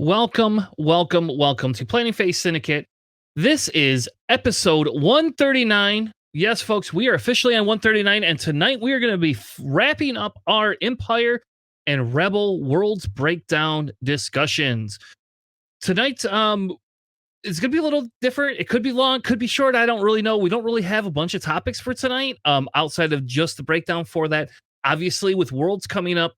Welcome to Planning Phase Syndicate. This is episode 139. Yes, folks, we are officially on 139, and tonight we are going to be wrapping up our Empire and Rebel Worlds Breakdown discussions. Tonight, it's going to be a little different. It could be long, could be short. I don't really know. We don't really have a bunch of topics for tonight, outside of just the breakdown for that. Obviously, with Worlds coming up,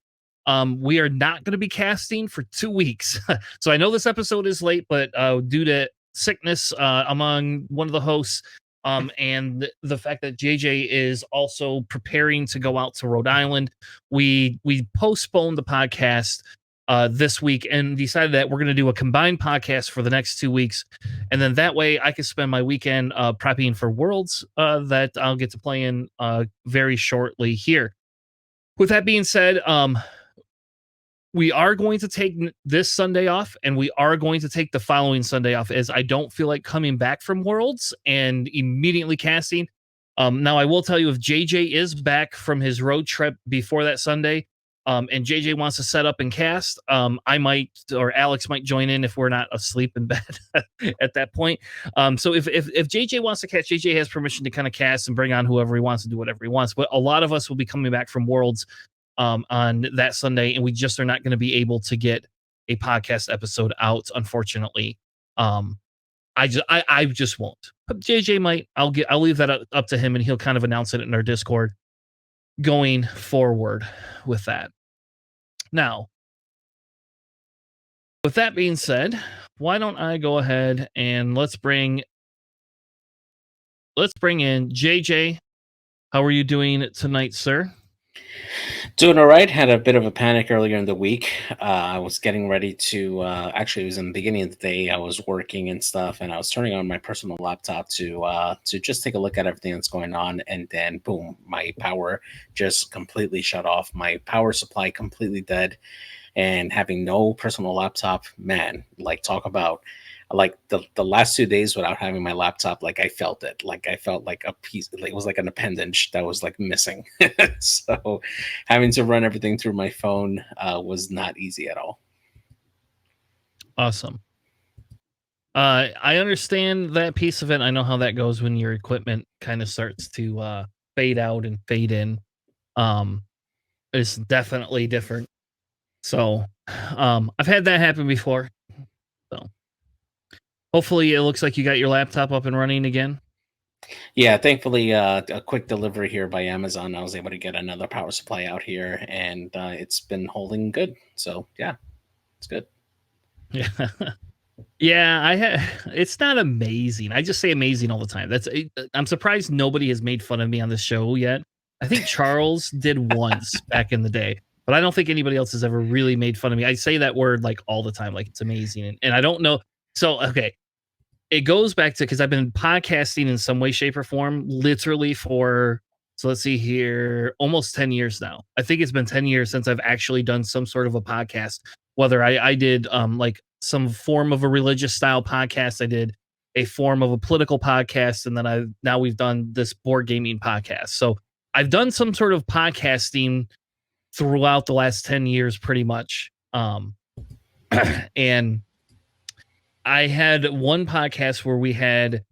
we are not going to be casting for 2 weeks. So I know this episode is late, but due to sickness among one of the hosts, and the fact that JJ is also preparing to go out to Rhode Island, we postponed the podcast this week and decided that we're going to do a combined podcast for the next 2 weeks. And then that way I can spend my weekend prepping for Worlds that I'll get to play in very shortly here. With that being said, we are going to take this Sunday off, and we are going to take the following Sunday off, as I don't feel like coming back from Worlds and immediately casting. Now, I will tell you, if JJ is back from his road trip before that Sunday, and JJ wants to set up and cast, I might, or Alex might join in if we're not asleep in bed at that point. So if JJ wants to cast, JJ has permission to kind of cast and bring on whoever he wants to do whatever he wants. But a lot of us will be coming back from Worlds on that Sunday, and we just are not going to be able to get a podcast episode out, unfortunately. I just won't. But JJ might. I'll leave that up to him, and he'll kind of announce it in our Discord going forward with that. Now, with that being said, why don't I go ahead and let's bring in JJ. How are you doing tonight, sir? Doing all right. Had a bit of a panic earlier in the week. I was getting ready to, actually, it was in the beginning of the day. I was working and stuff, and I was turning on my personal laptop to just take a look at everything that's going on. And then, boom, my power just completely shut off. My power supply completely dead. And having no personal laptop, man, like talk about like the last 2 days without having my laptop, like I felt it. Like I felt like a piece, like it was like an appendage that was like missing. So having to run everything through my phone was not easy at all. Awesome. I understand that piece of it. I know how that goes when your equipment kind of starts to fade out and fade in. It's definitely different. So I've had that happen before. So hopefully it looks like you got your laptop up and running again. Yeah, thankfully, a quick delivery here by Amazon, I was able to get another power supply out here, and it's been holding good. So yeah, it's good. Yeah. Yeah, it's not amazing. I just say amazing all the time. I'm surprised nobody has made fun of me on this show yet. I think Charles did once back in the day, but I don't think anybody else has ever really made fun of me. I say that word like all the time, like it's amazing. And I don't know. So, okay. It goes back to, because I've been podcasting in some way, shape, or form, literally for, so let's see here, almost 10 years now. I think it's been 10 years since I've actually done some sort of a podcast, whether I did like some form of a religious style podcast. I did a form of a political podcast. And then now we've done this board gaming podcast. So I've done some sort of podcasting throughout the last 10 years, pretty much. And I had one podcast where we had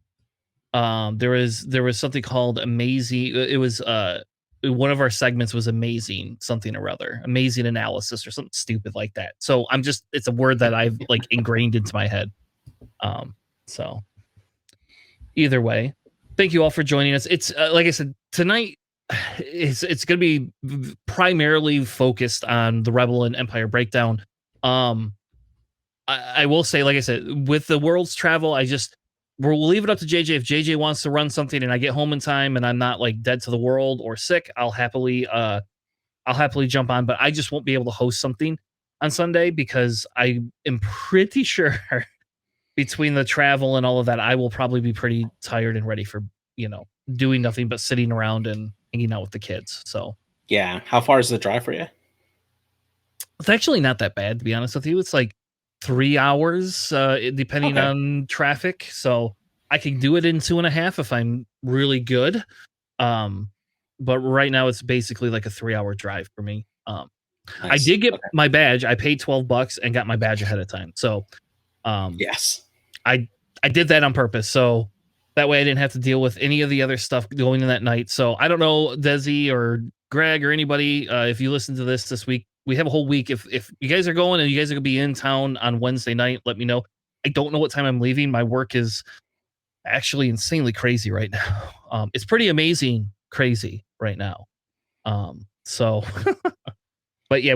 there was something called Amazing. It was one of our segments was amazing something or other, amazing analysis or something stupid like that. So it's a word that I've like ingrained into my head. So either way, thank you all for joining us. It's like I said, tonight it's going to be primarily focused on the Rebel and Empire breakdown. I will say, like I said, with the World's travel, we'll leave it up to JJ. If JJ wants to run something and I get home in time and I'm not like dead to the world or sick, I'll happily jump on, but I just won't be able to host something on Sunday because I am pretty sure between the travel and all of that, I will probably be pretty tired and ready for, doing nothing but sitting around and hanging out with the kids. So yeah. How far is the drive for you? It's actually not that bad, to be honest with you. It's like 3 hours, depending on traffic. So I can do it in 2.5 if I'm really good. But right now it's basically like a 3-hour drive for me. I Nice. did get Okay. my badge. I paid $12 and got my badge ahead of time. So Yes. I did that on purpose. So that way I didn't have to deal with any of the other stuff going in that night. So I don't know, Desi or Greg or anybody, if you listen to this week, we have a whole week. If you guys are going and you guys are gonna be in town on Wednesday night, let me know. I don't know what time I'm leaving. My work is actually insanely crazy right now. It's pretty amazing crazy right now. So but yeah,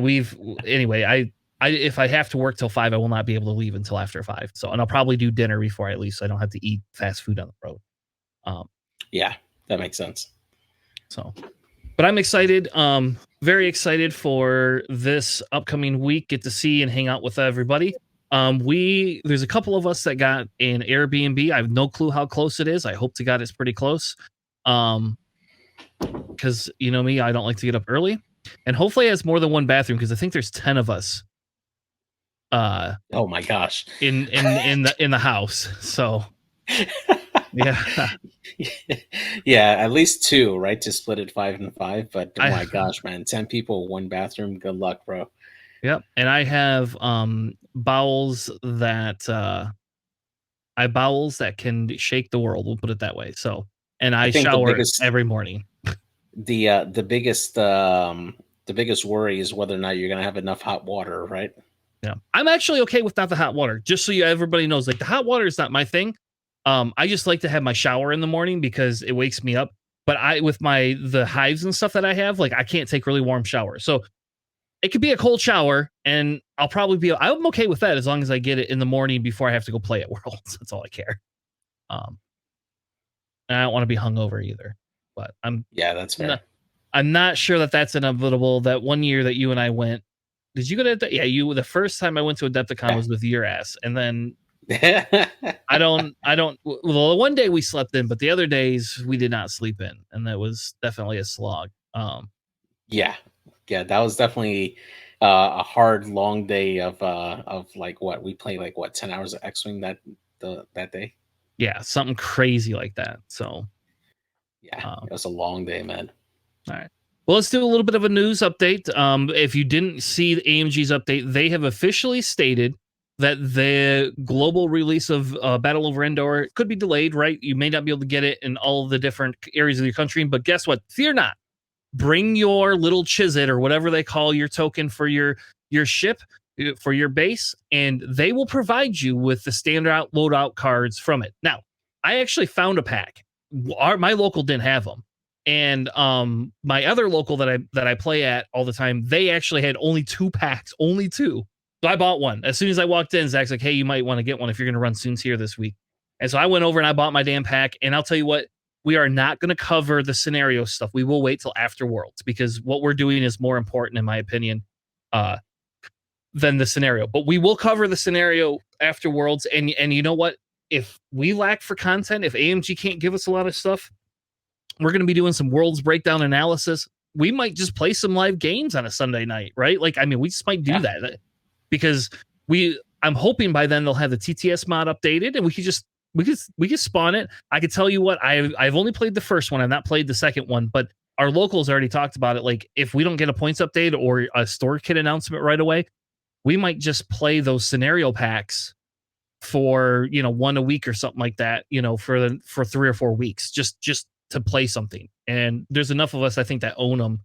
anyway, I if I have to work till 5, I will not be able to leave until after 5. So, and I'll probably do dinner before I leave, so I don't have to eat fast food on the road. Yeah, that makes sense. So, but I'm excited. Very excited for this upcoming week. Get to see and hang out with everybody. There's a couple of us that got an Airbnb. I have no clue how close it is. I hope to God it's pretty close. Because you know me, I don't like to get up early, and hopefully it has more than one bathroom because I think there's 10 of us. Oh my gosh. in the house. So yeah. Yeah, at least 2, right? To split it 5 and 5. But oh I my gosh, man, 10 people, 1 bathroom. Good luck, bro. Yep. And I have bowels that bowels that can shake the world, we'll put it that way. So, and I I think shower every morning. the biggest worry is whether or not you're gonna have enough hot water, right? Yeah. I'm actually okay with not the hot water. Just so everybody knows, like the hot water is not my thing. I just like to have my shower in the morning because it wakes me up. But with the hives and stuff that I have, like I can't take really warm showers. So it could be a cold shower and I'm okay with that as long as I get it in the morning before I have to go play at Worlds. That's all I care. And I don't want to be hungover either. But Yeah, that's fair. I'm not sure that that's inevitable. That one year that you and I went, did you go to? Yeah, the first time I went to Adepticon was with your ass, and then I don't. Well, one day we slept in, but the other days we did not sleep in, and that was definitely a slog. Yeah, that was definitely a hard, long day of like what we played, like what 10 hours of X-wing that day. Yeah, something crazy like that. So yeah, it was a long day, man. All right. Well, let's do a little bit of a news update. If you didn't see the AMG's update, they have officially stated that the global release of Battle Over Endor could be delayed, right? You may not be able to get it in all the different areas of your country, but guess what? Fear not. Bring your little Chizit or whatever they call your token for your ship, for your base, and they will provide you with the standard loadout cards from it. Now, I actually found a pack. My local didn't have them. And my other local that I play at all the time, they actually had only 2 packs, only 2. So I bought one. As soon as I walked in, Zach's like, hey, you might want to get one if you're going to run Soon's here this week. And so I went over and I bought my damn pack. And I'll tell you what, we are not going to cover the scenario stuff. We will wait till after Worlds because what we're doing is more important, in my opinion, than the scenario. But we will cover the scenario after Worlds. And you know what? If we lack for content, if AMG can't give us a lot of stuff, we're going to be doing some Worlds breakdown analysis. We might just play some live games on a Sunday night, right? Like, I mean, we just might do that because I'm hoping by then they'll have the TTS mod updated and we could spawn it. I could tell you what, I've only played the first one. I've not played the second one, but our locals already talked about it. Like, if we don't get a points update or a store kit announcement right away, we might just play those scenario packs for, one a week or something like that, for 3 or 4 weeks, just to play something. And there's enough of us, I think, that own them.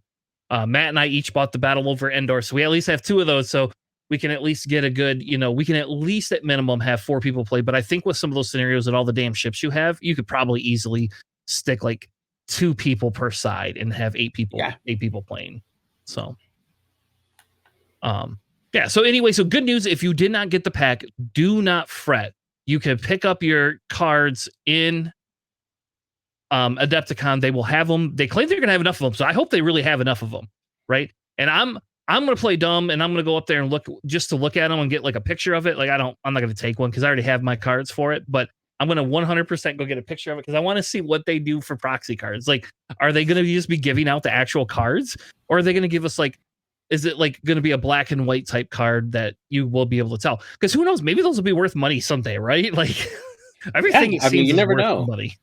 Matt and I each bought the Battle Over Endor, so we at least have 2 of those, so we can at least get a good, we can at least at minimum have 4 people play. But I think with some of those scenarios and all the damn ships you have, you could probably easily stick like 2 people per side and have 8 people playing. So so anyway, so good news. If you did not get the pack, do not fret. You can pick up your cards in Adepticon. They will have them. They claim they're gonna have enough of them, so I hope they really have enough of them, right? And I'm gonna play dumb, and I'm gonna go up there and look at them and get like a picture of it. Like I'm not gonna take one because I already have my cards for it, but I'm gonna 100% go get a picture of it because I want to see what they do for proxy cards. Like, are they gonna just be giving out the actual cards, or are they gonna give us like? Is it like going to be a black and white type card that you will be able to tell? Because who knows? Maybe those will be worth money someday, right? Like everything. I mean, you never know. Money.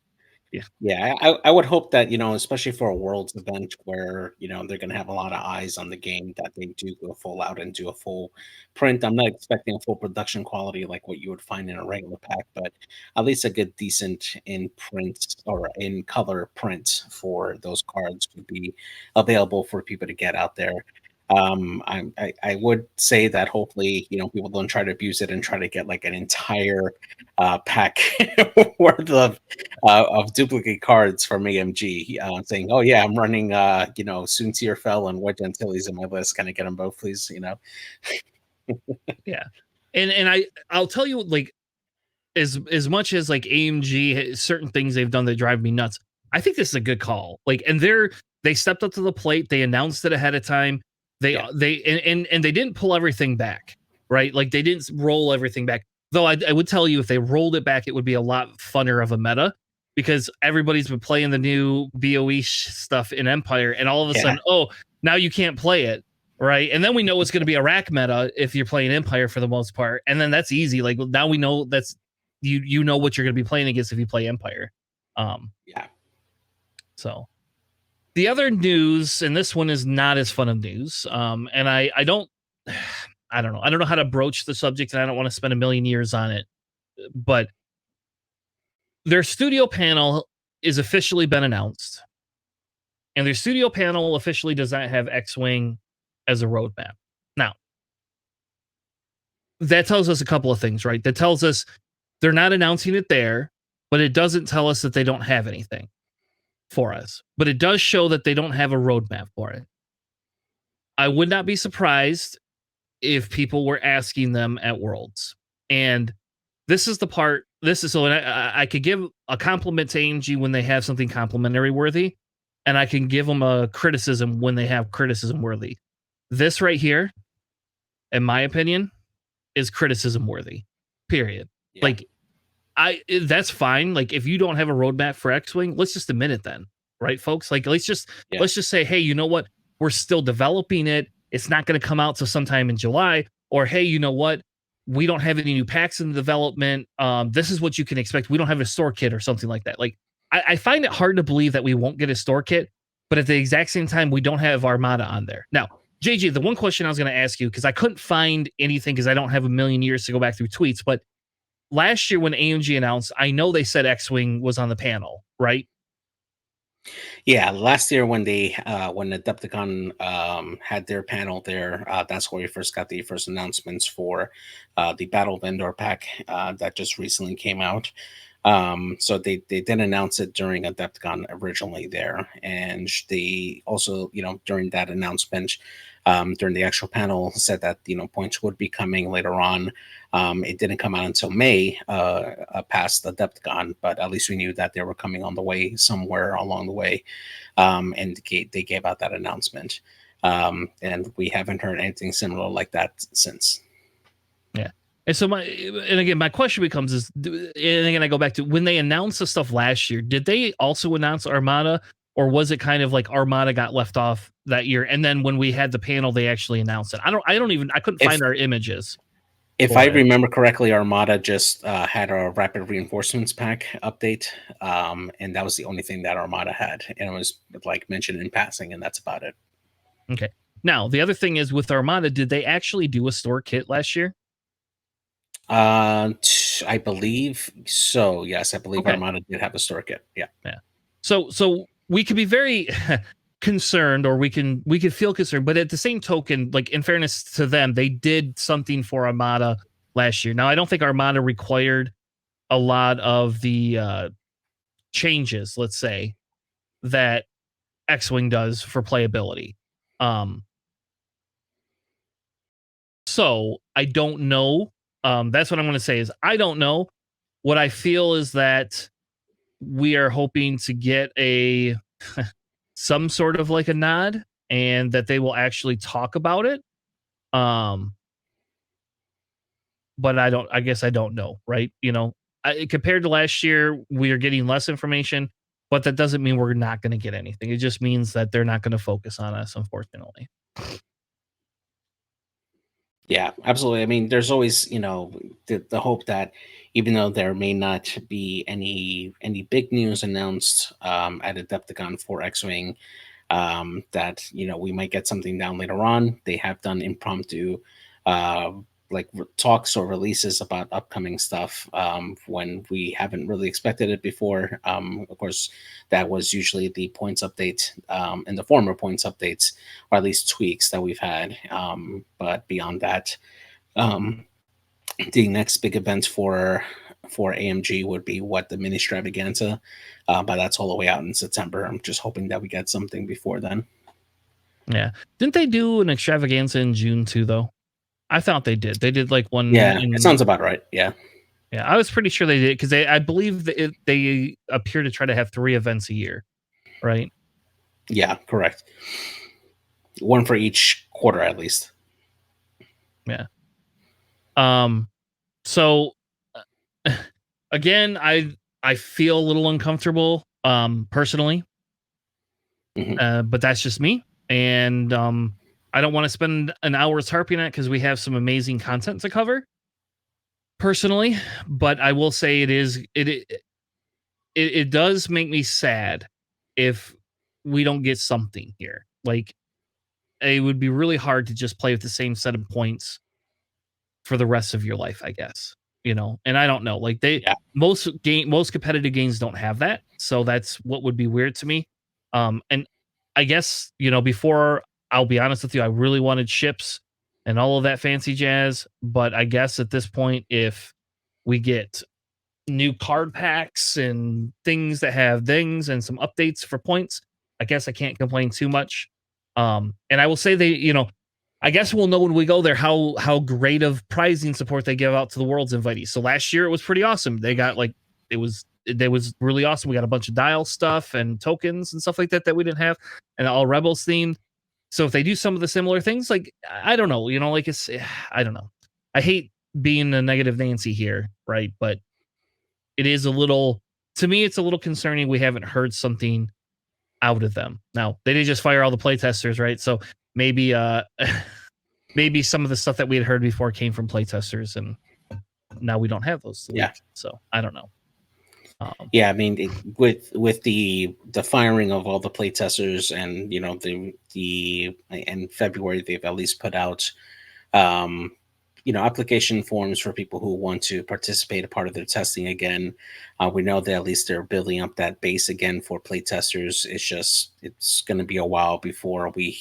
Yeah, I would hope that, especially for a Worlds event where, they're gonna have a lot of eyes on the game, that they do go full out and do a full print. I'm not expecting a full production quality like what you would find in a regular pack, but at least a good decent in print or in color print for those cards would be available for people to get out there. I would say that hopefully, people don't try to abuse it and try to get like an entire pack worth of duplicate cards from AMG, saying, "Oh yeah, I'm running, Soontier Fell and Wedge Antilles in my list. Can I get them both, please?" Yeah. And I'll tell you, like, as much as like AMG certain things they've done that drive me nuts, I think this is a good call. Like, and they stepped up to the plate. They announced it ahead of time. Yeah, And they didn't pull everything back, right? Like they didn't roll everything back. Though I would tell you if they rolled it back, it would be a lot funner of a meta because everybody's been playing the new BOE stuff in Empire, and all of a yeah, sudden, oh, now you can't play it, right? And then we know it's going to be a rack meta if you're playing Empire for the most part, and then that's easy. Like now we know that's you know what you're going to be playing against if you play Empire. Um, yeah. so the other news, and this one is not as fun of news. And I don't I don't know. I don't know how to broach the subject, and I don't want to spend a million years on it. But their studio panel is officially been announced, and their studio panel officially does not have X-wing as a roadmap. Now, that tells us a couple of things, right? That tells us they're not announcing it there, but it doesn't tell us that they don't have anything for us. But it does show that they don't have a roadmap for it. I would not be surprised if people were asking them at Worlds. And this is the part. This is so, and I could give a compliment to AMG when they have something complimentary worthy, and I can give them a criticism when they have criticism worthy. This right here, in my opinion, is criticism worthy. Period. Yeah. Like that's fine. Like if you don't have a roadmap for X-Wing, let's just admit it then. Right, folks? Like Yeah. let's just say, hey, you know what? We're still developing it. It's not going to come out till sometime in July. Or hey, you know what? We don't have any new packs in development. This is what you can expect. We don't have a store kit or something like that. Like I find it hard to believe that we won't get a store kit, but at the exact same time, we don't have Armada on there. Now, JJ, the one question I was going to ask you, because I couldn't find anything because I don't have a million years to go back through tweets, but last year when AMG announced, I know they said X-Wing was on the panel, right? Yeah, last year when when Adepticon had their panel there, that's where we first got the first announcements for the Battle Vendor pack that just recently came out. So they did announce it during Adepticon originally there, and they also, during that announcement, during the actual panel, said that points would be coming later on. It didn't come out until May, past Adepticon, but at least we knew that they were coming on the way somewhere along the way, and they gave out that announcement. And we haven't heard anything similar like that since. Yeah. And so my question becomes and again I go back to when they announced the stuff last year, did they also announce Armada, or was it kind of like Armada got left off that year and then when we had the panel they actually announced it? I couldn't find our images. If I remember correctly, Armada just had a rapid reinforcements pack update, and that was the only thing that Armada had, and it was like mentioned in passing, and that's about it. Okay. Now the other thing is with Armada, did they actually do a store kit last year? I believe so. Yes, I believe Okay. Armada did have a store kit. Yeah. Yeah. So we could be very concerned, or we could feel concerned, but at the same token, like in fairness to them, they did something for Armada last year. Now I don't think Armada required a lot of the changes, let's say, that X-Wing does for playability. So I don't know. That's what I'm going to say is I don't know. What I feel is that we are hoping to get a some sort of like a nod, and that they will actually talk about it. But I guess I don't know, right? Compared to last year, we are getting less information, but that doesn't mean we're not going to get anything. It just means that they're not going to focus on us, unfortunately. Yeah, absolutely. I mean, there's always, the hope that even though there may not be any big news announced at Adepticon for X-Wing, that we might get something down later on. They have done impromptu uh, talks or releases about upcoming stuff when we haven't really expected it before. Of course, that was usually the points update and the former points updates, or at least tweaks that we've had. But beyond that, um, the next big event for AMG would be the mini extravaganza, but that's all the way out in September. I'm just hoping that we get something before then. Yeah. Didn't they do an extravaganza in June too, though? I thought they did. They did like one Yeah, it in. sounds about right. Yeah, Yeah, I was pretty sure they did because I believe that they appear to try to have 3 events a year, right? yeah, correct. One for each quarter, at least. Yeah. Um. So again, I feel a little uncomfortable, personally, Hmm. but that's just me, and I don't want to spend an hour's harping on it because we have some amazing content to cover, personally. But I will say it does make me sad if we don't get something here. Like, it would be really hard to just play with the same set of points for the rest of your life, I guess. And I don't know. Like, Yeah, most competitive games don't have that. So that's what would be weird to me. And I guess, before, I'll be honest with you, I really wanted ships and all of that fancy jazz. But I guess at this point, if we get new card packs and things that have things and some updates for points, I guess I can't complain too much. And I will say I guess we'll know when we go there how great of prizing support they give out to the world's invitees. So last year it was pretty awesome. They got it was really awesome. We got a bunch of dial stuff and tokens and stuff like that we didn't have, and all Rebels themed. So if they do some of the similar things, like, I don't know, like, I don't know. I hate being a negative Nancy here, right? But it is a little, to me, it's a little concerning we haven't heard something out of them. Now, they did just fire all the playtesters, right? So maybe maybe some of the stuff that we had heard before came from playtesters, and now we don't have those. yeah, So I don't know. yeah. I mean, with the firing of all the playtesters, and the in February they've at least put out um, application forms for people who want to participate a part of their testing again. We know that at least they're building up that base again for playtesters. It's going to be a while before we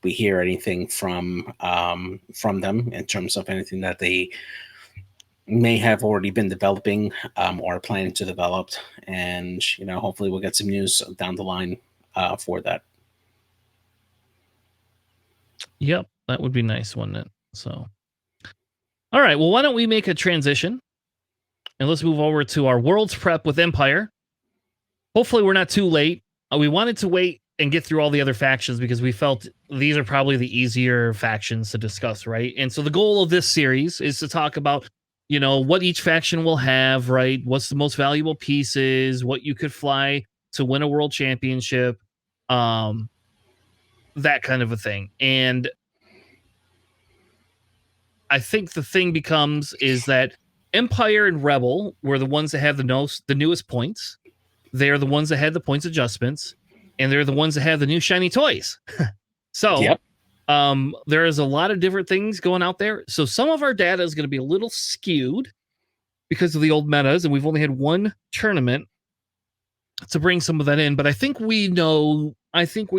hear anything from them in terms of anything that they may have already been developing or planning to develop. And hopefully we'll get some news down the line for that. Yep, that would be nice, wouldn't it? So, all right. Well, why don't we make a transition and let's move over to our World's Prep with Empire. Hopefully, we're not too late. We wanted to wait and get through all the other factions because we felt these are probably the easier factions to discuss, right? And so the goal of this series is to talk about, what each faction will have, right? What's the most valuable pieces, what you could fly to win a world championship, that kind of a thing. And I think the thing becomes is that Empire and Rebel were the ones that have the newest points. They're the ones that had the points adjustments, and they're the ones that have the new shiny toys. So, Yep. there is a lot of different things going out there. So some of our data is going to be a little skewed because of the old metas, and we've only had one tournament to bring some of that in. But I think we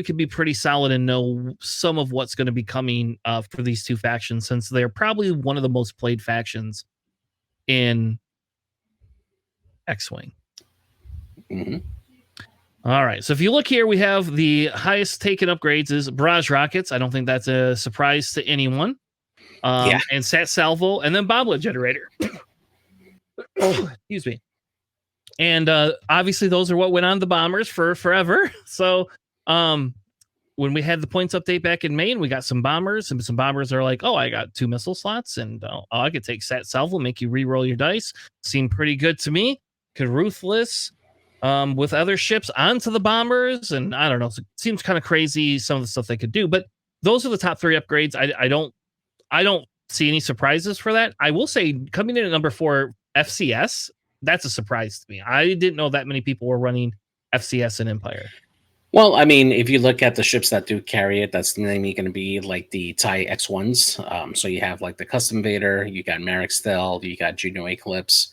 could be pretty solid and know some of what's going to be coming for these two factions, since they're probably one of the most played factions in X-Wing. Mm-hmm. All right. So if you look here, we have the highest taken upgrades is Barrage Rockets. I don't think that's a surprise to anyone. Yeah. And Sat Salvo, and then Boblet Generator. Oh, excuse me. And obviously those are what went on the bombers for forever. So when we had the points update back in May, and we got some bombers, and some bombers are like, oh, I got 2 missile slots, and I could take Sat Salvo, make you re-roll your dice. Seemed pretty good to me. Could Ruthless with other ships onto the bombers, and I don't know. It seems kind of crazy some of the stuff they could do, but those are the top 3 upgrades. I don't see any surprises for that. I will say, coming in at number 4, FCS, that's a surprise to me. I didn't know that many people were running FCS in Empire. Well, I mean, if you look at the ships that do carry it, that's mainly going to be like the TIE X1s. So you have like the Custom Vader, you got Merrick Stealth, you got Juno Eclipse.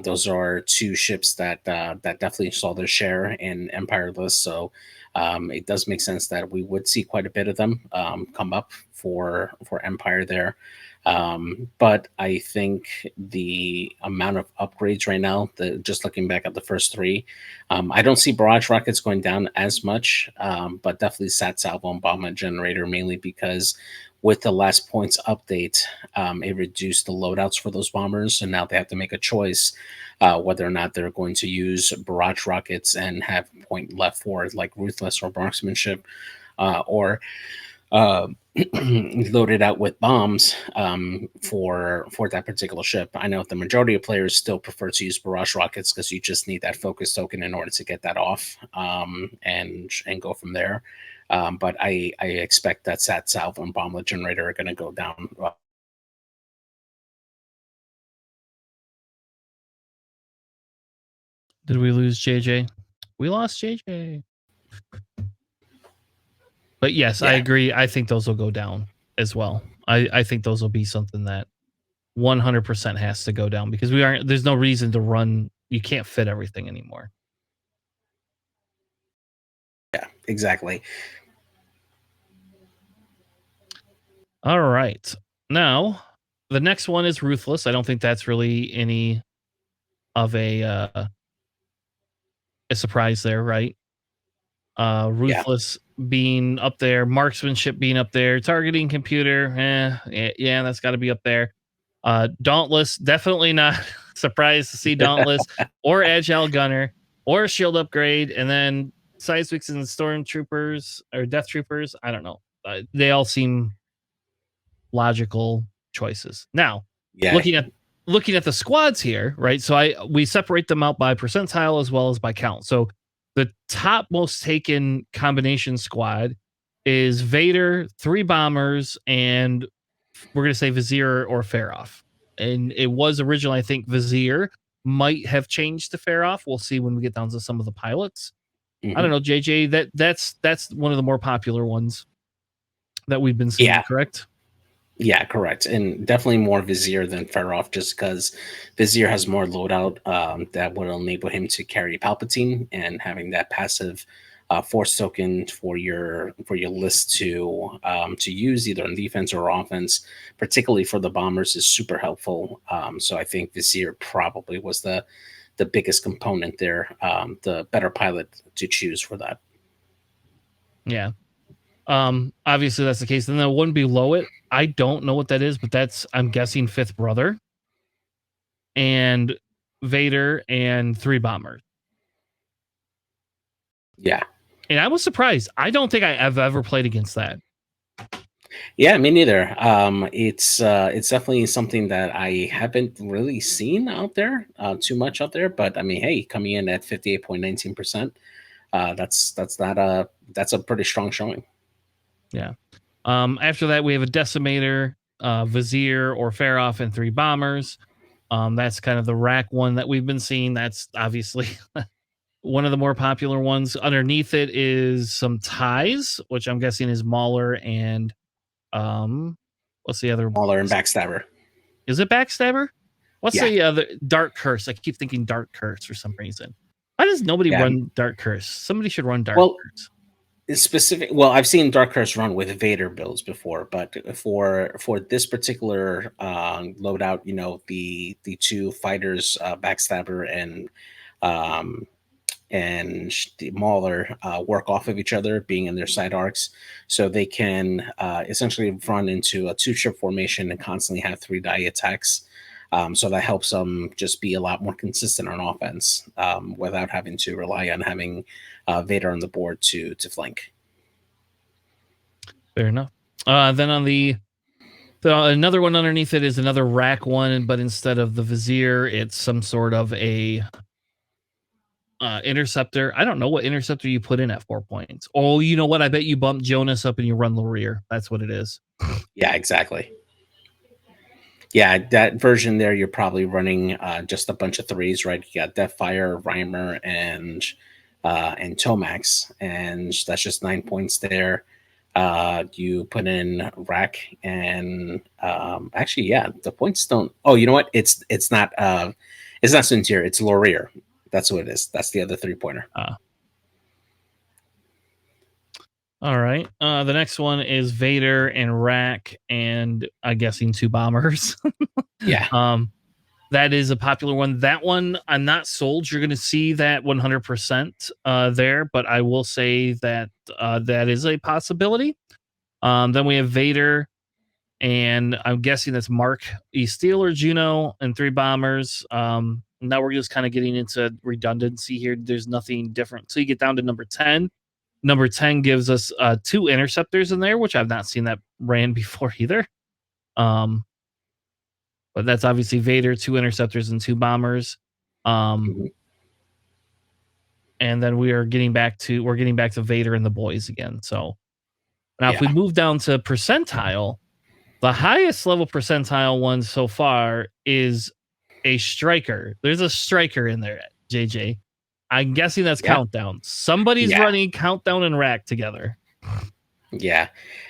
Those are 2 ships that that definitely saw their share in Empire list. So it does make sense that we would see quite a bit of them come up for Empire there. But I think the amount of upgrades right now, just looking back at the first 3, I don't see barrage rockets going down as much, but definitely Sat Salvo and Bomblet Generator, mainly because with the last points update, it reduced the loadouts for those bombers, and now they have to make a choice whether or not they're going to use barrage rockets and have point left for like Ruthless or Marksmanship, or load it out with bombs for that particular ship. I know the majority of players still prefer to use barrage rockets because you just need that focus token in order to get that off and go from there. But I expect that Sat Salvo and Bomblet Generator are going to go down. Did we lose JJ? We lost JJ. But yes, I agree. I think those will go down as well. I think those will be something that 100% has to go down because there's no reason to run. You can't fit everything anymore. Yeah, exactly. All right. Now, the next one is Ruthless. I don't think that's really any of a surprise there, right? Ruthless being up there, Marksmanship being up there, Targeting Computer, yeah, that's got to be up there. Dauntless, definitely not surprised to see Dauntless or Agile Gunner or Shield Upgrade, and then Seismics and Stormtroopers or Death Troopers. I don't know. They all seem logical choices. Now, looking at the squads here, right? So we separate them out by percentile as well as by count. So the top most taken combination squad is Vader, 3 bombers, and we're going to say Vizier or Faroff. And it was originally, I think, Vizier might have changed to Faroff. We'll see when we get down to some of the pilots. I don't know, JJ. That's one of the more popular ones that we've been seeing. Correct? Yeah, correct. And definitely more Vizier than Faroff, just because Vizier has more loadout that would enable him to carry Palpatine, and having that passive force token for your list to use either on defense or offense, particularly for the bombers, is super helpful. So I think Vizier probably was the biggest component there, the better pilot to choose for that. Yeah. Obviously that's the case. Then the one below it, I don't know what that is, but that's, I'm guessing, 5th Brother and Vader and 3 bombers. Yeah. And I was surprised. I don't think I've ever played against that. Yeah, me neither. It's definitely something that I haven't really seen out there too much out there. But I mean, hey, coming in at 58.19%, that's a pretty strong showing. Yeah. After that, we have a Decimator, Vizier or Faroff, and 3 bombers. That's kind of the rack one that we've been seeing. That's obviously one of the more popular ones. Underneath it is some ties, which I'm guessing is Mauler and what's the other? Mauler and Backstabber. Is it Backstabber? What's the other? Dark Curse. I keep thinking Dark Curse for some reason. Why does nobody run Dark Curse? Somebody should run Dark Curse. I've seen Dark Curse run with Vader builds before, but for this particular loadout, you know, the 2 fighters, Backstabber and the Mauler, work off of each other, being in their side arcs, so they can essentially run into a 2-ship formation and constantly have 3 die attacks. So that helps them just be a lot more consistent on offense without having to rely on having Vader on the board to flank. Fair enough. Then on another one underneath it is another rack one, but instead of the Vizier, it's some sort of a interceptor. I don't know what interceptor you put in at 4 points. Oh, you know what? I bet you bump Jonas up and you run Lurir. That's what it is. Yeah, exactly. Yeah, that version there, you're probably running just a bunch of threes, right? You got Deathfire, Reimer, and Tomax, and that's just 9 points there. You put in Rack, and actually, yeah, the points don't. Oh, you know what? It's not Suntier. It's Laurier. That's what it is. That's the other 3-pointer. All right. The next one is Vader and Rack, and I'm guessing 2 bombers. Yeah. That is a popular one. That one, I'm not sold. You're going to see that 100% there, but I will say that that is a possibility. Then we have Vader, and I'm guessing that's Mark E. Steel or Juno, and 3 bombers. Now we're just kind of getting into redundancy here. There's nothing different. So you get down to number 10. Number 10 gives us 2 interceptors in there, which I've not seen that ran before either. But that's obviously Vader, 2 interceptors and 2 bombers. Mhm. And then we're getting back to Vader and the boys again. So now if Yeah. we move down to percentile, the highest level percentile one so far is a striker. There's a striker in there, JJ. I'm guessing that's Yeah. Countdown. Somebody's Yeah. running Countdown and Rack together. Yeah.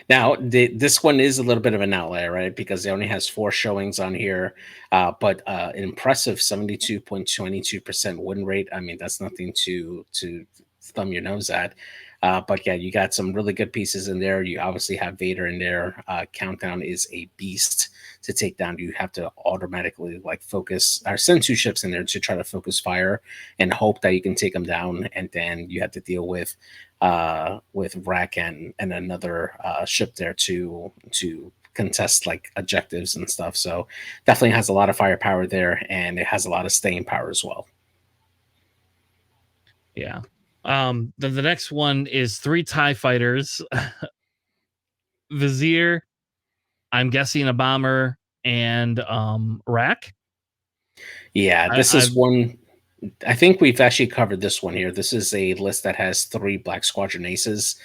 Now, this one is a little bit of an outlier, right? Because it only has 4 showings on here, but an impressive 72.22% win rate. I mean, that's nothing to thumb your nose at. But yeah, you got some really good pieces in there. You obviously have Vader in there. Countdown is a beast to take down. You have to automatically like focus or send 2 ships in there to try to focus fire and hope that you can take them down, and then you have to deal with Rack and another ship there to contest like objectives and stuff. So definitely has a lot of firepower there, and it has a lot of staying power as well. Yeah. Then the next one is 3 TIE fighters. Vizier, I'm guessing a bomber, and Rack. Yeah, this I is one. I think we've actually covered this one here. This is a list that has 3 Black Squadron Aces,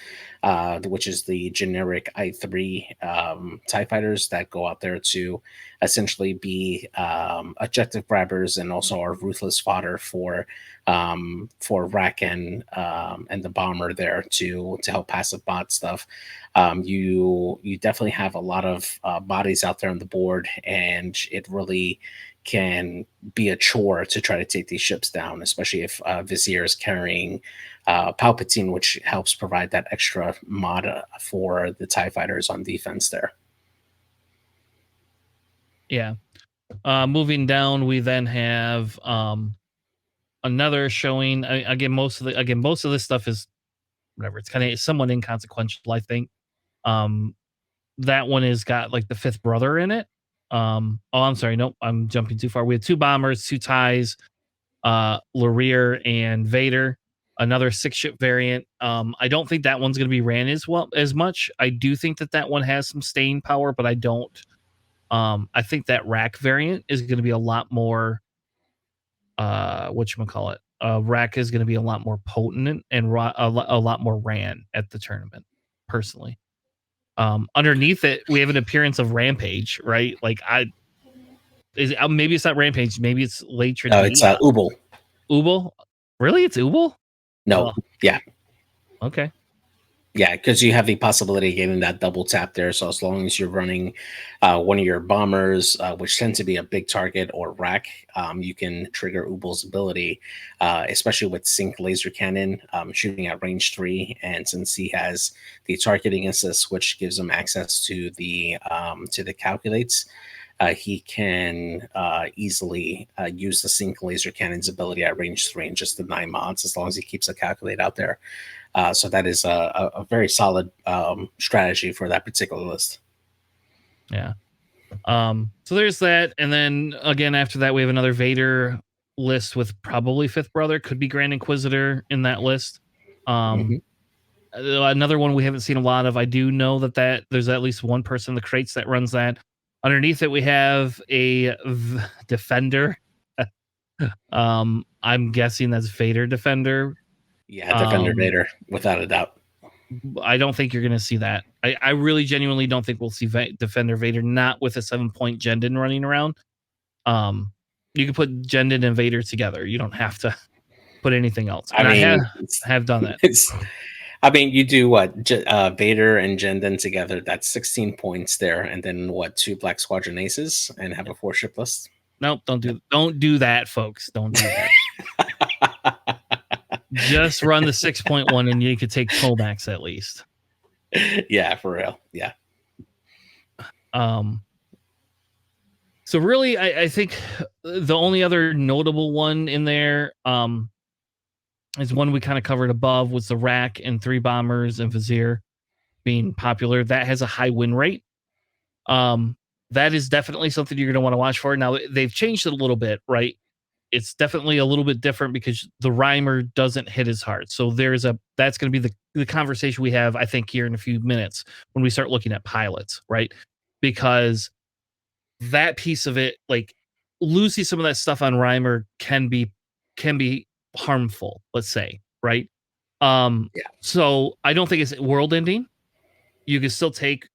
which is the generic I3 TIE fighters that go out there to essentially be objective grabbers and also are ruthless fodder for Rack and the bomber there to help passive bot stuff. You definitely have a lot of bodies out there on the board, and it really can be a chore to try to take these ships down, especially if Vizier is carrying Palpatine, which helps provide that extra mod for the TIE fighters on defense there. Yeah. Moving down, we then have another showing. Again, most of this stuff is whatever. It's kind of somewhat inconsequential, I think. That one has got like the 5th brother in it. Oh, I'm sorry. Nope, I'm jumping too far. We have 2 bombers, 2 ties, Laurier and Vader. Another 6-ship variant. I don't think that one's going to be ran as much. I do think that one has some staying power, but I don't. I think that Rack variant is going to be a lot more. Whatchamacallit? Rack is going to be a lot more potent and a lot more ran at the tournament. Personally, underneath it, we have an appearance of Rampage, right? Like maybe it's not Rampage, maybe it's Latra. No, it's Ubel. Ubel? Really? It's Ubel? No, yeah. Okay. Yeah, because you have the possibility of getting that double tap there. So as long as you're running one of your bombers, which tend to be a big target, or Rack, you can trigger Ubel's ability, especially with Sync Laser Cannon, shooting at range 3. And since he has the targeting assist, which gives him access to the calculates, he can easily use the Sync Laser Cannon's ability at range 3 in just the 9 mods, as long as he keeps a calculate out there. So that is a very solid strategy for that particular list. Yeah. So there's that. And then again, after that, we have another Vader list with probably 5th brother, could be Grand Inquisitor in that list. Another one we haven't seen a lot of. I do know that there's at least one person in the crates that runs that. Underneath it, we have a Defender. I'm guessing that's Vader Defender. Yeah, Defender Vader, without a doubt. I don't think you're going to see that. I really genuinely don't think we'll see Defender Vader not with a 7-point Jendon running around. You can put Jendon and Vader together. You don't have to put anything else. I And I mean, have done that. it's. I mean, you do what? Vader and Jendon together. That's 16 points there, and then what? 2 Black Squadron Aces, and have a 4 ship list. Nope, don't do that, folks. Don't do that. Just run the 6.1, and you could take Tomax at least. Yeah, for real. Yeah. So really, I think the only other notable one in there is one we kind of covered above, was the Rack and 3 bombers and Vizier being popular. That has a high win rate. That is definitely something you're going to want to watch for. Now, they've changed it a little bit, right? It's definitely a little bit different because the Rhymer doesn't hit as hard. So that's going to be the conversation we have, I think, here in a few minutes when we start looking at pilots, right? Because that piece of it, like losing some of that stuff on Rhymer can be harmful, let's say, right? So I don't think it's world ending. You can still take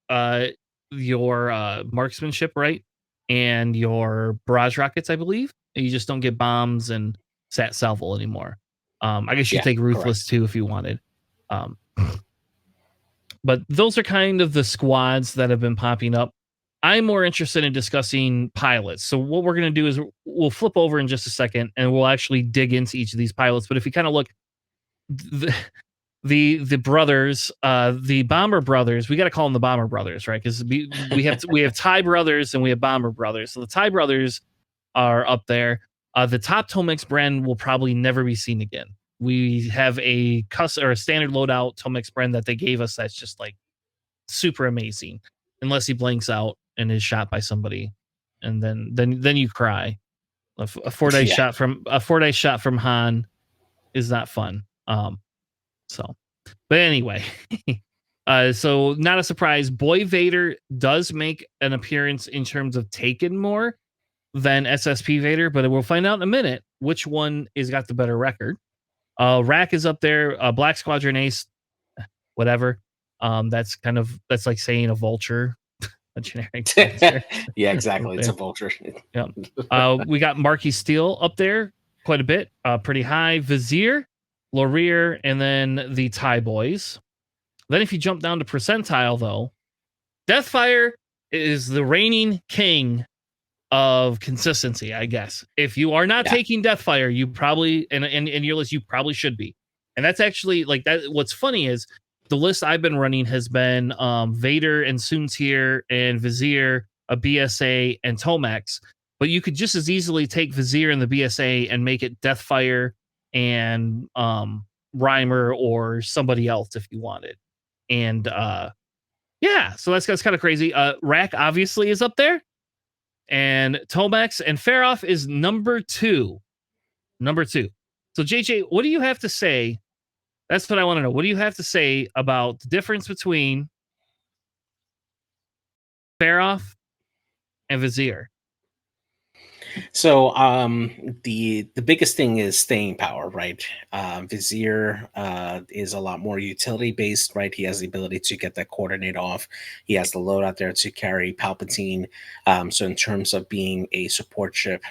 your marksmanship, right? And your barrage rockets, I believe. And you just don't get bombs and sat salvo anymore. I guess you take ruthless too if you wanted. But those are kind of the squads that have been popping up. I'm more interested in discussing pilots. So what we're going to do is we'll flip over in just a second and we'll actually dig into each of these pilots. But if you kind of look, the brothers, the Bomber brothers, we got to call them the Bomber brothers, right? Because we have TIE brothers and we have Bomber brothers. So the TIE brothers are up there. The top Tomex brand will probably never be seen again. We have a standard loadout Tomex brand that they gave us that's just like super amazing, unless he blanks out and is shot by somebody, and then you cry. A 4-dice shot from Han is not fun. So, but anyway, so not a surprise. Boy Vader does make an appearance in terms of taken more than SSP Vader, but we'll find out in a minute which one has got the better record. Rack is up there. Black Squadron Ace, whatever. That's like saying a vulture, a generic vulture. Yeah, exactly. It's a vulture. Yeah. We got Marquis Steel up there quite a bit, pretty high. Vizier, Laurier, and then the TIE boys. Then if you jump down to percentile, though, Deathfire is the reigning king of consistency, I guess. If you are not taking Deathfire, you probably in your list, you probably should be. And that's actually like that. What's funny is the list I've been running has been Vader and Soontir and Vizier, a BSA, and Tomax. But you could just as easily take Vizier and the BSA and make it Deathfire and Rhymer or somebody else if you wanted. And so that's kind of crazy. Rack obviously is up there. And Tomax and Feroff is number 2. So JJ, what do you have to say? That's what I want to know. What do you have to say about the difference between Feroff and Vizier? So the biggest thing is staying power, right? Vizier is a lot more utility based, right? He has the ability to get that coordinate off. He has the load out there to carry Palpatine. So in terms of being a support ship,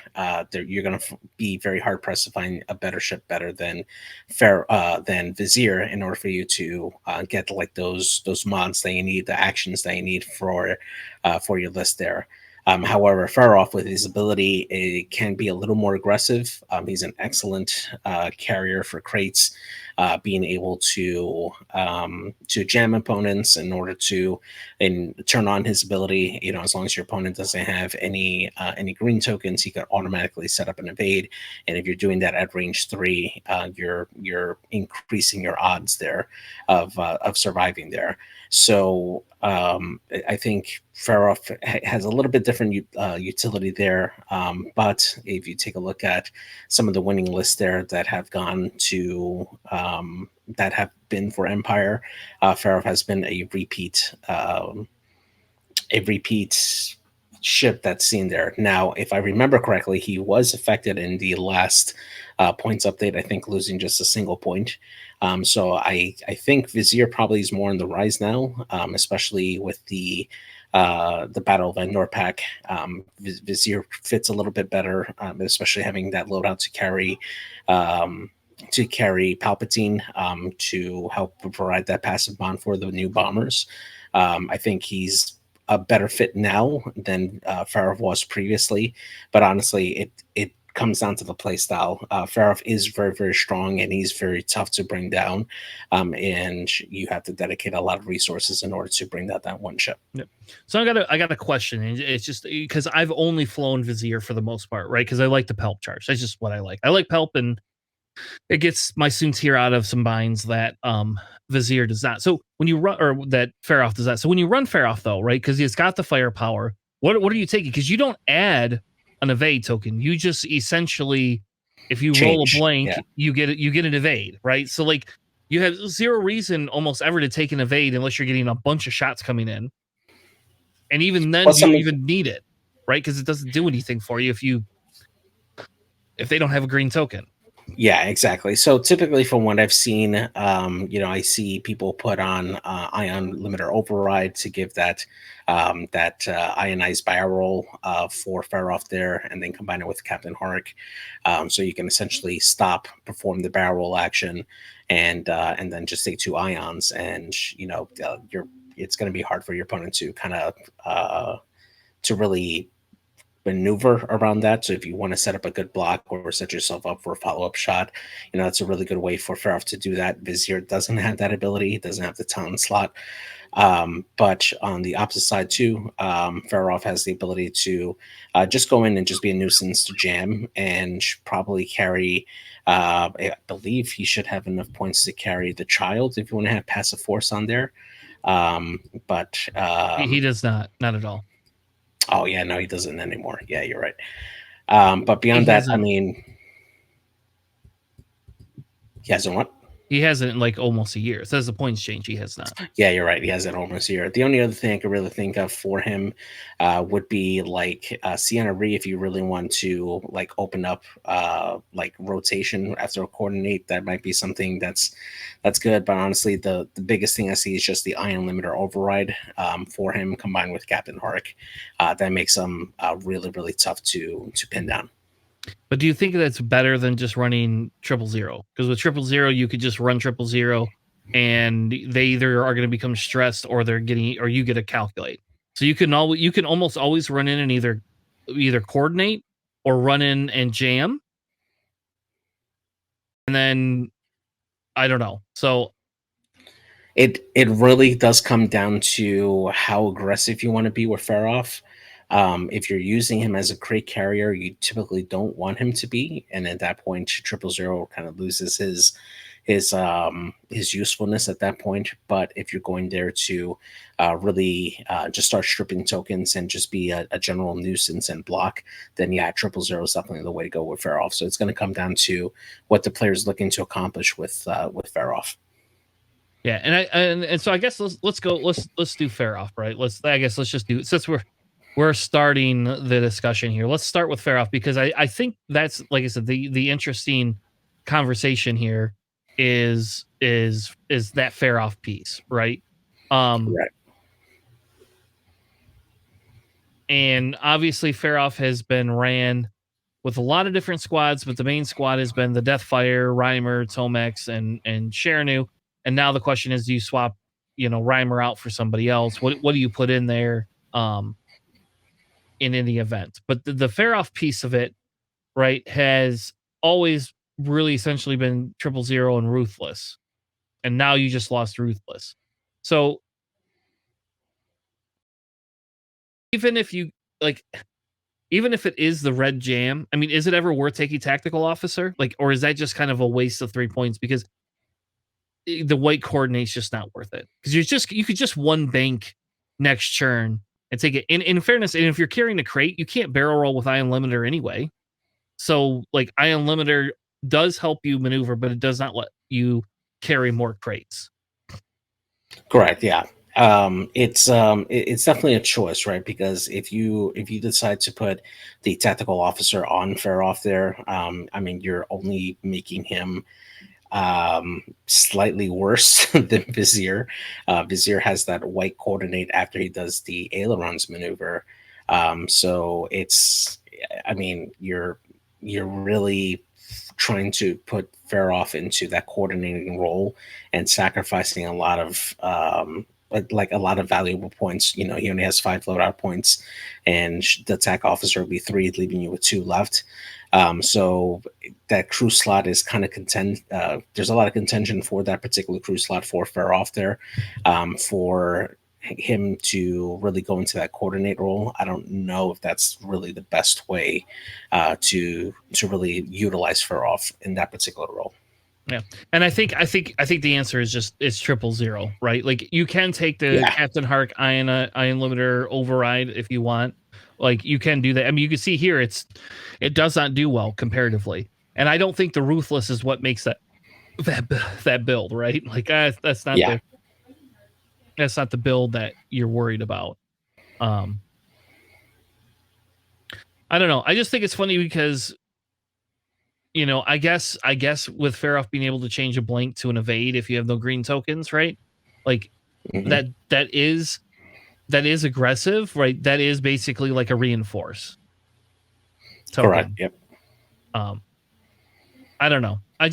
you're going to be very hard pressed to find a better ship better than Vizier in order for you to get like those mods that you need, the actions that you need for your list there. However, Feroff, with his ability, it can be a little more aggressive. He's an excellent carrier for crates, being able to jam opponents in order to turn on his ability. You know, as long as your opponent doesn't have any green tokens, he can automatically set up an evade. And if you're doing that at range 3, you're increasing your odds there of surviving there. So I think Feroff has a little bit different utility there. But if you take a look at some of the winning lists there that have gone to that have been for Empire, Feroff has been a repeat ship that's seen there. Now, if I remember correctly, he was affected in the last points update. I think losing just a single point. So I think Vizier probably is more on the rise now, especially with the Battle of Endor pack. Vizier fits a little bit better, especially having that loadout to carry Palpatine, to help provide that passive bond for the new bombers. I think he's a better fit now than Farah was previously, but honestly, it comes down to the play style. Farah is very, very strong and he's very tough to bring down, and you have to dedicate a lot of resources in order to bring that one ship. Yep. So I got a question, and it's just because I've only flown Vizier for the most part, right? Because I like the Pelp charge. That's just what I like. I like Pelp, and it gets my Soontir out of some binds that Vizier does not. So when you run, or that Farah does that. So when you run Farah though, right? Because it's got the firepower. What are you taking? Because you don't add an evade token. You just essentially, if you roll a blank, yeah. you get an evade, right? So like you have zero reason almost ever to take an evade unless you're getting a bunch of shots coming in. And even then, you even need it, right? Because it doesn't do anything for you if they don't have a green token. Yeah, exactly. So typically, from what I've seen, I see people put on ion limiter override to give that ionized barrel for Farah there, and then combine it with Captain Horik, so you can essentially perform the barrel roll action, and then just take 2 ions, and it's going to be hard for your opponent to kind of to really maneuver around that. So if you want to set up a good block or set yourself up for a follow-up shot, that's a really good way for Farah to do that. Vizier doesn't have that ability. He doesn't have the talent slot. But on the opposite side too, Farah has the ability to just go in and just be a nuisance to jam, and probably carry, I believe he should have enough points to carry the child if you want to have passive force on there. But he does not at all. Oh yeah, no, he doesn't anymore. Yeah, you're right. But beyond that, I mean, he hasn't what? He hasn't in like almost a year. It says the points change. He has not. Yeah, you're right. He hasn't almost a year. The only other thing I could really think of for him would be like Sienna Ree, if you really want to like open up like rotation after a coordinate. That might be something that's good. But honestly, the biggest thing I see is just the ion limiter override for him, combined with Captain Horik. That makes him really, really tough to pin down. But do you think that's better than just running 000? Because with 000, you could just run 000, and they either are going to become stressed, or you get to calculate. So you can almost always run in and either coordinate or run in and jam. And then I don't know. So it really does come down to how aggressive you want to be with Farah. If you're using him as a crate carrier, you typically don't want him to be, and at that point, 000 kind of loses his usefulness at that point. But if you're going there to really just start stripping tokens and just be a general nuisance and block, then yeah, 000 is definitely the way to go with Farah. So it's going to come down to what the player is looking to accomplish with Farah. Yeah, and so I guess let's do Farah, right? Let's just do, since we're starting the discussion here. Let's start with Farah, because I think that's, like I said, the interesting conversation here is that Farah piece, right? Right. And obviously Farah has been ran with a lot of different squads, but the main squad has been the Deathfire, Reimer, Tomex, and Chernu. And now the question is, do you swap, Reimer out for somebody else? What do you put in there? In any event. But the Farah piece of it, right, has always really essentially been 000 and Ruthless. And now you just lost Ruthless. So even if you even if it is the red jam, I mean, is it ever worth taking Tactical Officer? Or is that just kind of a waste of 3 points because the white coordinate's just not worth it? Because you could just one bank next turn and take it. In fairness, and if you're carrying a crate, you can't barrel roll with Ion Limiter anyway. So, Ion Limiter does help you maneuver, but it does not let you carry more crates. Correct, yeah. It's definitely a choice, right? Because if you decide to put the tactical officer on Faroff there, I mean, you're only making him slightly worse than Vizier. Vizier has that white coordinate after he does the ailerons maneuver. So it's, I mean, you're really trying to put Faroff into that coordinating role and sacrificing a lot of like a lot of valuable points. You know, he only has 5 loadout points, and the attack officer will be 3, leaving you with 2 left. So that crew slot is kind of there's a lot of contention for that particular crew slot for Faroff there. For him to really go into that coordinate role, I don't know if that's really the best way to really utilize Faroff in that particular role. Yeah, and I think the answer is just it's 000, right? Like you can take the Captain Hark Ion Limiter override if you want. Like you can do that. I mean, you can see here it does not do well comparatively, and I don't think the Ruthless is what makes that build, right? Like that's not the build that you're worried about. I don't know. I just think it's funny because, you know, I guess with Faroff being able to change a blank to an evade if you have no green tokens, right? Like that is aggressive, right? That is basically like a reinforce token. Correct. Yep. I don't know. I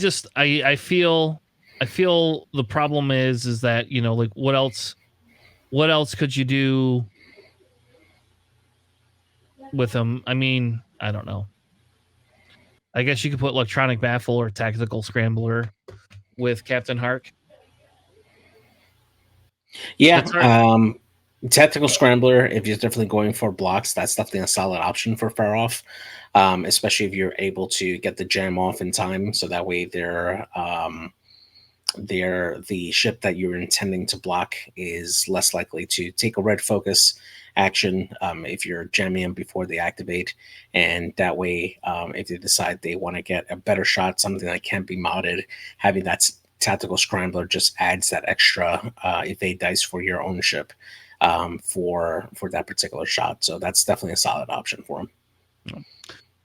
feel the problem is that, you know, like what else could you do with them? I mean, I don't know. I guess you could put electronic baffle or tactical scrambler with Captain Hark. Yeah. Tactical scrambler, if you're definitely going for blocks, that's definitely a solid option for Faroff. Especially if you're able to get the jam off in time, so that way they're the ship that you're intending to block is less likely to take a red focus action if you're jamming them before they activate, and that way if they decide they want to get a better shot, something that can't be modded, having that tactical scrambler just adds that extra evade dice for your own ship for that particular shot. So that's definitely a solid option for him.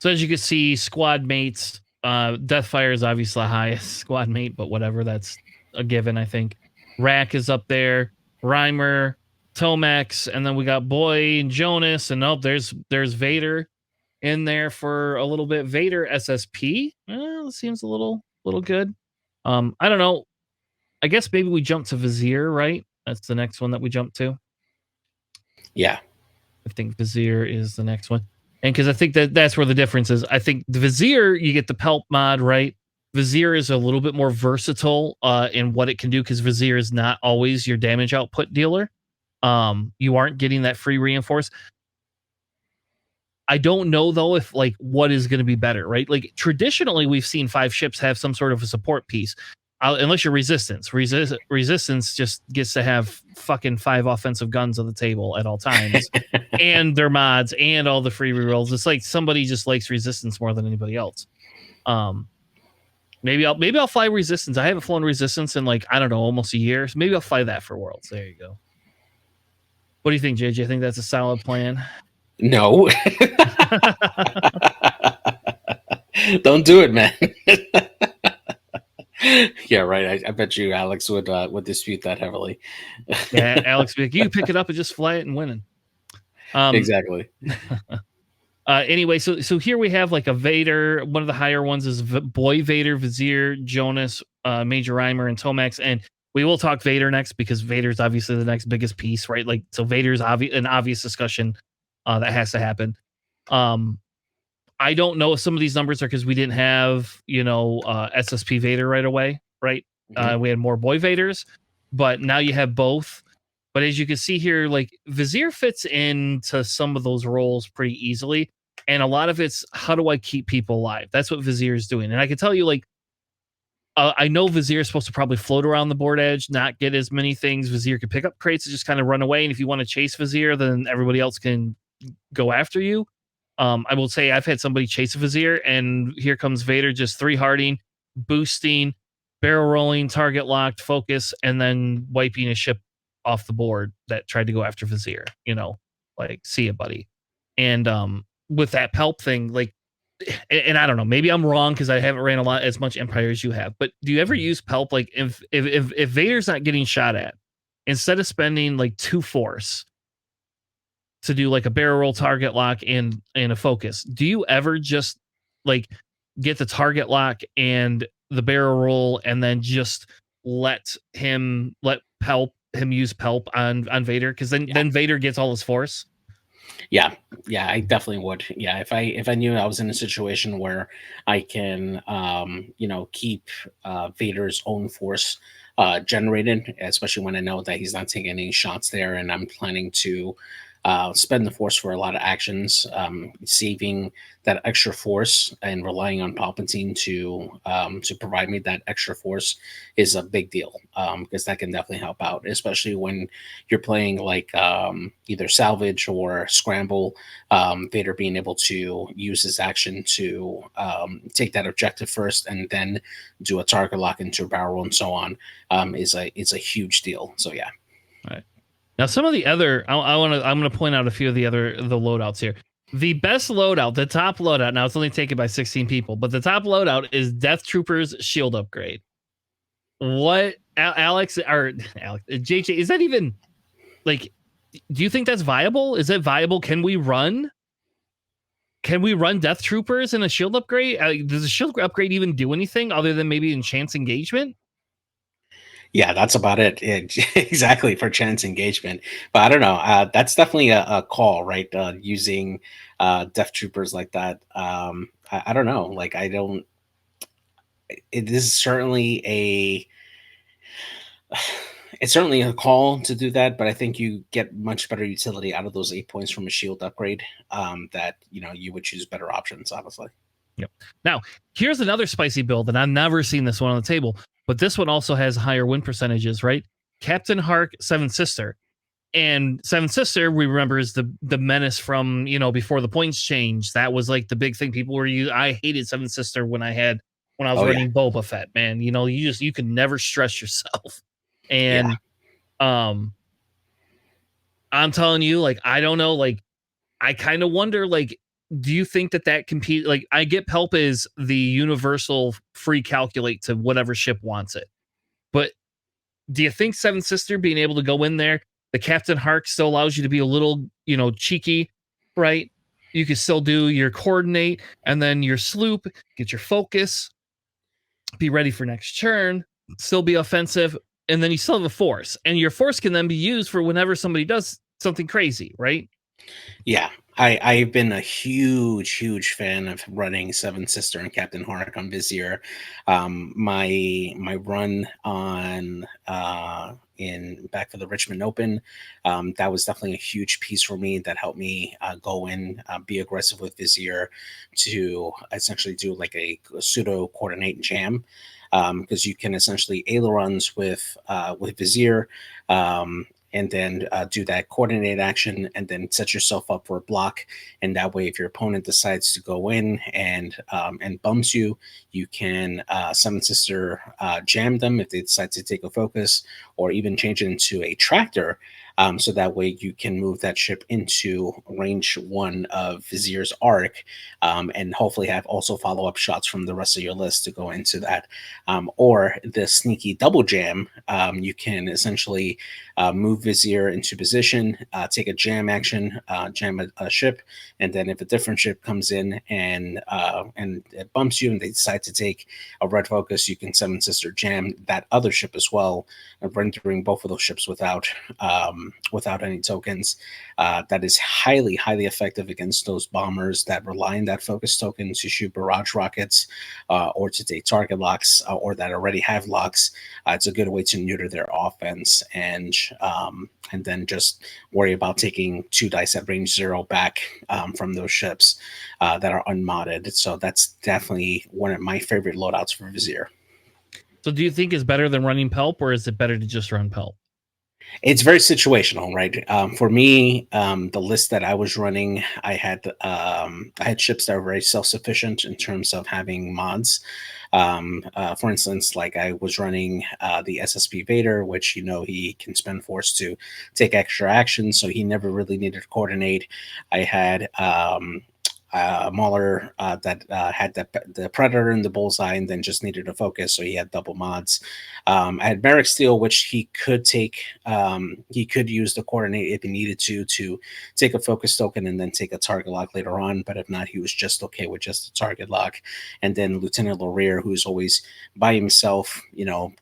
So as you can see, squad mates, Deathfire is obviously the highest squad mate, but whatever, that's a given, I think. Rack is up there, Reimer, Tomax, and then we got Boy and Jonas, and there's Vader in there for a little bit. Vader SSP, seems a little good. I don't know. I guess maybe we jump to Vizier, right? That's the next one that we jump to. Yeah, I think Vizier is the next one. And because I think that's where the difference is. I think the Vizier, you get the Pelp mod, right? Vizier is a little bit more versatile in what it can do, because Vizier is not always your damage output dealer. You aren't getting that free reinforce. I don't know, though, if like what is going to be better, right? Like traditionally, we've seen 5 ships have some sort of a support piece. Unless you're Resistance. Resistance just gets to have fucking 5 offensive guns on the table at all times, and their mods and all the free rerolls. It's like somebody just likes Resistance more than anybody else. Maybe I'll fly Resistance. I haven't flown Resistance in like, I don't know, almost a year. So maybe I'll fly that for Worlds. There you go. What do you think, JJ? I think that's a solid plan. No. Don't do it, man. Yeah, right. I bet you Alex would dispute that heavily. Yeah, Alex, you can pick it up and just fly it and win it. Exactly. Anyway, so here we have like a Vader. One of the higher ones is Boy Vader, Vizier, Jonas, Major Reimer, and Tomax. And we will talk Vader next, because Vader's obviously the next biggest piece, right? Like, so Vader's an obvious discussion that has to happen. I don't know if some of these numbers are because we didn't have, SSP Vader right away, right? Mm-hmm. We had more Boy Vaders, but now you have both. But as you can see here, like Vizier fits into some of those roles pretty easily. And a lot of it's, how do I keep people alive? That's what Vizier is doing. And I can tell you, like, I know Vizier is supposed to probably float around the board edge, not get as many things. Vizier can pick up crates and just kind of run away. And if you want to chase Vizier, then everybody else can go after you. I will say I've had somebody chase a Vizier, and here comes Vader, just 3-hearting, boosting, barrel rolling, target locked, focus, and then wiping a ship off the board that tried to go after Vizier. Like, see ya, buddy. And with that Pelp thing, like, and I don't know, maybe I'm wrong because I haven't ran a lot as much Empire as you have. But do you ever use Pelp? Like, if Vader's not getting shot at, instead of spending like 2 force to do like a barrel roll, target lock, and a focus, do you ever just like get the target lock and the barrel roll, and then just let Pelp him use Pelp on Vader? Because then Vader gets all his force. Yeah, I definitely would. Yeah, if I knew I was in a situation where I can, keep Vader's own force generated, especially when I know that he's not taking any shots there, and I'm planning to spend the force for a lot of actions, saving that extra force and relying on Palpatine to provide me that extra force is a big deal, because that can definitely help out, especially when you're playing like either salvage or scramble. Vader being able to use his action to take that objective first and then do a target lock into a barrel and so on is a huge deal. So yeah. All right. Now, some of the other, I'm going to point out a few of the loadouts here. The best loadout, the top loadout. Now, it's only taken by 16 people, but the top loadout is Death Trooper's shield upgrade. What, Alex, JJ, is that even like? Do you think that's viable? Is it viable? Can we run Death Troopers in a shield upgrade? Does a shield upgrade even do anything other than maybe enhance engagement? Yeah, that's about it. Exactly, for chance engagement. But I don't know. That's definitely a call, right? Using Death Troopers like that. I don't know. Like, I don't. It is certainly a. It's certainly a call to do that, but I think you get much better utility out of those 8 points from a shield upgrade. That you would choose better options, obviously. Yep. Now, here's another spicy build, and I've never seen this one on the table, but this one also has higher win percentages, right? Captain Hark, Seven Sister. And Seven Sister, we remember, is the menace from, before the points change. That was like the big thing. People were I hated Seven Sister when I was running Boba Fett, man. You could never stress yourself. And I'm telling you, like, I don't know, like, I kind of wonder, like, do you think that compete? Like, I get Pelp is the universal free calculate to whatever ship wants it, but do you think Seven Sister being able to go in there, the Captain Hark still allows you to be a little, cheeky, right? You can still do your coordinate and then your sloop, get your focus, be ready for next turn, still be offensive, and then you still have a force, and your force can then be used for whenever somebody does something crazy, right? Yeah, I've been a huge fan of running Seven Sister and Captain Hark on Vizier. My run on in back for the Richmond Open, that was definitely a huge piece for me that helped me go in, be aggressive with Vizier to essentially do like a pseudo coordinate jam, because you can essentially ailerons with Vizier. And then do that coordinate action and then set yourself up for a block. And that way, if your opponent decides to go in and bumps you, you can Seven Sister jam them if they decide to take a focus, or even change it into a tractor. So that way you can move that ship into range 1 of Vizier's arc, and hopefully have also follow-up shots from the rest of your list to go into that. Or the sneaky double jam, you can essentially move Vizier into position, take a jam action, jam a ship, and then if a different ship comes in and it bumps you and they decide to take a red focus, you can Seven Sister jam that other ship as well, rendering both of those ships without any tokens. That is highly effective against those bombers that rely on that focus token to shoot barrage rockets, or to take target locks, or that already have locks. It's a good way to neuter their offense, and then just worry about taking 2 dice at range 0 back from those ships that are unmodded. So that's definitely one of my favorite loadouts for Vizier. So do you think it's better than running Pelp, or is it better to just run Pelp? It's very situational, right? For me, the list that I was running, I had ships that were very self-sufficient in terms of having mods. For instance, like I was running the SSP Vader, which he can spend force to take extra action, so he never really needed to coordinate. I had Mauler that had the Predator and the Bullseye, and then just needed to focus, so he had double mods. I had Merrick Steel, which he could take. He could use the coordinate if he needed to take a focus token and then take a target lock later on. But if not, he was just okay with just a target lock. And then Lieutenant Laurier, who's always by himself,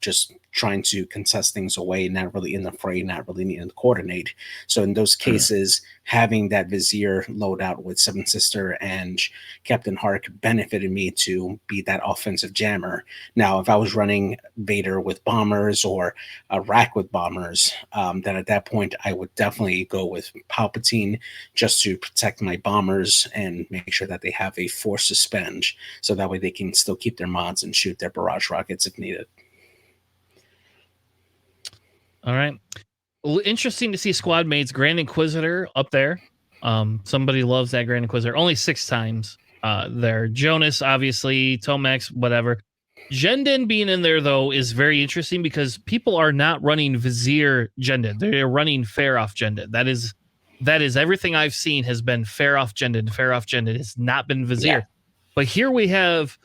just trying to contest things away, not really in the fray, not really needing to coordinate. So in those cases, having that Vizier loadout with Seven Sister and Captain Hark benefited me to be that offensive jammer. Now, if I was running Vader with bombers or a rack with bombers, then at that point I would definitely go with Palpatine just to protect my bombers and make sure that they have a force to spend, so that way they can still keep their mods and shoot their barrage rockets if needed. All right. Well, interesting to see squad mates Grand Inquisitor up there. Somebody loves that Grand Inquisitor. Only 6 times there. Jonas, obviously, Tomax, whatever. Jendon being in there, though, is very interesting because people are not running Vizier Jendon. They're running Faroff Jendon. That is everything I've seen has been Faroff Jendon. Faroff Jendon has not been Vizier. Yeah. But here we have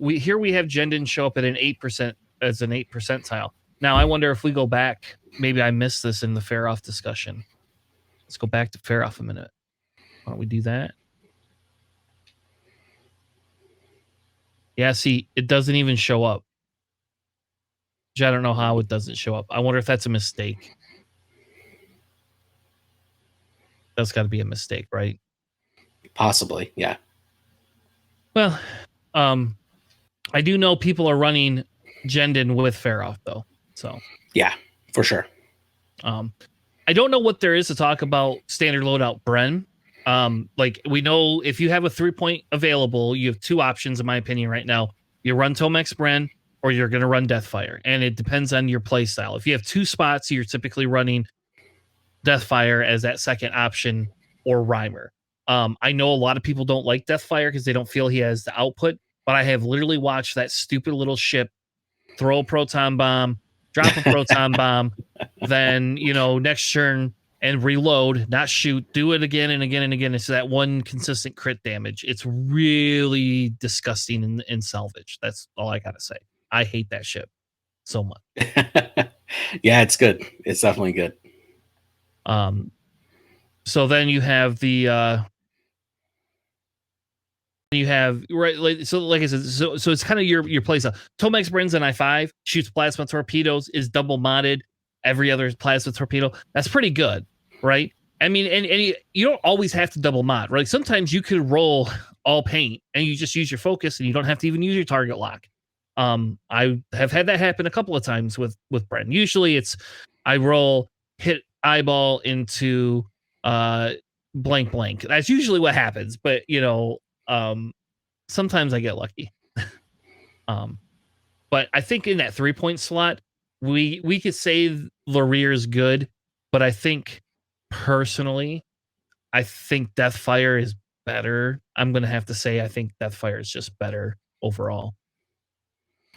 Jendon show up at an 8% as an 8 percentile. Now, I wonder if we go back, maybe I missed this in the Faroff discussion. Let's go back to Faroff a minute. Why don't we do that? Yeah, see, it doesn't even show up. I don't know how it doesn't show up. I wonder if that's a mistake. That's got to be a mistake, right? Possibly, yeah. Well, I do know people are running Jendon with Faroff, though. So yeah, for sure. I don't know what there is to talk about standard loadout Bren. Like we know if you have a 3-point available, you have 2 options in my opinion right now. You run Tomax Bren or you're going to run Deathfire, and it depends on your play style. If you have 2 spots, you're typically running Deathfire as that second option or Rhymer. I know a lot of people don't like Deathfire because they don't feel he has the output, but I have literally watched that stupid little ship throw a proton bomb, drop a proton bomb, then, next turn and reload, not shoot, do it again and again and again. It's that one consistent crit damage. It's really disgusting in salvage. That's all I got to say. I hate that ship so much. Yeah, it's good. It's definitely good. So then you have the right, so like I said, so it's kind of your play style. Tomax Bren's an I5, shoots plasma torpedoes, is double modded every other plasma torpedo. That's pretty good, right? I mean, and you don't always have to double mod, right? Sometimes you could roll all paint and you just use your focus and you don't have to even use your target lock. I have had that happen a couple of times with Bren. Usually it's I roll, hit eyeball into blank. That's usually what happens, but sometimes I get lucky. But I think in that 3-point slot, we could say Laurier is good, but I think personally, I think Deathfire is better. I'm gonna have to say I think Deathfire is just better overall.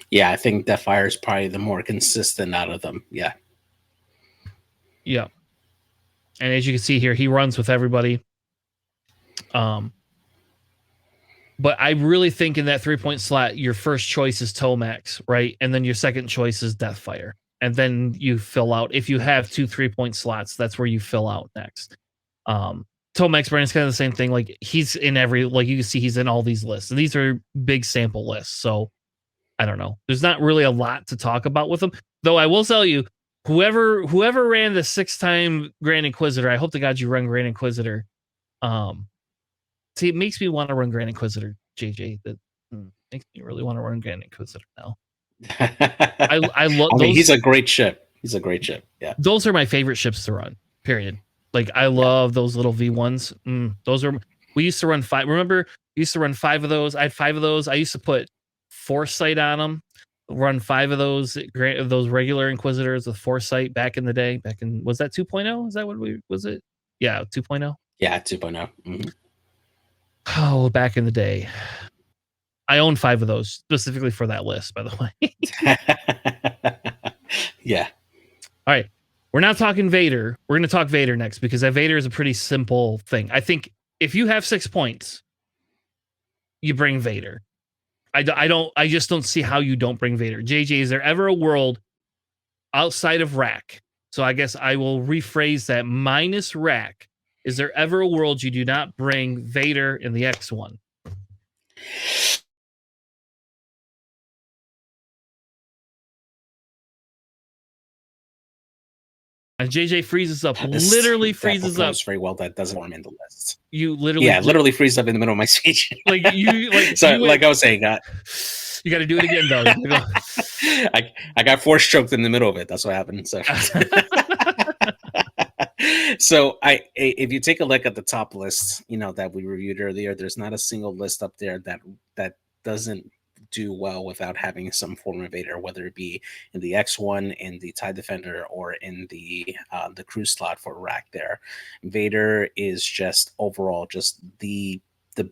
Yeah, I think Deathfire is probably the more consistent out of them. Yeah. Yeah. And as you can see here, he runs with everybody. But I really think in that 3-point slot, your first choice is Tomax, right? And then your second choice is Deathfire. And then you fill out. If you have 2 3-point slots, that's where you fill out next. Tomax Bren is kind of the same thing. Like he's in every, like you can see he's in all these lists. And these are big sample lists. So I don't know. There's not really a lot to talk about with them. Though I will tell you, whoever ran the 6-time Grand Inquisitor, I hope to God you run Grand Inquisitor. See, it makes me want to run Grand Inquisitor, JJ. That makes me really want to run Grand Inquisitor now. I love. I mean, he's a great ship. He's a great ship. Yeah, those are my favorite ships to run. Period. Like I love those little V1s. Those are. We used to run 5. Remember, we used to run 5 of those. I had 5 of those. I used to put Foresight on them. Run 5 of those regular Inquisitors with Foresight back in the day. Was that 2.0? Is that what was it? Yeah, 2.0. Yeah, 2.0. Mm-hmm. Oh, back in the day. I own 5 of those specifically for that list, by the way. Yeah. All right. We're not talking Vader. We're going to talk Vader next because that Vader is a pretty simple thing. I think if you have 6 points, you bring Vader. I just don't see how you don't bring Vader. JJ, is there ever a world outside of Rack? So I guess I will rephrase that minus Rack. Is there ever a world you do not bring Vader in the X1? And JJ freezes up, literally freezes up. Very well. That doesn't form in the list. You literally, yeah, literally freeze up in the middle of my speech. like you, like so, you like I was saying, you got to do it again though. I got force choked in the middle of it. That's what happened. So, so if you take a look at the top list, that we reviewed earlier, there's not a single list up there that doesn't do well without having some form of Vader, whether it be in the X1, in the TIE Defender, or in the crew slot for Rack there. Vader is just overall just the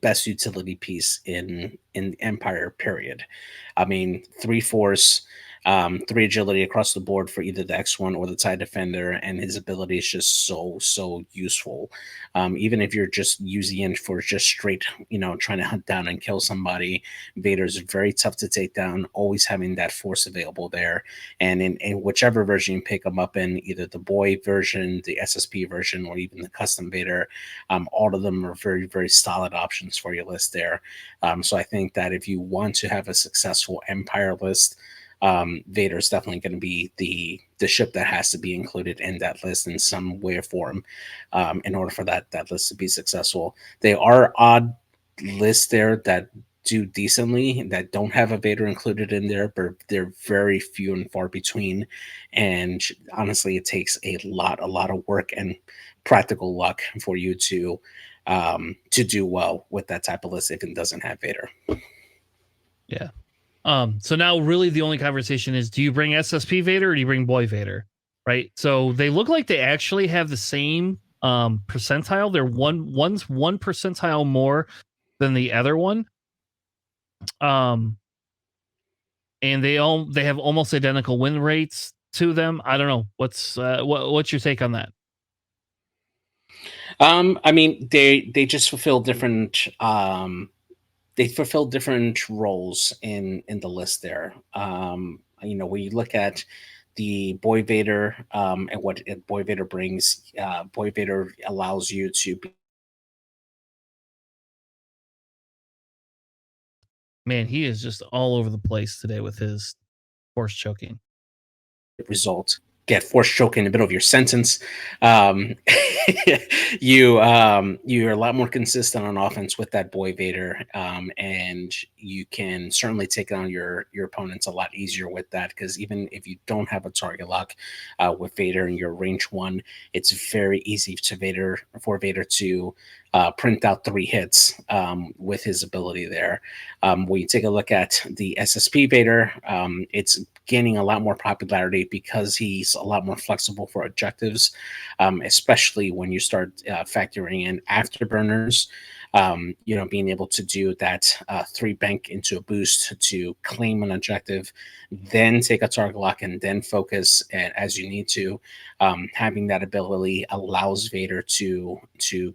best utility piece in Empire, period. I mean, 3 force, 3 agility across the board for either the X1 or the TIE Defender, and his ability is just so useful. Even if you're just using it for just straight, trying to hunt down and kill somebody, Vader's very tough to take down, always having that force available there. And in whichever version you pick him up in, either the boy version, the SSP version, or even the custom Vader, all of them are very, very solid options for your list there. So I think that if you want to have a successful Empire list, Vader is definitely going to be the ship that has to be included in that list in some way or form, in order for that list to be successful. They are odd lists there that do decently that don't have a Vader included in there, but they're very few and far between. And honestly, it takes a lot of work and practical luck for you to do well with that type of list if it doesn't have Vader. Yeah. So now really the only conversation is, do you bring SSP Vader or do you bring Boy Vader? Right. So they look like they actually have the same percentile. They're one's 1 percentile more than the other one. And they have almost identical win rates to them. I don't know. What's your take on that? I mean, they just fulfill different roles in the list there. When you look at the Boy Vader, and what Boy Vader brings, Boy Vader allows you to be. Man, he is just all over the place today with his force choking. Result. Get force choke in the middle of your sentence. You're a lot more consistent on offense with that Boy Vader, and you can certainly take on your opponents a lot easier with that, because even if you don't have a target lock with Vader and your range 1, it's very easy for Vader to print out 3 hits with his ability there. When you take a look at the SSP Vader, it's gaining a lot more popularity because he's a lot more flexible for objectives, especially when you start factoring in afterburners. Being able to do that 3 bank into a boost to claim an objective, then take a target lock and then focus as you need to. Having that ability allows Vader to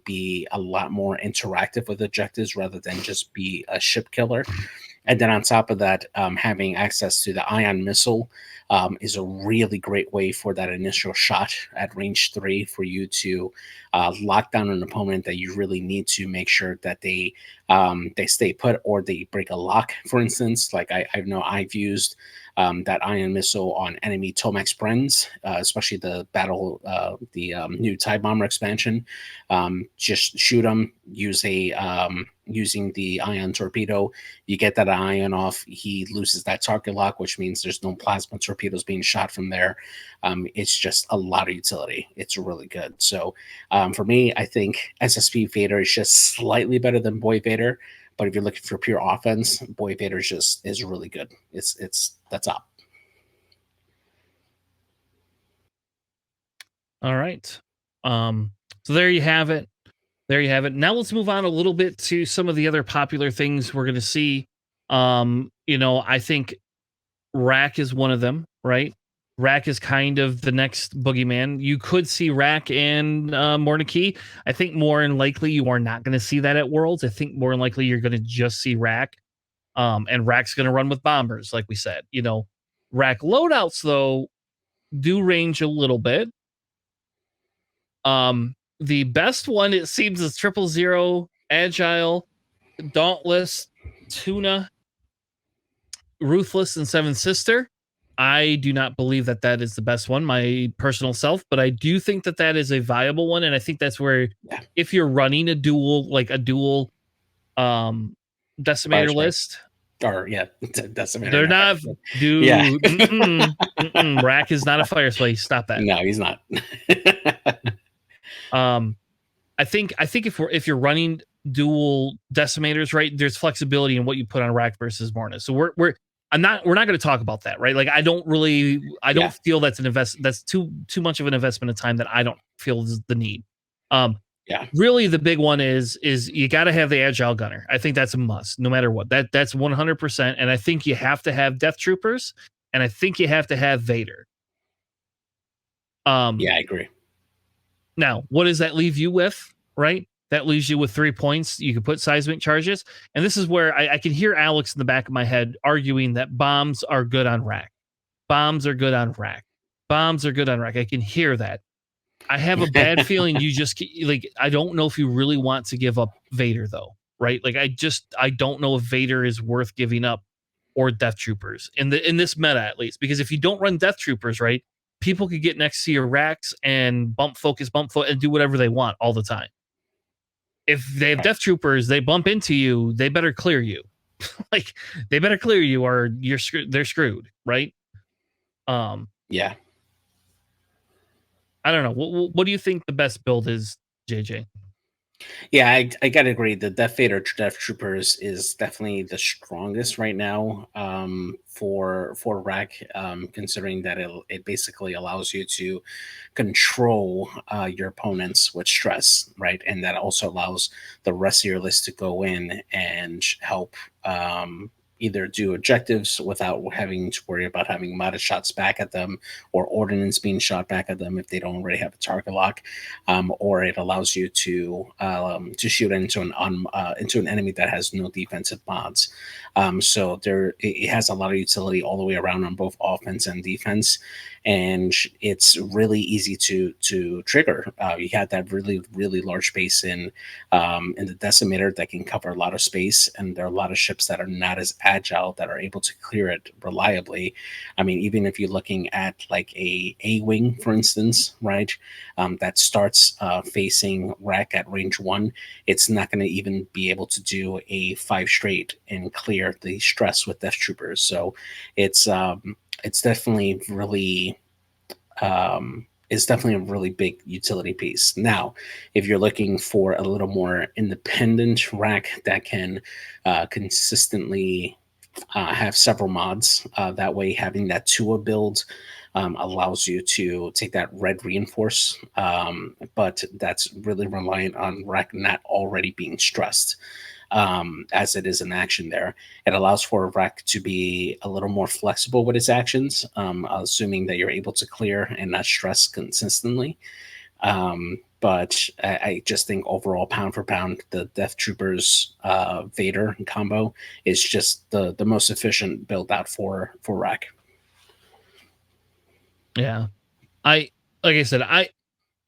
be a lot more interactive with objectives rather than just be a ship killer. And then on top of that, having access to the ion missile is a really great way for that initial shot at range 3 for you to lock down an opponent that you really need to make sure that they stay put or they break a lock, for instance. Like I know I've used that ion missile on enemy Tomax Brenns, especially the new TIE Bomber expansion. Just shoot them, using the ion torpedo. You get that ion off, he loses that target lock, which means there's no plasma torpedoes being shot from there. It's just a lot of utility. It's really good. So for me, I think SSP Vader is just slightly better than Boy Vader. But if you're looking for pure offense, Boy Vader is really good. It's that's up. All right. So there you have it. There you have it. Now let's move on a little bit to some of the other popular things we're going to see I think Rack is one of them, right? Rack is kind of the next boogeyman. You could see Rack and Mordecai. I think more than likely you are not going to see that at Worlds. I think more than likely you're going to just see Rack. And Rack's going to run with bombers, like we said. Rack loadouts, though, do range a little bit. The best one, it seems, is 000, Agile, Dauntless, Tuna, Ruthless, and Seven Sister. I do not believe that is the best one, my personal self, but I do think that is a viable one, and I think that's where, if you're running a dual decimator list, decimator, they're not, dude. Yeah. Rack is not a fire space. Stop that. No, he's not. I think if you're running dual decimators, right, there's flexibility in what you put on Rack versus Morna. So we're not going to talk about that, right? Like I don't feel that's that's too much of an investment of time that I don't feel is the need. Really the big one is you got to have the Agile Gunner. I think that's a must no matter what. That's 100%, and I think you have to have Death Troopers, and I think you have to have Vader. Yeah, I agree. Now, what does that leave you with, right? That leaves you with 3 points. You can put seismic charges. And this is where I can hear Alex in the back of my head arguing that bombs are good on Rack. Bombs are good on Rack. Bombs are good on Rack. I can hear that. I have a bad feeling you just, I don't know if you really want to give up Vader, though, right? Like, I don't know if Vader is worth giving up, or Death Troopers in this meta, at least. Because if you don't run Death Troopers, right, people could get next to your Racks and bump focus, and do whatever they want all the time. If they have Death Troopers, they bump into you, they better clear you. They better clear you, or they're screwed, right? Yeah. I don't know. What do you think the best build is, JJ? Yeah, I gotta agree. The Death Troopers is definitely the strongest right now for Rack, considering that it basically allows you to control your opponents with stress, right? And that also allows the rest of your list to go in and help either do objectives without having to worry about having modded shots back at them, or ordnance being shot back at them if they don't already have a target lock, or it allows you to shoot into an enemy that has no defensive mods. So it has a lot of utility all the way around on both offense and defense, and it's really easy to trigger. You have that really, really large space in the decimator that can cover a lot of space, and there are a lot of ships that are not as agile that are able to clear it reliably. I mean, even if you're looking at like a wing, for instance, right, that starts facing Rack at range 1, it's not going to even be able to do a 5 straight and clear the stress with Death Troopers. So it's definitely really is definitely a really big utility piece. Now, if you're looking for a little more independent Rack that can consistently have several mods, that way having that Tua build allows you to take that red reinforce, but that's really reliant on Rack not already being stressed. As it is an action there. It allows for Rack to be a little more flexible with its actions, assuming that you're able to clear and not stress consistently. But I just think overall, pound for pound, the Death Troopers Vader combo is just the most efficient build out for Rack. Yeah. Like I said,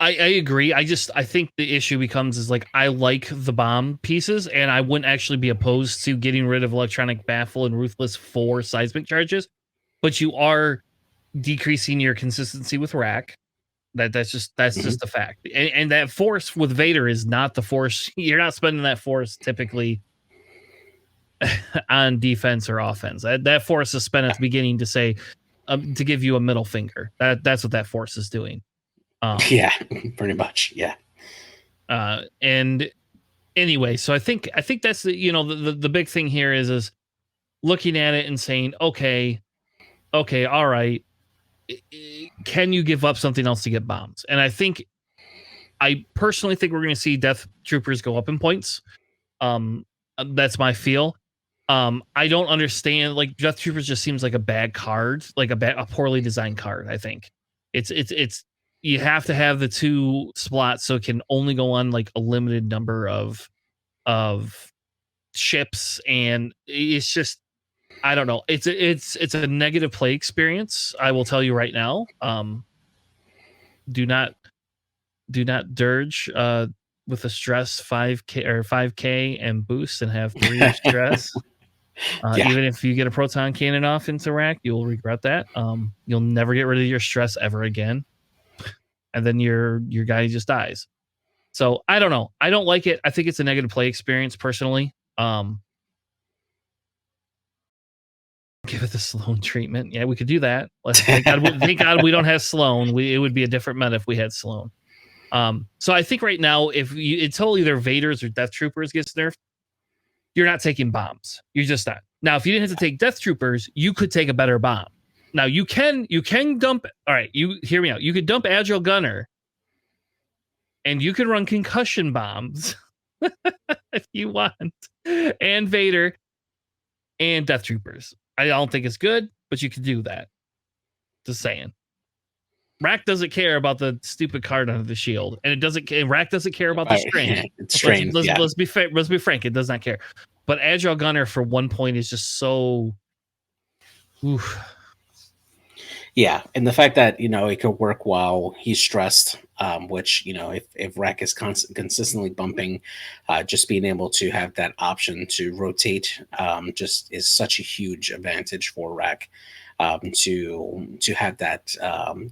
I agree. I think the issue becomes is like, I like the bomb pieces, and I wouldn't actually be opposed to getting rid of Electronic Baffle and Ruthless for seismic charges, but you are decreasing your consistency with Rack. That's just a fact. And that force with Vader is not the force. You're not spending that force typically on defense or offense. That force is spent at the beginning to say, to give you a middle finger. That's what that force is doing. Yeah, pretty much. Yeah. And anyway, so I think that's the big thing here is looking at it and saying, okay, all right, can you give up something else to get bombs? And I personally think we're going to see Death Troopers go up in points. That's my feel. I don't understand. Like Death Troopers just seems like a bad card, like a poorly designed card. I think it's you have to have the 2 slots so it can only go on like a limited number of ships, and it's just I don't know. It's a negative play experience. I will tell you right now. Do not dirge with a stress 5k or 5k and boost and have 3 stress. Yeah. Even if you get a proton cannon off into rack, you'll regret that. You'll never get rid of your stress ever again, and then your guy just dies. So I don't know. I don't like it. I think it's a negative play experience personally. Give it the Sloan treatment. Yeah, we could do that. Thank God we don't have Sloan. It would be a different meta if we had Sloan. So I think right now, until either Vaders or Death Troopers gets nerfed, you're not taking bombs. You're just not. Now, if you didn't have to take Death Troopers, you could take a better bomb. Now you can dump. All right, you hear me out. You could dump Agile Gunner, and you can run concussion bombs if you want, and Vader, and Death Troopers. I don't think it's good, but you can do that. Just saying. Rack doesn't care about the stupid card under the shield, and Rack doesn't care about the strain. Strain. Let's be frank. It does not care. But Agile Gunner for 1 point is just so. Oof. Yeah, and the fact that it could work while he's stressed, which if Rack is consistently bumping, just being able to have that option to rotate just is such a huge advantage for Rack. To have that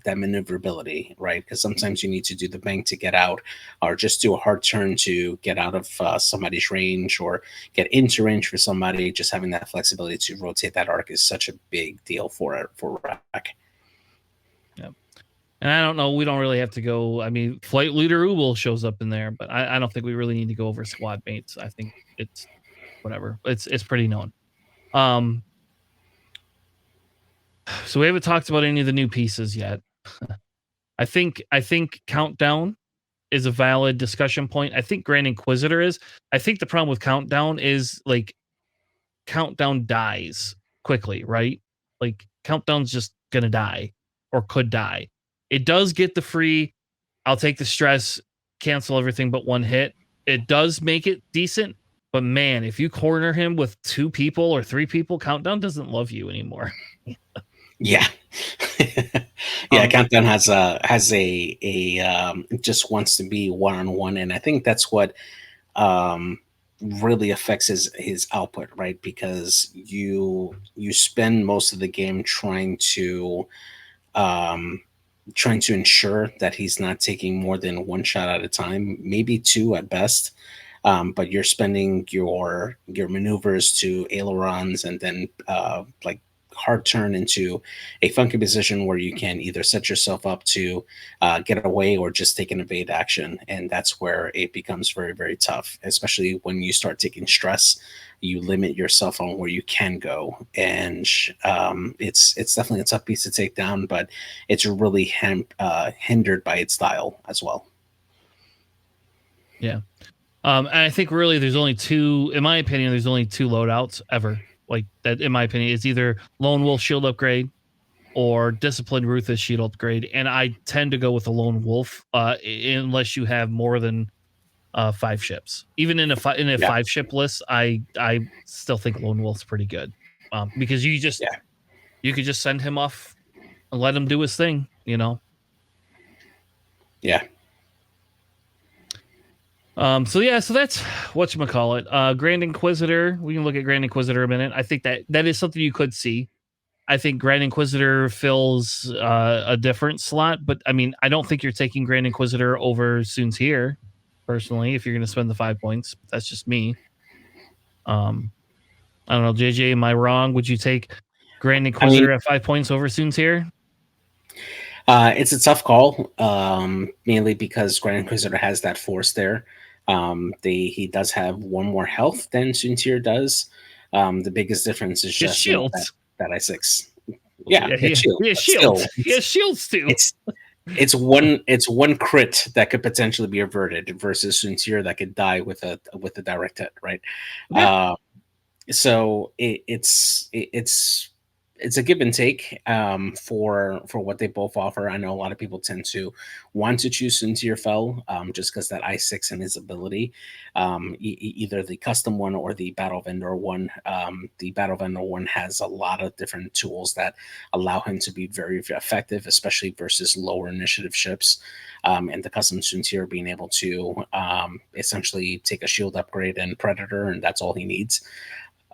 maneuverability, right? Because sometimes you need to do the bank to get out, or just do a hard turn to get out of somebody's range, or get into range for somebody. Just having that flexibility to rotate that arc is such a big deal for Rack. Yeah, and I don't know. We don't really have to go. I mean, Flight Leader Ubel shows up in there, but I don't think we really need to go over squad mates. I think it's whatever. It's pretty known. So we haven't talked about any of the new pieces yet. I think Countdown is a valid discussion point. I think Grand Inquisitor is. I think the problem with Countdown is like Countdown dies quickly, right? Like Countdown's just gonna die or could die. It does get the free, I'll take the stress, cancel everything but 1 hit. It does make it decent, but man, if you corner him with 2 people or 3 people, Countdown doesn't love you anymore. Yeah. Yeah, Countdown has a just wants to be one-on-one, and I think that's what really affects his output, right? Because you spend most of the game trying to ensure that he's not taking more than 1 shot at a time, maybe 2 at best. But you're spending your maneuvers to ailerons and then like hard turn into a funky position where you can either set yourself up to get away or just take an evade action. And that's where it becomes very, very tough, especially when you start taking stress. You limit yourself on where you can go. And it's definitely a tough piece to take down, but it's really hindered by its style as well. Yeah. And I think really there's only 2, in my opinion, there's only 2 loadouts ever. Like that, in my opinion, it's either Lone Wolf shield upgrade or Disciplined Ruthless shield upgrade. And I tend to go with the Lone Wolf unless you have more than 5 ships. Even in a 5 ship list, I still think Lone Wolf's pretty good because you could just send him off and let him do his thing, Yeah. So that's whatchamacallit. Grand Inquisitor. We can look at Grand Inquisitor a minute. I think that is something you could see. I think Grand Inquisitor fills a different slot, but I mean, I don't think you're taking Grand Inquisitor over Soontir, personally, if you're going to spend the 5 points. That's just me. I don't know, JJ, am I wrong? Would you take Grand Inquisitor at 5 points over Soontir? It's a tough call, mainly because Grand Inquisitor has that force there. He does have 1 more health than Soontir does. The biggest difference is just shields. That I6. Yeah, he has shields. He has shields too. It's one crit that could potentially be averted versus Soontir that could die with a direct hit, right? Yeah. So it's a give and take for what they both offer. I know a lot of people tend to want to choose Suntier Fell just because that i6 and his ability. Either the custom one or the Battle Vendor one. The Battle Vendor one has a lot of different tools that allow him to be very effective, especially versus lower initiative ships. And the custom Suntier being able to essentially take a shield upgrade and Predator, and that's all he needs.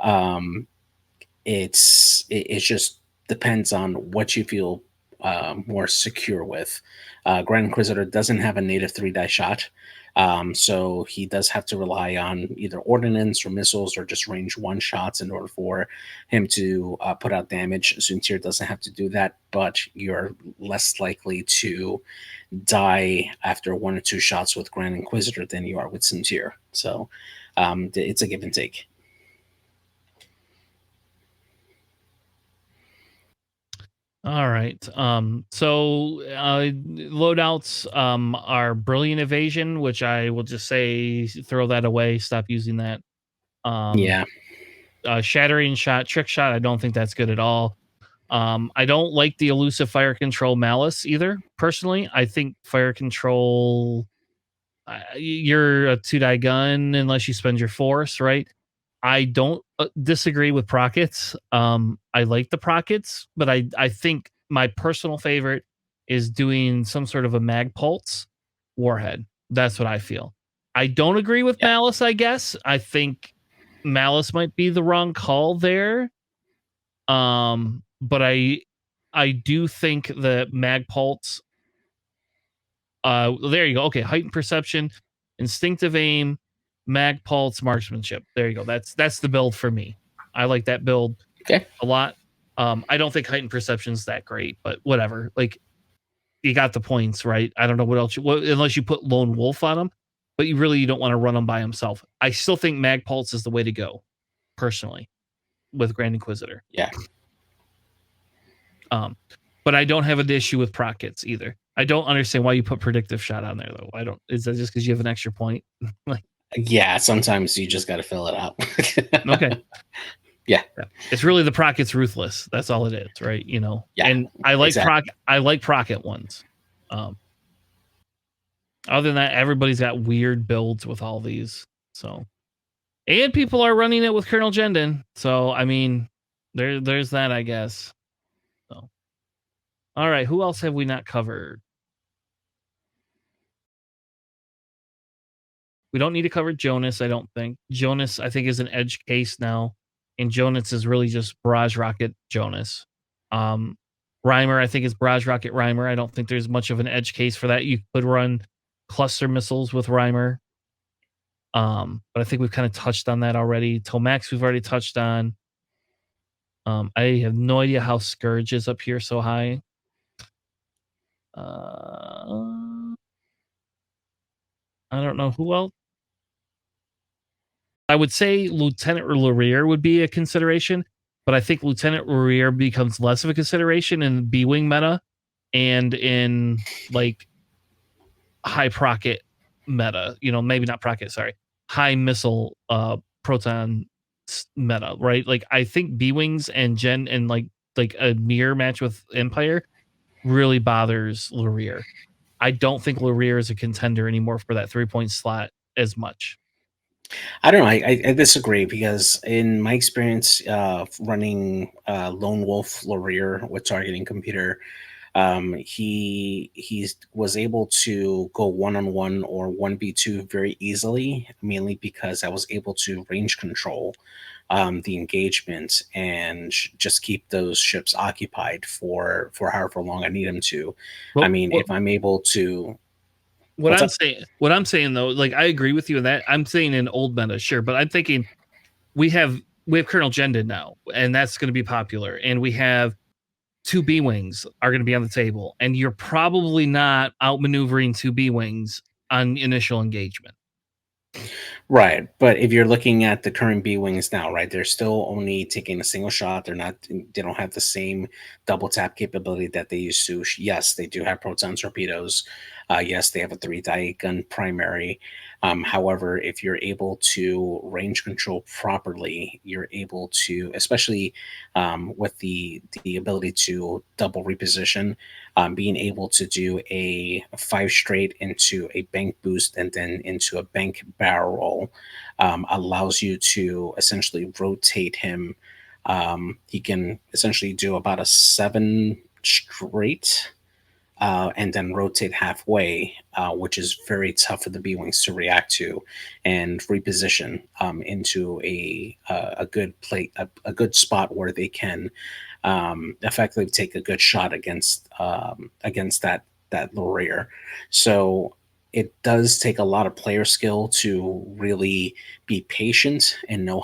Um, it just depends on what you feel more secure with. Grand Inquisitor doesn't have a native 3 die shot, so he does have to rely on either ordnance or missiles or just range 1 shots in order for him to put out damage. Suntir doesn't have to do that, but you're less likely to die after 1 or 2 shots with Grand Inquisitor than you are with Suntir. So it's a give and take. All right. Loadouts are Brilliant Evasion, which I will just say throw that away. Stop using that. Yeah. Shattering Shot, Trick Shot. I don't think that's good at all. I don't like the Elusive Fire Control Malice either. Personally, I think Fire Control. You're a 2-die gun unless you spend your force, right? I don't disagree with Prockets. I like the Prockets, but I think my personal favorite is doing some sort of a Mag Pulse Warhead. That's what I feel. I don't agree with Yeah. Malice, I guess. I think Malice might be the wrong call there. But I do think that Mag Pulse. There you go. Okay, heightened perception, instinctive aim, Mag Pulse, marksmanship. There you go. That's the build for me. I like that build a lot. I don't think heightened perception's that great, but whatever. Like, you got the points, right? I don't know what else. Unless you put Lone Wolf on him, but you don't want to run him by himself. I still think Mag Pulse is the way to go, personally, with Grand Inquisitor. Yeah. But I don't have an issue with Prockets either. I don't understand why you put Predictive Shot on there though. I don't. Is that just because you have an extra point? Like, yeah, sometimes you just got to fill it out. Okay. Yeah. It's really the Prockets Ruthless. That's all it is, right? Yeah. And I like I like Procket ones. Other than that, everybody's got weird builds with all these. So, and people are running it with Colonel Jendon. So I mean, there's that, I guess. So, all right, who else have we not covered? We don't need to cover Jonas, I don't think. Jonas, I think, is an edge case now. And Jonas is really just Barrage Rocket Jonas. Reimer, I think, is Barrage Rocket Reimer. I don't think there's much of an edge case for that. You could run cluster missiles with Reimer. But I think we've kind of touched on that already. Tomax, we've already touched on. I have no idea how Scourge is up here so high. I don't know who else. I would say Lieutenant Laurier would be a consideration, but I think Lieutenant Laurier becomes less of a consideration in B-Wing meta and in like high procket meta. Maybe not procket, sorry. High missile proton meta, right? Like I think B-Wings and Gen and like a mirror match with Empire really bothers Laurier. I don't think Laurier is a contender anymore for that 3-point slot as much. I don't know. I disagree because in my experience running Lone Wolf Laurier with targeting computer, he was able to go 1-on-1 or 1v2 very easily, mainly because I was able to range control the engagement and just keep those ships occupied for however long I need them to. Well, I mean, if I'm able to. What I'm saying though, like I agree with you in that. I'm saying in old meta, sure, but I'm thinking we have Colonel Jendon now, and that's going to be popular, and we have 2 B-Wings are going to be on the table, and you're probably not outmaneuvering 2 B-Wings on initial engagement. Right, but if you're looking at the current B wings now, right, they're still only taking a single shot. They don't have the same double tap capability that they used to. Yes, they do have proton torpedoes. Yes, they have a three die gun primary. However, if you're able to range control properly, you're able to, especially with the ability to double reposition, being able to do a five straight into a bank boost and then into a bank barrel roll allows you to essentially rotate him. He can essentially do about a seven straight and then rotate halfway, which is very tough for the B wings to react to and reposition into a good plate, a good spot where they can effectively take a good shot against that Laurier. So it does take a lot of player skill to really be patient and know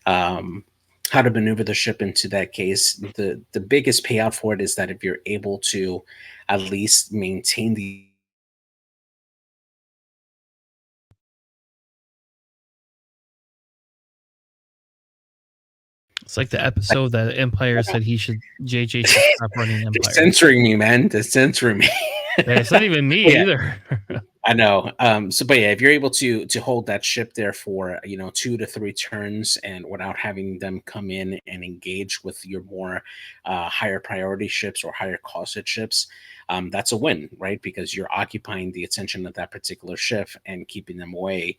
um, how to maneuver the ship into that case. The biggest payout for it is that if you're able to at least maintain the It's like the episode that Empire said JJ should stop running they're Empire. censoring me, man. They're censoring me. Yeah, it's not even me Yeah. either. I know. But yeah, if you're able to hold that ship there for 2 to 3 turns and without having them come in and engage with your more higher priority ships or higher costed ships, that's a win, right? Because you're occupying the attention of that particular ship and keeping them away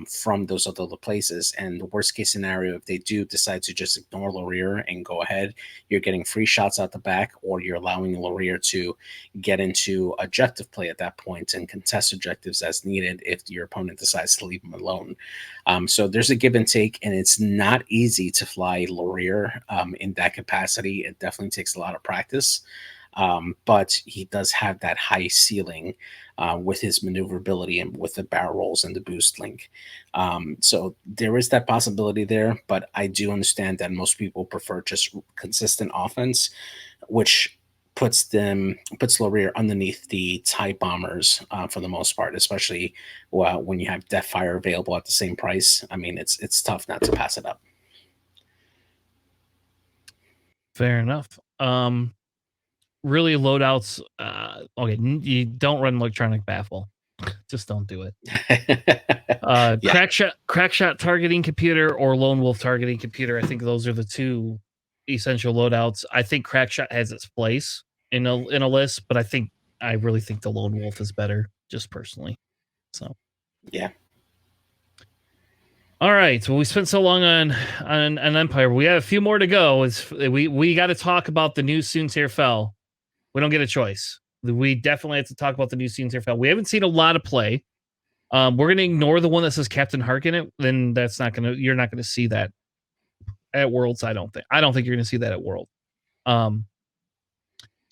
from those other places. And the worst case scenario, if they do decide to just ignore Laurier and go ahead, you're getting free shots out the back, or you're allowing Laurier to get into objective play at that point and contest objectives as needed if your opponent decides to leave them alone. So there's a give and take, and it's not easy to fly Laurier in that capacity. It definitely takes a lot of practice. But he does have that high ceiling with his maneuverability and with the barrel rolls and the boost link. So there is that possibility there, but I do understand that most people prefer just consistent offense, which puts Laurier underneath the TIE bombers for the most part, especially when you have Deathfire available at the same price. I mean, it's tough not to pass it up. Fair enough. Really, loadouts. Okay, you don't run electronic baffle. Just don't do it. Yeah. Crackshot targeting computer or Lone Wolf targeting computer. I think those are the two essential loadouts. I think Crackshot has its place in a list, but I really think the Lone Wolf is better, just personally. So yeah. All right. Well, we spent so long on Empire. We have a few more to go. We got to talk about the new Soontir Fel. We don't get a choice. We definitely have to talk about the new Soontir Fel. We haven't seen a lot of play. We're gonna ignore the one that says Captain Hark in it. Then you're not gonna see that at Worlds. I don't think you're gonna see that at World. So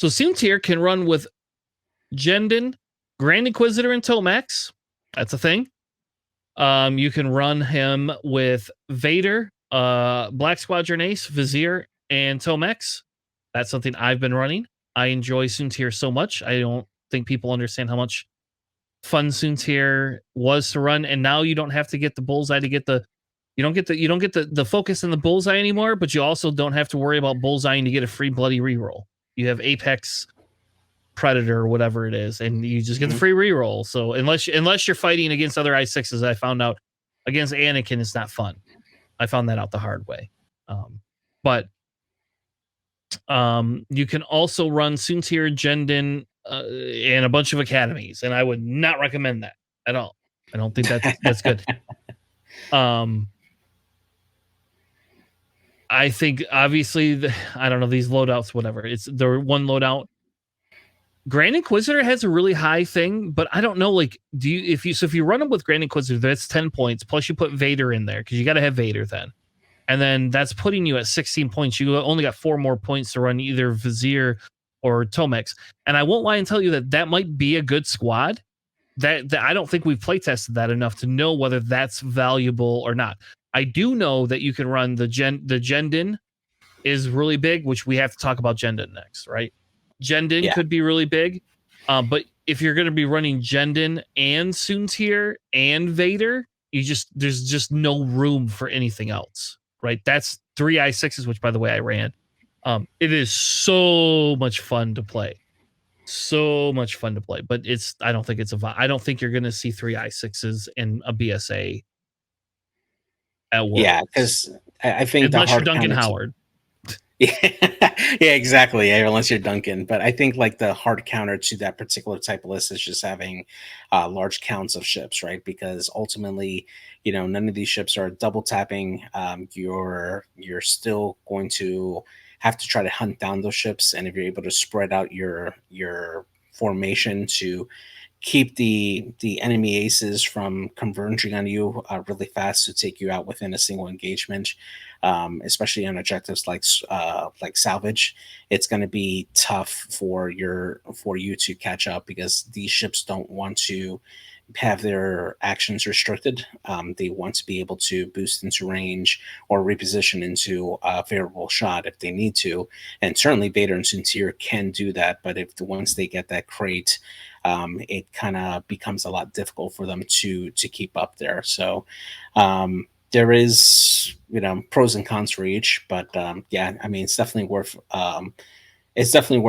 Soontir can run with Jendon, Grand Inquisitor, and Tomax. That's a thing. You can run him with Vader, Black Squadron Ace, Vizier, and Tomax. That's something I've been running. I enjoy Soontir so much. I don't think people understand how much fun Soontir was to run, and now you don't have to get the bullseye to get the you don't get the focus in the bullseye anymore, but you also don't have to worry about bullseyeing to get a free bloody reroll. You have Apex Predator or whatever it is, and you just get the free reroll. So unless you're fighting against other i6s, I found out against Anakin it's not fun. I found that out the hard way. But you can also run Soontir, Jendon, and a bunch of academies, and I would not recommend that at all. I don't think that's good. I think obviously I don't know, these loadouts, whatever. It's the one loadout. Grand Inquisitor has a really high thing, but I don't know. Like, if you run them with Grand Inquisitor, that's 10 points. Plus, you put Vader in there because you got to have Vader then, and then that's putting you at 16 points. You only got 4 more points to run either Vizier or Tomax. And I won't lie and tell you that might be a good squad. That I don't think we've play tested that enough to know whether that's valuable or not. I do know that you can run the Jendon is really big, which we have to talk about Jendon next, right? Jendon could be really big, but if you're going to be running Jendin and Soontir and Vader, there's just no room for anything else, right? That's 3 I6s, which by the way I ran. It is so much fun to play. So much fun to play, but I don't think I don't think you're going to see 3 I6s in a BSA at Yeah, Worlds. because I think the Unless you're hard Duncan counter. Howard. Yeah, yeah, exactly. Yeah, unless you're Duncan, but I think like the hard counter to that particular type of list is just having large counts of ships, right? Because ultimately, none of these ships are double tapping. You're still going to have to try to hunt down those ships, and if you're able to spread out your formation to keep the enemy aces from converging on you really fast to take you out within a single engagement, especially on objectives like salvage. It's going to be tough for you to catch up because these ships don't want to have their actions restricted. They want to be able to boost into range or reposition into a favorable shot if they need to. And certainly Vader and Soontir can do that, but once they get that crate, it kind of becomes a lot difficult for them to keep up there. So there is pros and cons for each, but yeah, I mean it's definitely worth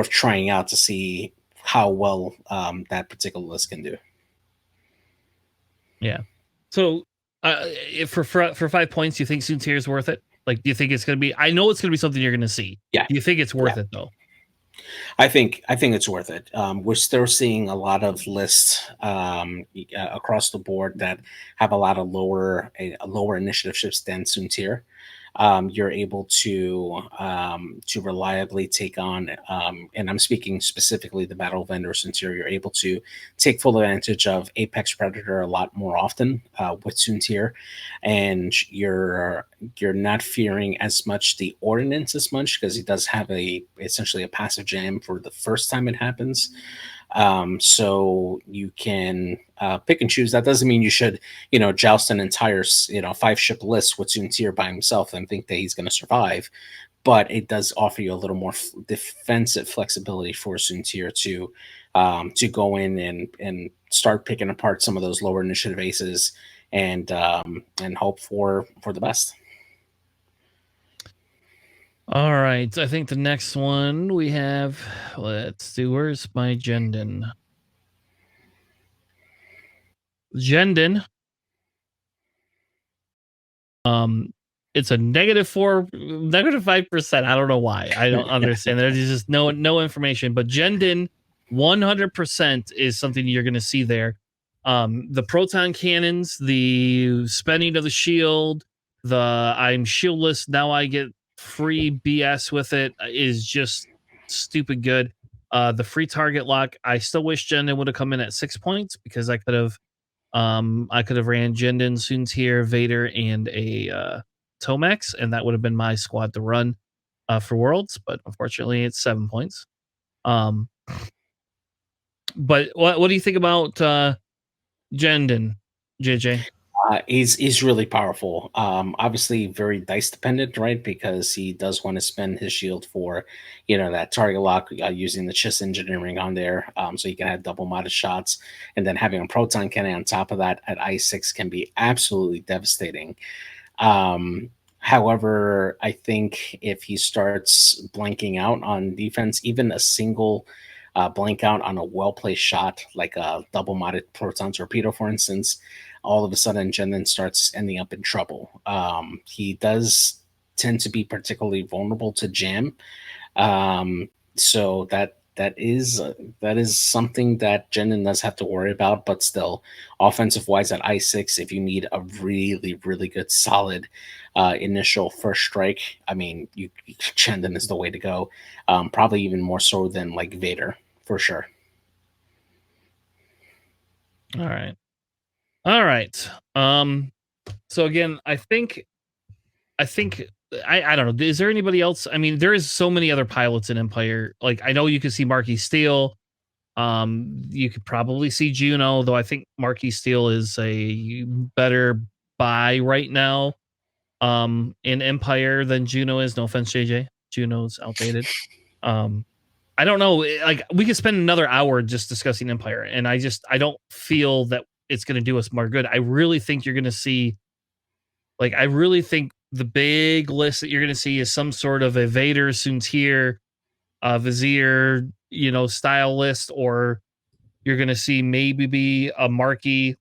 trying out to see how well that particular list can do. Yeah. So, if for 5 points, you think Soontir is worth it? Like, do you think it's going to be? I know it's going to be something you're going to see. Yeah. Do you think it's worth Yeah. it though? I think it's worth it. We're still seeing a lot of lists across the board that have a lot of lower initiative ships than Soontir. You're able to reliably take on, and I'm speaking specifically the Battle of Endor Soontir. You're able to take full advantage of Apex Predator a lot more often with Soontir, and you're not fearing as much the ordnance as much because he does have essentially a passive jam for the first time it happens. So you can pick and choose. That doesn't mean you should, joust an entire, 5-ship list with Soontir by himself and think that he's going to survive. But it does offer you a little more defensive flexibility for Soontir to go in and start picking apart some of those lower initiative aces and hope for the best. All right. I think the next one we have. Let's see. Where's my Jendin? Jendin. It's a -4, -5%. I don't know why. I don't understand. There's just no information. But Jendin, 100% is something you're going to see there. The proton cannons, the spending of the shield, the I'm shieldless now I get free BS with it is just stupid good. The free target lock. I still wish Jendin would have come in at 6 points because I could have ran Jendin, Soontir, Vader, and a Tomax, and that would have been my squad to run for Worlds. But unfortunately, it's 7 points. But what do you think about Jendin, JJ? He's really powerful. Obviously very dice dependent, right? Because he does want to spend his shield for, that target lock using the Chiss engineering on there, so he can have double modded shots, and then having a proton cannon on top of that at I6 can be absolutely devastating. However, I think if he starts blanking out on defense, even a single blank out on a well placed shot, like a double modded proton torpedo, for instance, all of a sudden Jendin starts ending up in trouble. He does tend to be particularly vulnerable to jam, so that is something that Jendin does have to worry about. But still, offensive wise at I6, if you need a really really good solid initial first strike, I mean, Jendin is the way to go. Probably even more so than like Vader for sure. All right. So again, I think I don't know. Is there anybody else? I mean, there is so many other pilots in Empire. Like I know you can see Marquis Steele. You could probably see Juno, though I think Marquis Steele is a better buy right now. In Empire than Juno is. No offense, JJ. Juno's outdated. I don't know. Like we could spend another hour just discussing Empire, and I don't feel that it's going to do us more good. I really think you're going to see, like, I really think the big list that you're going to see is some sort of a Vader, Soontir, Vizier, style list, or you're going to see maybe be a Marquee,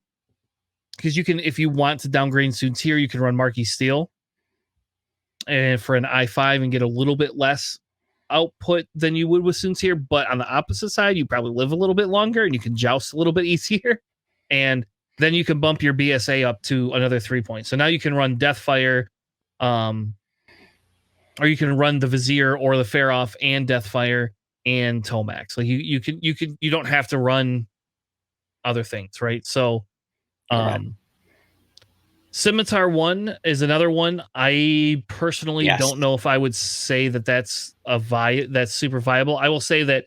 because you can, if you want to downgrade Soontir, you can run Marquee Steel and for an i5 and get a little bit less output than you would with Soontir. But on the opposite side, you probably live a little bit longer and you can joust a little bit easier. And then you can bump your BSA up to another 3 points. So now you can run Deathfire, or you can run the Vizier or the Fair-Off and Deathfire and Tomax. Like you don't have to run other things, right? So Scimitar 1 is another one. I personally don't know if I would say that that's that's super viable. I will say that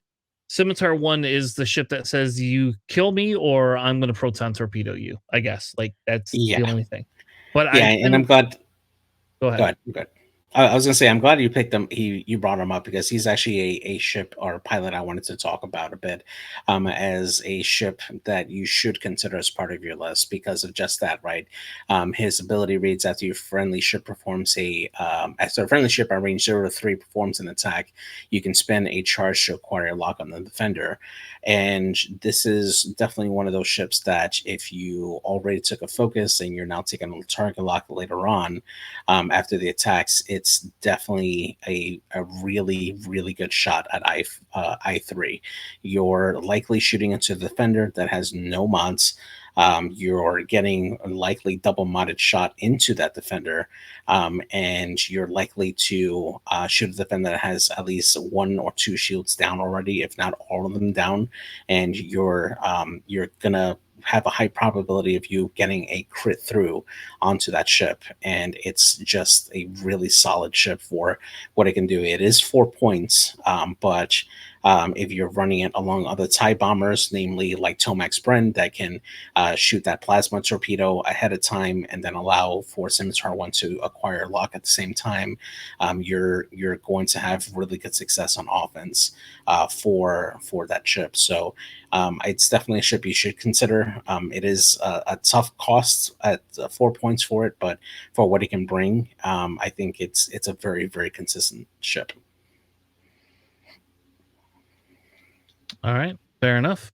Scimitar 1 is the ship that says you kill me or I'm going to proton torpedo you, I guess. Like that's the only thing. But and I'm glad. Go ahead. Go ahead. I was going to say, I'm glad you picked him. You brought him up because he's actually a ship or a pilot I wanted to talk about a bit, as a ship that you should consider as part of your list because of just that, right? His ability reads after your friendly ship performs after a friendly ship at range 0 to 3 performs an attack, you can spend a charge to acquire a lock on the defender. And this is definitely one of those ships that if you already took a focus and you're now taking a target lock later on, after the attacks, it's definitely a really, really good shot at I3. You're likely shooting into the defender that has no mods. You're getting a likely double modded shot into that defender, and you're likely to shoot a defender that has at least 1 or 2 shields down already, if not all of them down, and you're gonna have a high probability of you getting a crit through onto that ship. And it's just a really solid ship for what it can do. It is 4 points, but if you're running it along other TIE bombers, namely like Tomax Bren, that can shoot that plasma torpedo ahead of time and then allow for Scimitar 1 to acquire lock at the same time, you're going to have really good success on offense for that ship. So it's definitely a ship you should consider. It is a tough cost at 4 points for it, but for what it can bring, I think it's a very, very consistent ship. All right, fair enough.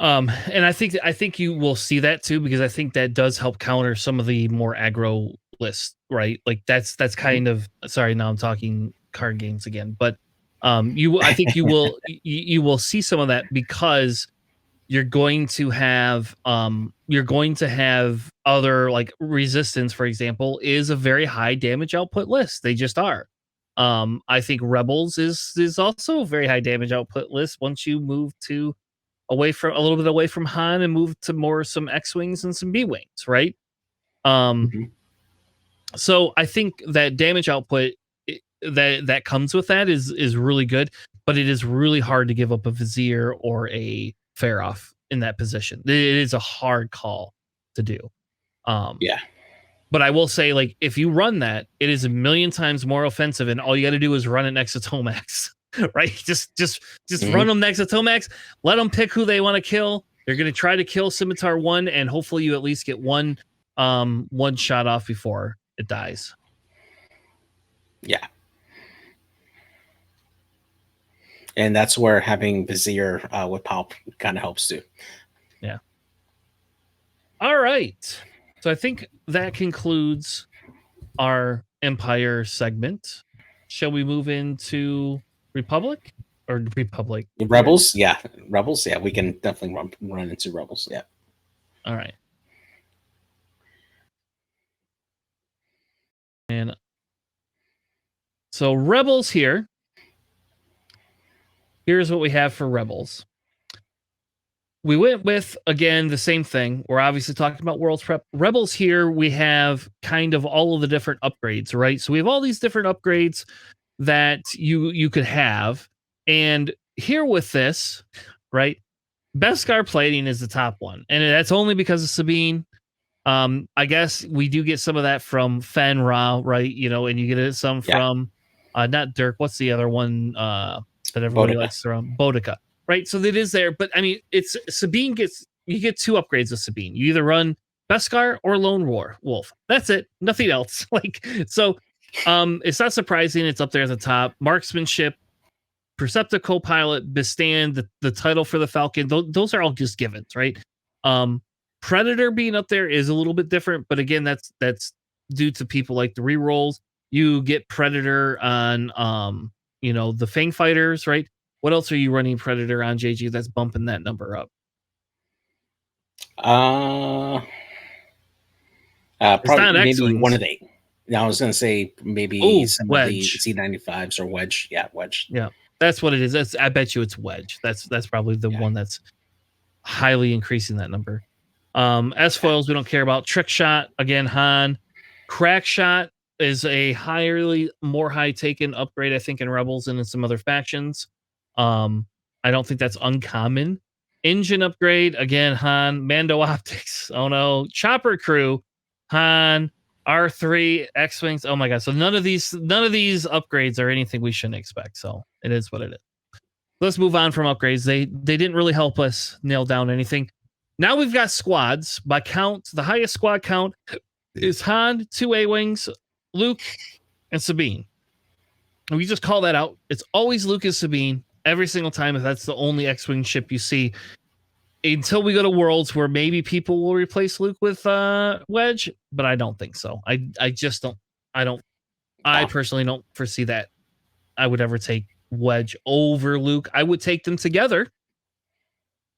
And I think you will see that too, because I think that does help counter some of the more aggro lists, right? Like that's kind of, sorry, now I'm talking card games again, but I think you will you will see some of that because you're going to have other, like Resistance, for example, is a very high damage output list. They just are. I think Rebels is also a very high damage output list once you move to a little bit away from Han and move to more some X-Wings and some B-Wings, right? So I think that damage output that comes with that is really good, but it is really hard to give up a Vizier or a Fair-Off in that position. It is a hard call to do. But I will say, like, if you run that, it is a million times more offensive, and all you got to do is run it next to Tomax, right? Just run them next to Tomax. Let them pick who they want to kill. They're going to try to kill Scimitar 1, and hopefully you at least get one shot off before it dies. Yeah. And that's where having Vizier with Palp kind of helps too. Yeah. All right. So I think that concludes our Empire segment. Shall we move into Republic or Republic? Rebels? Yeah. Rebels? Yeah. We can definitely run into Rebels. Yeah. All right. And so Rebels here. Here's what we have for Rebels. We went with, again, the same thing. We're obviously talking about World's Prep. Rebels here, we have kind of all of the different upgrades, right? So we have all these different upgrades that you could have. And here with this, right, Beskar plating is the top one. And that's only because of Sabine. I guess we do get some of that from Fen Ra, right? And you get some from, not Dirk. What's the other one? that everybody Boudica. likes to throw on. Boudica, right? So it is there, but I mean, it's Sabine you get 2 upgrades of Sabine. You either run Beskar or Lone Wolf. That's it. Nothing else. Like so, it's not surprising. It's up there at the top. Marksmanship, Perceptive Co-Pilot, Bestand, the title for the Falcon. Those are all just givens, right? Predator being up there is a little bit different, but again, that's due to people like the rerolls. You get Predator on the Fang Fighters, right? What else are you running Predator on, JG? That's bumping that number up. Probably maybe X-Wings. one of the. I was gonna say maybe some Wedge. of the C95s or Wedge. Yeah, Wedge. Yeah, that's what it is. I bet you it's Wedge. That's probably the one that's highly increasing that number. S foils we don't care about. Trick Shot again, Han. Crack Shot is a more high taken upgrade, I think, in Rebels and in some other factions. I don't think that's uncommon. Engine upgrade again, Han. Mando Optics. Oh no. Chopper Crew, Han. R3 X-Wings. Oh my god. So none of these upgrades are anything we shouldn't expect. So it is what it is. Let's move on from upgrades. They didn't really help us nail down anything. Now we've got squads. By count, the highest squad count is Han, 2 A-Wings, Luke, and Sabine. And we just call that out. It's always Luke and Sabine every single time if that's the only X-Wing ship you see. Until we go to Worlds where maybe people will replace Luke with Wedge, but I don't think so. I just don't. I personally don't foresee that I would ever take Wedge over Luke. I would take them together,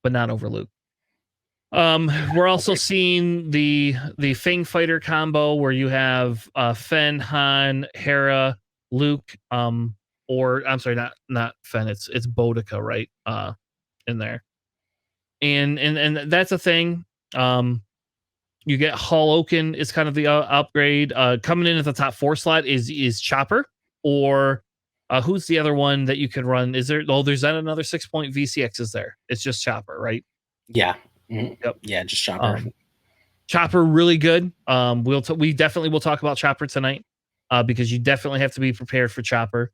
but not over Luke. We're also seeing the Fang Fighter combo where you have Fen, Han, Hera, Luke, or I'm sorry, not Fen. It's Boudica, right? In there. And that's a thing. You get Hall Oaken is kind of the upgrade. Coming in at the top 4 slot is Chopper, or who's the other one that you can run? Is there? Oh, there's not another 6-point VCX. Is there? It's just Chopper, right? Yeah. Mm-hmm. Yep. Yeah, just Chopper. Chopper really good. We definitely will talk about Chopper tonight, because you definitely have to be prepared for Chopper.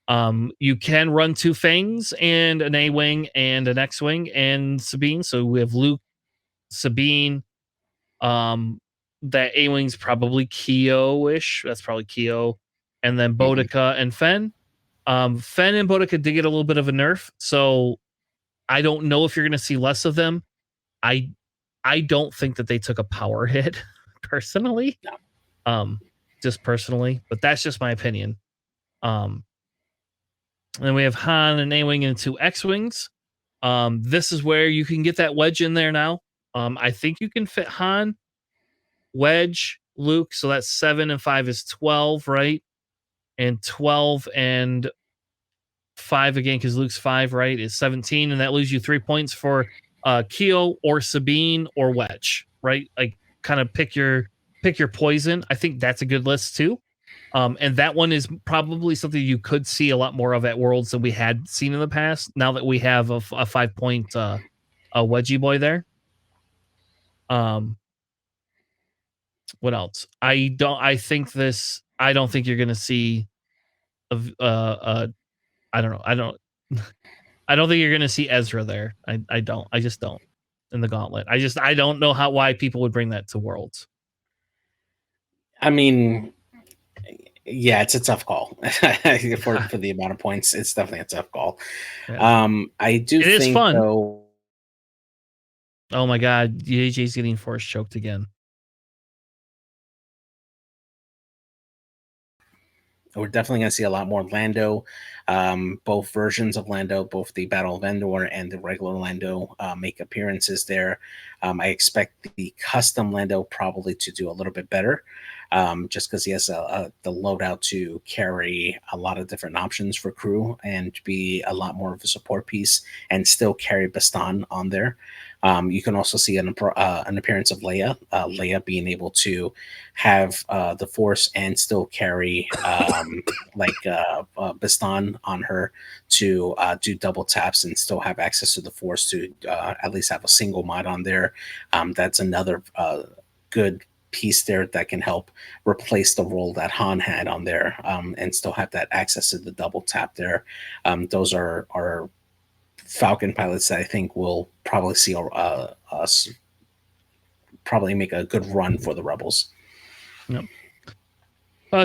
You can run 2 Fangs and an A-Wing and an X-Wing and Sabine. So we have Luke, Sabine. That A-Wing's probably Keo-ish. That's probably Keo. And then Boudica and Fen. Fen and Boudica did get a little bit of a nerf. So I don't know if you're going to see less of them. I don't think that they took a power hit personally. No. Just personally, but that's just my opinion. And then we have Han and A-Wing and 2 X-Wings. This is where you can get that Wedge in there now. I think you can fit Han, Wedge, Luke. So that's 7 and 5 is 12, right? And 12 and 5 again, because Luke's 5, right, is 17. And that leaves you 3 points for Keo or Sabine or Wedge, right? Like kind of pick your poison. I think that's a good list too. And that one is probably something you could see a lot more of at Worlds than we had seen in the past. Now that we have a 5-point a Wedgie boy there. What else? I don't think you're gonna see I don't know. I don't think you're gonna see Ezra there. I just don't in the gauntlet. I don't know why people would bring that to Worlds. I mean, yeah, it's a tough call for the amount of points. It's definitely a tough call. Yeah. I do think it's fun. Though, oh my god, JJ's getting force choked again. We're definitely going to see a lot more Lando. Both versions of Lando, both the Battle of Endor and the regular Lando, make appearances there. I expect the custom Lando probably to do a little bit better, just because he has the loadout to carry a lot of different options for crew and to be a lot more of a support piece and still carry Bastan on there. You can also see an appearance of Leia. Leia being able to have the Force and still carry Bastan on her to do double taps and still have access to the Force to at least have a single mod on there. That's another good piece there that can help replace the role that Han had on there, and still have that access to the double tap there. Those are Falcon pilots that I think will probably see us probably make a good run for the Rebels. Yep.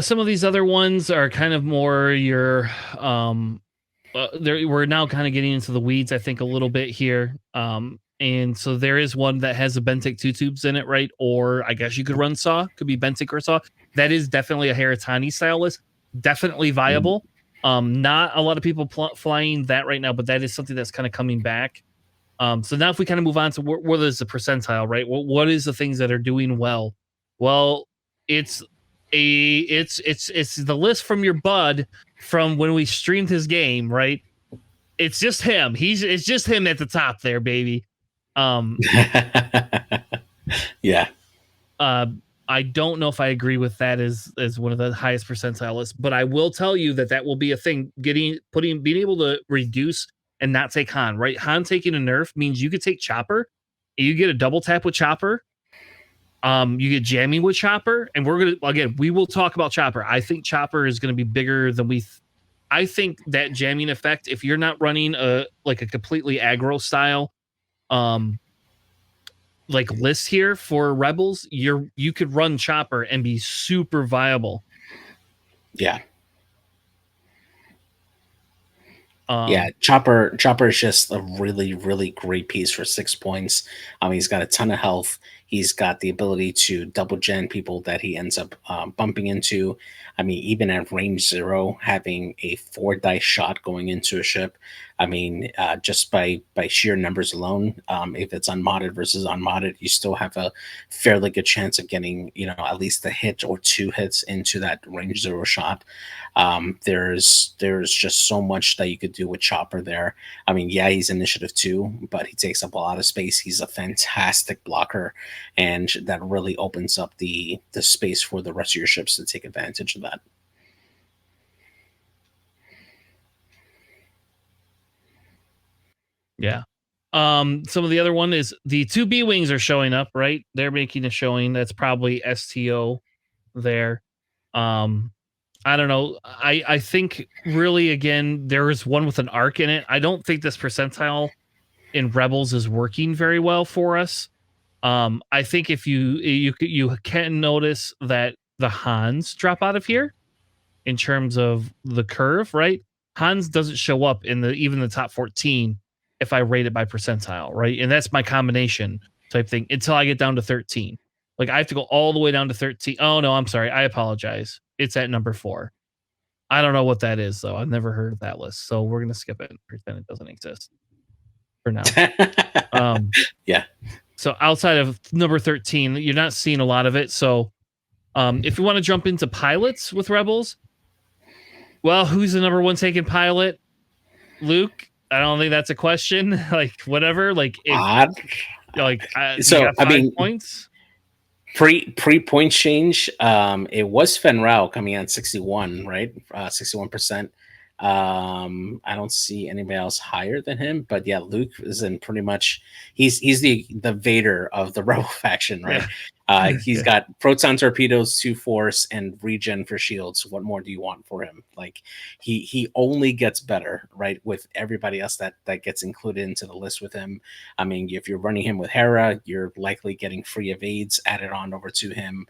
Some of these other ones are kind of more your we're now kind of getting into the weeds, I think, a little bit here. And so there is one that has a Bentic 2 tubes in it, right? Or I guess you could run Saw, could be Bentic or Saw. That is definitely a Heratani style list, definitely viable. Not a lot of people flying that right now, but that is something that's kind of coming back. So now if we kind of move on to what is the percentile, right? What is the things that are doing well? Well, it's the list from your bud from when we streamed his game, right? It's just him. It's just him at the top there, baby. Yeah. I don't know if I agree with that as one of the highest percentile lists, but I will tell you that will be a thing. Being able to reduce and not take Han, right? Han taking a nerf means you could take Chopper, you get a double tap with Chopper, you get jamming with Chopper, and we will talk about Chopper. I think Chopper is going to be bigger than I think that jamming effect, if you're not running a completely aggro style, list here for Rebels, you could run Chopper and be super viable. Yeah. Yeah, Chopper is just a really, really great piece for 6 points. He's got a ton of health. He's got the ability to double gen people that he ends up bumping into. Even at range 0, having a 4 dice shot going into a ship. Just by sheer numbers alone, if it's unmodded versus unmodded, you still have a fairly good chance of getting, at least a hit or 2 hits into that range 0 shot. There's just so much that you could do with Chopper there. Yeah, he's initiative 2, but he takes up a lot of space. He's a fantastic blocker, and that really opens up the space for the rest of your ships to take advantage of that. Yeah. Some of the other one is the 2 B-Wings are showing up, right? They're making a showing. That's probably STO there. I don't know. I think really, again, there is one with an arc in it. I don't think this percentile in Rebels is working very well for us. I think if you can notice that the Hans drop out of here in terms of the curve, right? Hans doesn't show up in even the top 14 if I rate it by percentile, right? And that's my combination type thing until I get down to 13. I have to go all the way down to 13. Oh no, I'm sorry. I apologize. It's at number 4. I don't know what that is though. I've never heard of that list, so we're gonna skip it and pretend it doesn't exist for now. Yeah. So outside of number 13, you're not seeing a lot of it. So if you want to jump into pilots with Rebels, well, who's the number 1 taken pilot? Luke. I don't think that's a question. Whatever. So points. Pre point change, it was Fenn Rau coming in at 61, right? 61%. I don't see anybody else higher than him, but yeah, Luke is in pretty much. He's the Vader of the Rebel faction, right? Yeah. He's got proton torpedoes, 2 force, and regen for shields. What more do you want for him? He only gets better, right? With everybody else that gets included into the list with him. If you're running him with Hera, you're likely getting free evades added on over to him.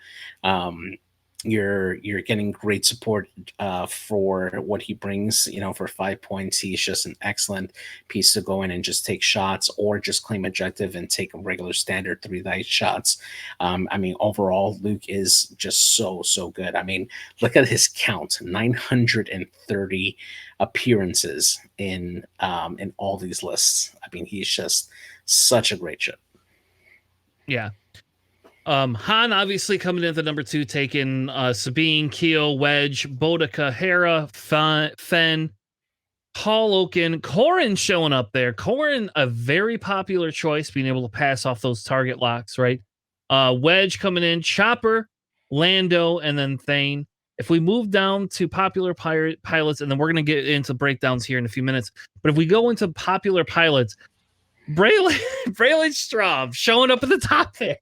You're getting great support for what he brings. For 5 points, he's just an excellent piece to go in and just take shots, or just claim objective and take a regular standard 3 dice shots. Overall, Luke is just so good. Look at his count: 930 appearances in all these lists. He's just such a great ship. Yeah. Han obviously coming in at the number 2, taking Sabine, Keo, Wedge, Boudica, Hera, Fenn, Paul Oaken, Corran showing up there. Corran, a very popular choice, being able to pass off those target locks, right? Wedge coming in, Chopper, Lando, and then Thane. If we move down to popular pilots, and then we're going to get into breakdowns here in a few minutes, but if we go into popular pilots, Braylon Straub showing up at the top there.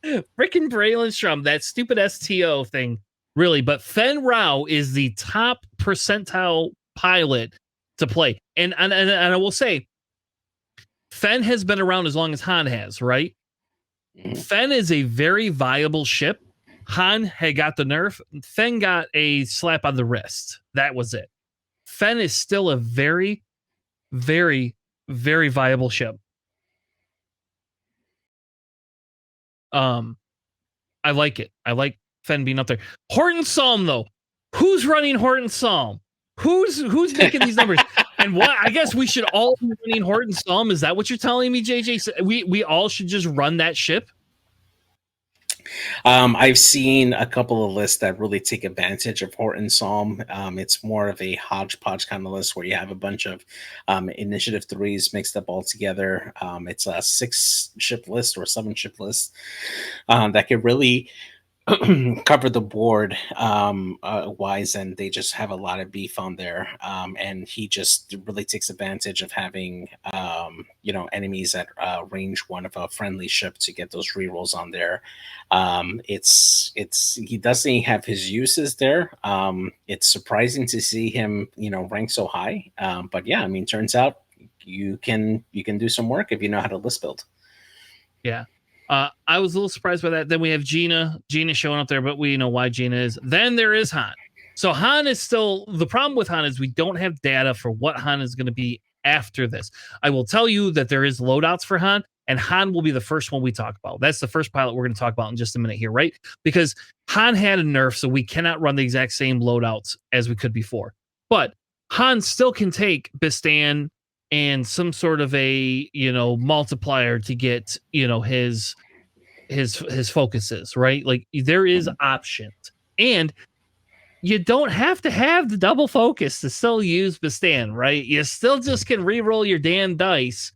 Freaking Braylon Strom, that stupid STO thing, really. But Fen Rao is the top percentile pilot to play. And I will say, Fen has been around as long as Han has, right? Fen is a very viable ship. Han had got the nerf. Fen got a slap on the wrist. That was it. Fen is still a very, very, very viable ship. I like it. I like Fen being up there. Horton Psalm, though. Who's running Horton Psalm? Who's making these numbers? And what? I guess we should all be running Horton Psalm. Is that what you're telling me, JJ? We all should just run that ship? I've seen a couple of lists that really take advantage of Horton Psalm. It's more of a hodgepodge kind of list where you have a bunch of initiative threes mixed up all together. It's a 6-ship list or 7-ship list that could really cover the board wise, and they just have a lot of beef on there. And he just really takes advantage of having enemies at range 1 of a friendly ship to get those rerolls on there. He doesn't have his uses there. It's surprising to see him rank so high. But yeah, I mean, turns out you can do some work if you know how to list build. Yeah. I was a little surprised by that. Then we have Gina showing up there, but we know why Gina is. Then there is Han. So Han is still, the problem with Han is we don't have data for what Han is going to be after this. I will tell you that there is loadouts for Han, and Han will be the first one we talk about. That's the first pilot we're going to talk about in just a minute here, right? Because Han had a nerf, so we cannot run the exact same loadouts as we could before. But Han still can take Bistan and some sort of a multiplier to get his focuses, right? Like there is options, and you don't have to have the double focus to still use Bistan, right? You still just can re-roll your damn dice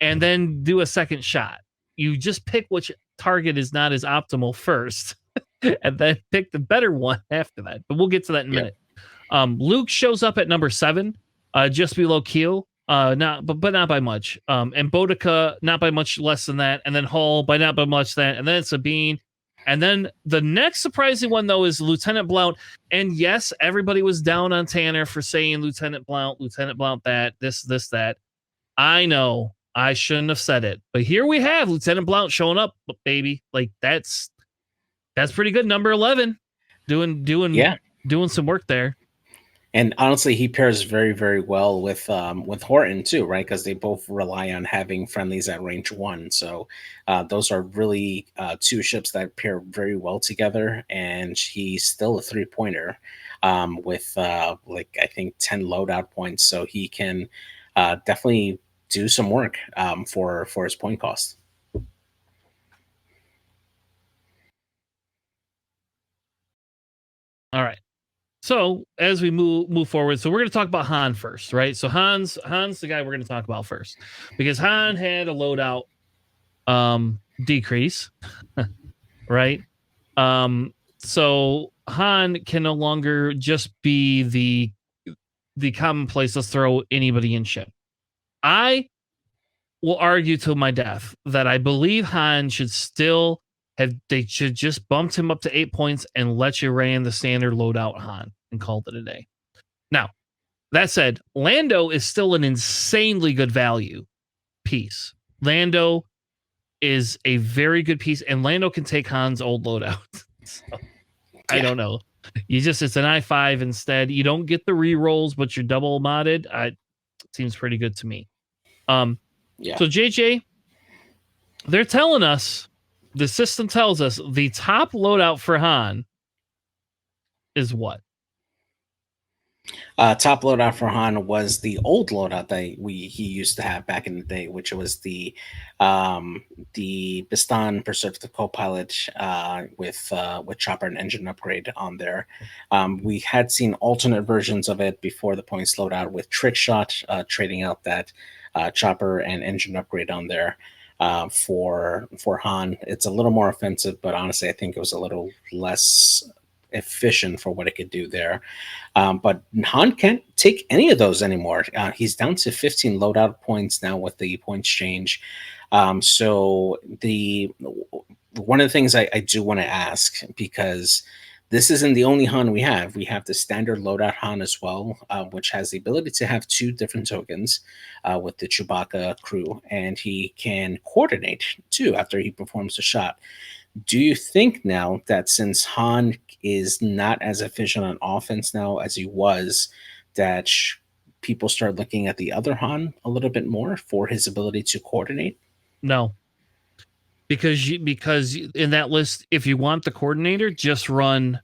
and then do a second shot. You just pick which target is not as optimal first and then pick the better one after that, but we'll get to that in a minute. Luke shows up at number 7, just below Keel. Not by much. And Boudica not by much less than that, and then Hull by not by much that, and then Sabine, and then the next surprising one though is Lieutenant Blount. And yes, everybody was down on Tanner for saying Lieutenant Blount that that. I know I shouldn't have said it, but here we have Lieutenant Blount showing up, baby. Like that's pretty good. Number 11, doing some work there. And honestly, he pairs very, very well with Horton too, right? Because they both rely on having friendlies at range 1. So those are really 2 ships that pair very well together. And he's still a 3-pointer with I think 10 loadout points. So he can definitely do some work for his point cost. All right. So as we move forward, so we're going to talk about Han first, right? So Han's the guy we're going to talk about first, because Han had a loadout decrease, right? So Han can no longer just be the commonplace, let's throw anybody in ship. I will argue till my death that I believe Han should still they should just bumped him up to 8 points and let you ran the standard loadout Han and called it a day. Now, that said, Lando is still an insanely good value piece. Lando is a very good piece, and Lando can take Han's old loadout. So, I don't know. It's an I5 instead. You don't get the re-rolls, but you're double modded. It seems pretty good to me. So JJ, they're telling us, the system tells us the top loadout for Han is what? Top loadout for Han was the old loadout that he used to have back in the day, which was the Bistan Preservative Copilot with chopper and engine upgrade on there. We had seen alternate versions of it before the points loadout with trick shot, trading out that chopper and engine upgrade on there. For Han, it's a little more offensive, but honestly, I think it was a little less efficient for what it could do there. But Han can't take any of those anymore. He's down to 15 loadout points now with the points change. So one of the things I do want to ask, because this isn't the only Han we have. We have the standard loadout Han as well, which has the ability to have two different tokens with the Chewbacca crew, and he can coordinate too after he performs the shot. Do you think now that since Han is not as efficient on offense now as he was, that people start looking at the other Han a little bit more for his ability to coordinate? No, because in that list, if you want the coordinator, just run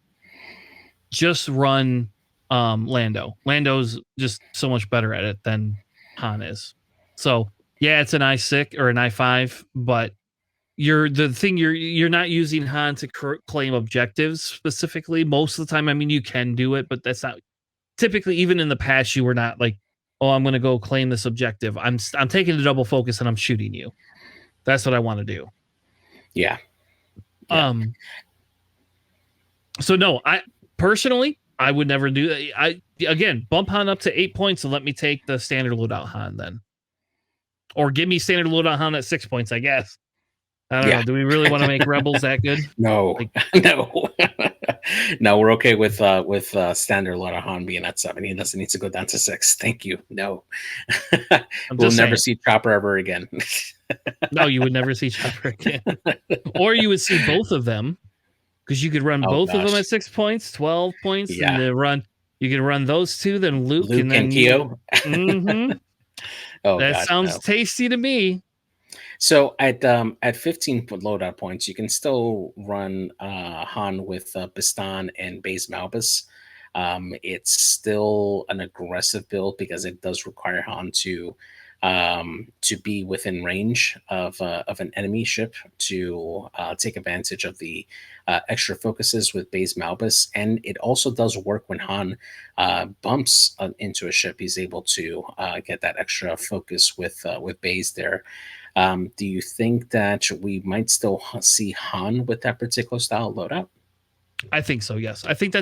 Lando. Lando's just so much better at it than Han is. So yeah, it's an I6 or an I5, but you're not using Han to claim objectives specifically most of the time. I mean, you can do it, but that's not typically. Even in the past, you were not like, oh, I'm going to go claim this objective. I'm taking the double focus and I'm shooting you. That's what I want to do. Yeah. So no, I personally, I would never do that. I again bump Han up to 8 points and let me take the standard loadout Han then, or give me standard loadout Han at 6 points. I guess. I don't know. Do we really want to make Rebels that good? No, no, no. We're okay with standard loadout Han being at 7. He doesn't need to go down to 6. Thank you. No, we'll never see Chopper ever again. No, you would never see Chopper again, or you would see both of them. Because you could run both of them at 6 points, 12 points, and you could run those two, then Luke and then Kyo. Oh, that sounds tasty to me. So at 15 loadout points, you can still run Han with Bistan and Baze Malbus. It's still an aggressive build because it does require Han to be within range of an enemy ship to take advantage of the extra focuses with Baze Malbus. And it also does work when Han bumps into a ship. He's able to get that extra focus with Baze there. Do you think that we might still see Han with that particular style loadout? I think so, yes. I think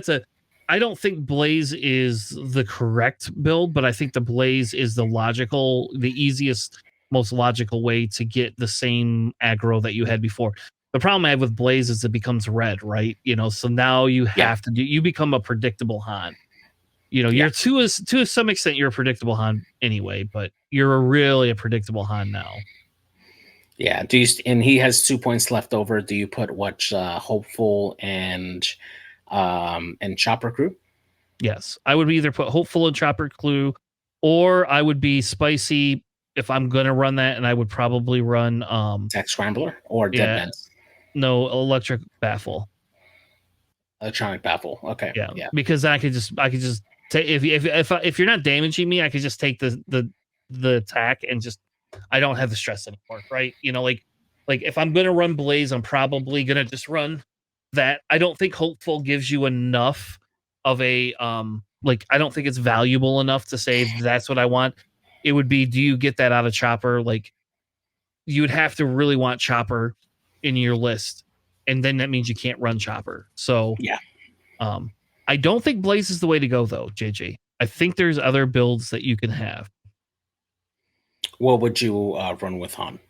I don't think Blaze is the correct build, but I think the Blaze is the easiest, most logical way to get the same aggro that you had before. The problem I have with Blaze is it becomes red, right? So now you have to you become a predictable Han. You're to some extent you're a predictable Han anyway, but you're really a predictable Han now. Yeah. And he has 2 points left over. Do you put Hopeful and Chopper Crew? Yes, I would either put Hopeful and Chopper Crew, or I would be Spicy if I'm gonna run that, and I would probably run Tech Scrambler or Dead Vents. No, Electric Baffle. Electronic Baffle. Okay. Yeah. Because I could just take if you're not damaging me, I could just take the attack and just I don't have the stress anymore, right? Like if I'm gonna run Blaze, I'm probably gonna just run that. I don't think Hopeful gives you enough of a I don't think it's valuable enough to say that's what I want. It would be, do you get that out of Chopper? Like you would have to really want Chopper in your list, and then that means you can't run Chopper. So I don't think Blaze is the way to go though, JJ. I think there's other builds that you can have. What would you run with Han?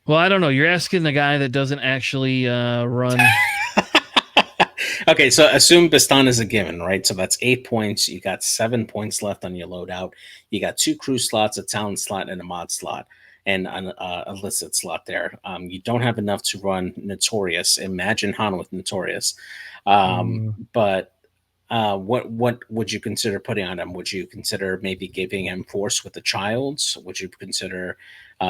Well, I don't know. You're asking the guy that doesn't actually run. Okay, so assume Bistan is a given, right? So that's 8 points. You got 7 points left on your loadout. You got 2 crew slots, a talent slot, and a mod slot, and an illicit slot there. You don't have enough to run Notorious. Imagine Han with Notorious. But what would you consider putting on him? Would you consider maybe giving him Force with the Child? Would you consider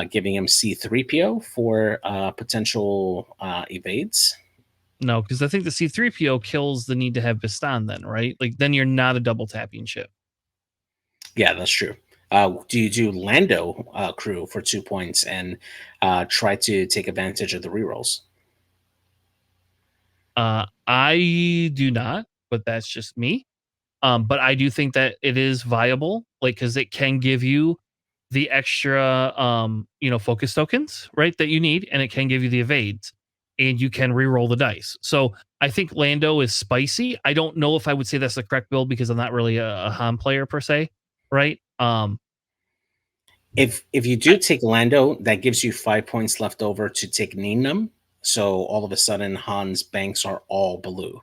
giving him C-3PO for potential evades? No, because I think the C-3PO kills the need to have Bistan then, right? Like, then you're not a double tapping ship. Yeah, that's true. Do you do Lando crew for 2 points and try to take advantage of the rerolls? I do not, but that's just me. But I do think that it is viable, like, because it can give you the extra, focus tokens, right, that you need, and it can give you the evades, and you can re-roll the dice. So I think Lando is spicy. I don't know if I would say that's the correct build because I'm not really a Han player per se, right? If you do take Lando, that gives you 5 points left over to take Ninum. So all of a sudden, Han's banks are all blue.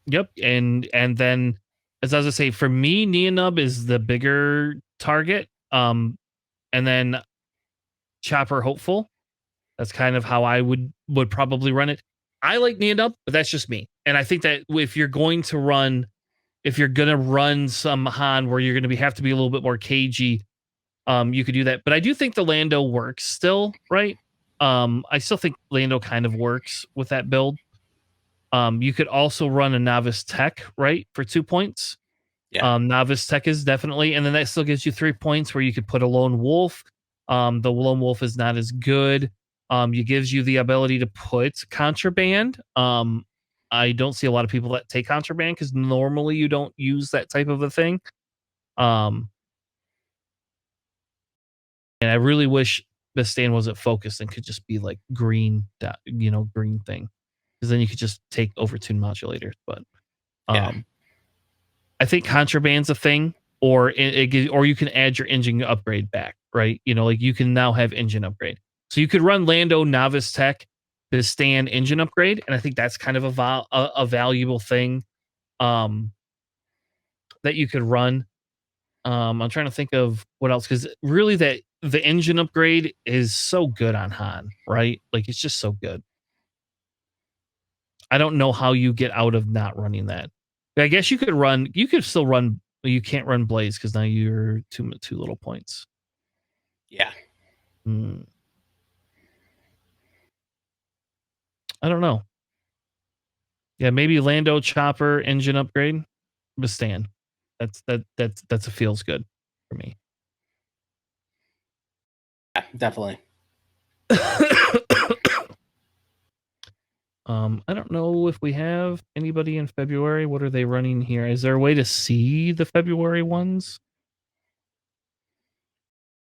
Yep, and then as I was gonna say, for me, Neonub is the bigger target. And then Chopper Hopeful. That's kind of how I would probably run it. I like Neonub, but that's just me. And I think that if you're gonna run some Han where you're gonna have to be a little bit more cagey, you could do that. But I do think the Lando works still, right? I still think Lando kind of works with that build. You could also run a novice tech, right, for 2 points. Yeah. Novice tech is definitely, and then that still gives you 3 points where you could put a lone wolf. The lone wolf is not as good. It gives you the ability to put contraband. I don't see a lot of people that take contraband because normally you don't use that type of a thing. Um, and I really wish Bistan wasn't focused and could just be like green, green thing, because then you could just take overtune modulators. But Yeah. I think contraband's a thing, or or you can add your engine upgrade back, right? Like you can now have engine upgrade, so you could run Lando Novice Tech, Bistan engine upgrade, and I think that's kind of a valuable thing that you could run. I'm trying to think of what else, because really that the engine upgrade is so good on Han, right? Like it's just so good. I don't know how you get out of not running that. I guess you could still run, but you can't run Blaze because now you're two little points. Yeah. Hmm. I don't know. Yeah, maybe Lando Chopper engine upgrade, Bistan. That's a feels good for me. Yeah, definitely. I don't know if we have anybody in February. What are they running here? Is there a way to see the February ones?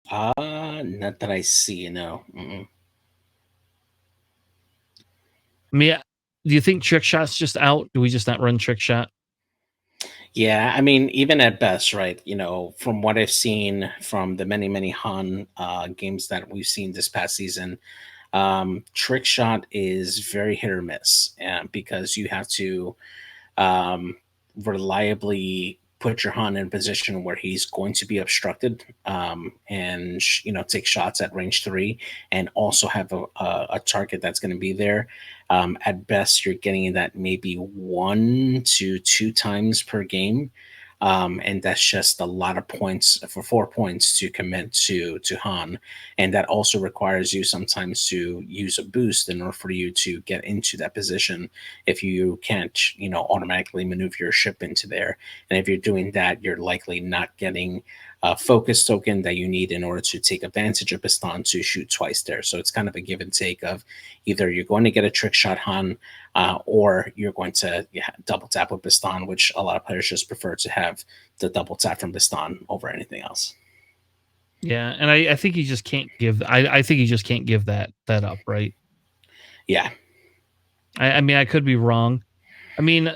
Not that I see, no. Mm-mm. I mean, do you think Trick Shot's just out? Do we just not run Trick Shot? Yeah, I mean, even at best, right? From what I've seen from the many, many Han games that we've seen this past season, Trick Shot is very hit or miss because you have to um, reliably put your Han in a position where he's going to be obstructed and take shots at range 3 and also have a target that's going to be there. At best, you're getting that maybe 1 to 2 times per game. And that's just a lot of points for 4 points to commit to Han, and that also requires you sometimes to use a boost in order for you to get into that position. If you can't, automatically maneuver your ship into there, and if you're doing that, you're likely not getting a focus token that you need in order to take advantage of Baston to shoot twice there. So it's kind of a give and take of either you're going to get a trick shot Han or you're going to double tap with Baston, which a lot of players just prefer to have the double tap from Baston over anything else. Yeah, and I think he just can't give. I think he just can't give that up, right? Yeah. I mean, I could be wrong. I mean,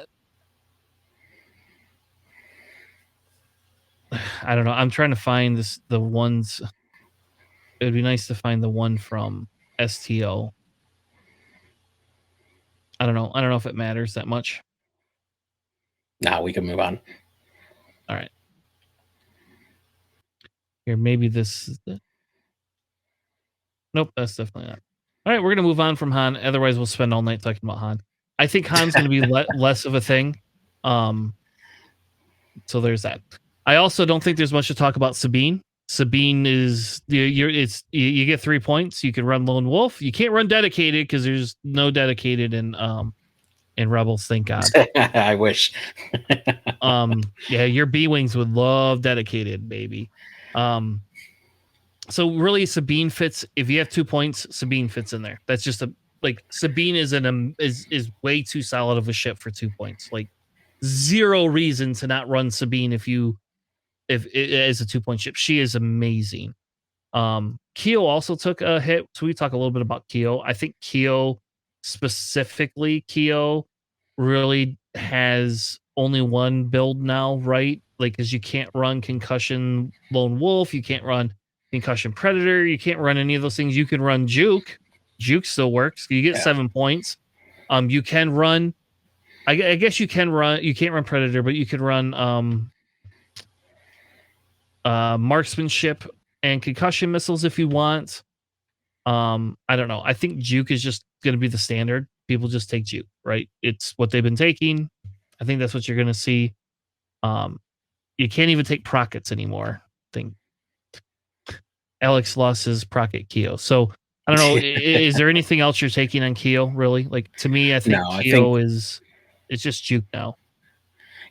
I don't know. I'm trying to find the ones. It would be nice to find the one from STO. I don't know. I don't know if it matters that much. Now we can move on. All right. Here, maybe this is the. Nope, that's definitely not. All right, we're gonna move on from Han. Otherwise, we'll spend all night talking about Han. I think Han's gonna be less of a thing. So there's that. I also don't think there's much to talk about Sabine. Sabine is you get 3 points. You can run Lone Wolf. You can't run dedicated because there's no dedicated in Rebels. Thank God. I wish. Yeah, your B wings would love dedicated, baby. So really, Sabine fits. If you have 2 points, Sabine fits in there. That's just Sabine is is way too solid of a ship for 2 points. Like zero reason to not run Sabine if it is a 2 point ship. She is amazing. Keo also took a hit, so we talk a little bit about Keo. I think Keo really has only one build now, right? Like, because you can't run Concussion Lone Wolf, you can't run Concussion Predator, you can't run any of those things. You can run Juke. Juke still works. You get 7 points. You can run. I guess you can run. You can't run Predator, but you can run Marksmanship and Concussion Missiles if you want. I don't know. I think Juke is just going to be the standard. People just take Juke, right? It's what they've been taking. I think that's what you're going to see. You can't even take Prockets anymore. I think Alex lost his Procket Keo. So I don't know. Is there anything else you're taking on Keo? Really? Like, to me, I think Keo is it's just Juke now.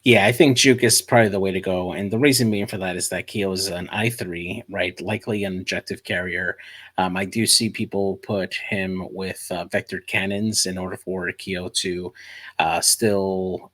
Yeah, I think Juke is probably the way to go. And the reason being for that is that Keo is an I3, right? Likely an objective carrier. I do see people put him with vector cannons in order for Keo to still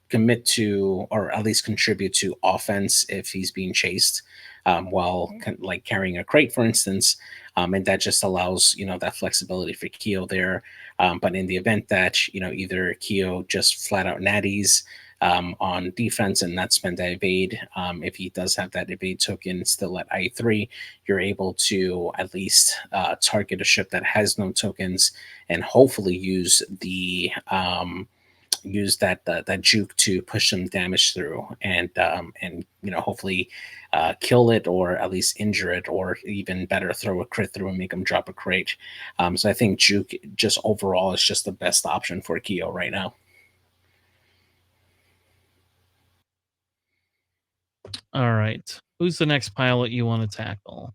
commit to, or at least contribute to offense if he's being chased while like carrying a crate, for instance. And that just allows, that flexibility for Keo there. But in the event that, either Keo just flat out natties, on defense and not spend that evade. If he does have that evade token still at I3, you're able to at least target a ship that has no tokens and hopefully use the use that juke to push some damage through and hopefully kill it or at least injure it, or even better, throw a crit through and make them drop a crate. So I think juke just overall is just the best option for Keo right now. All right. Who's the next pilot you want to tackle?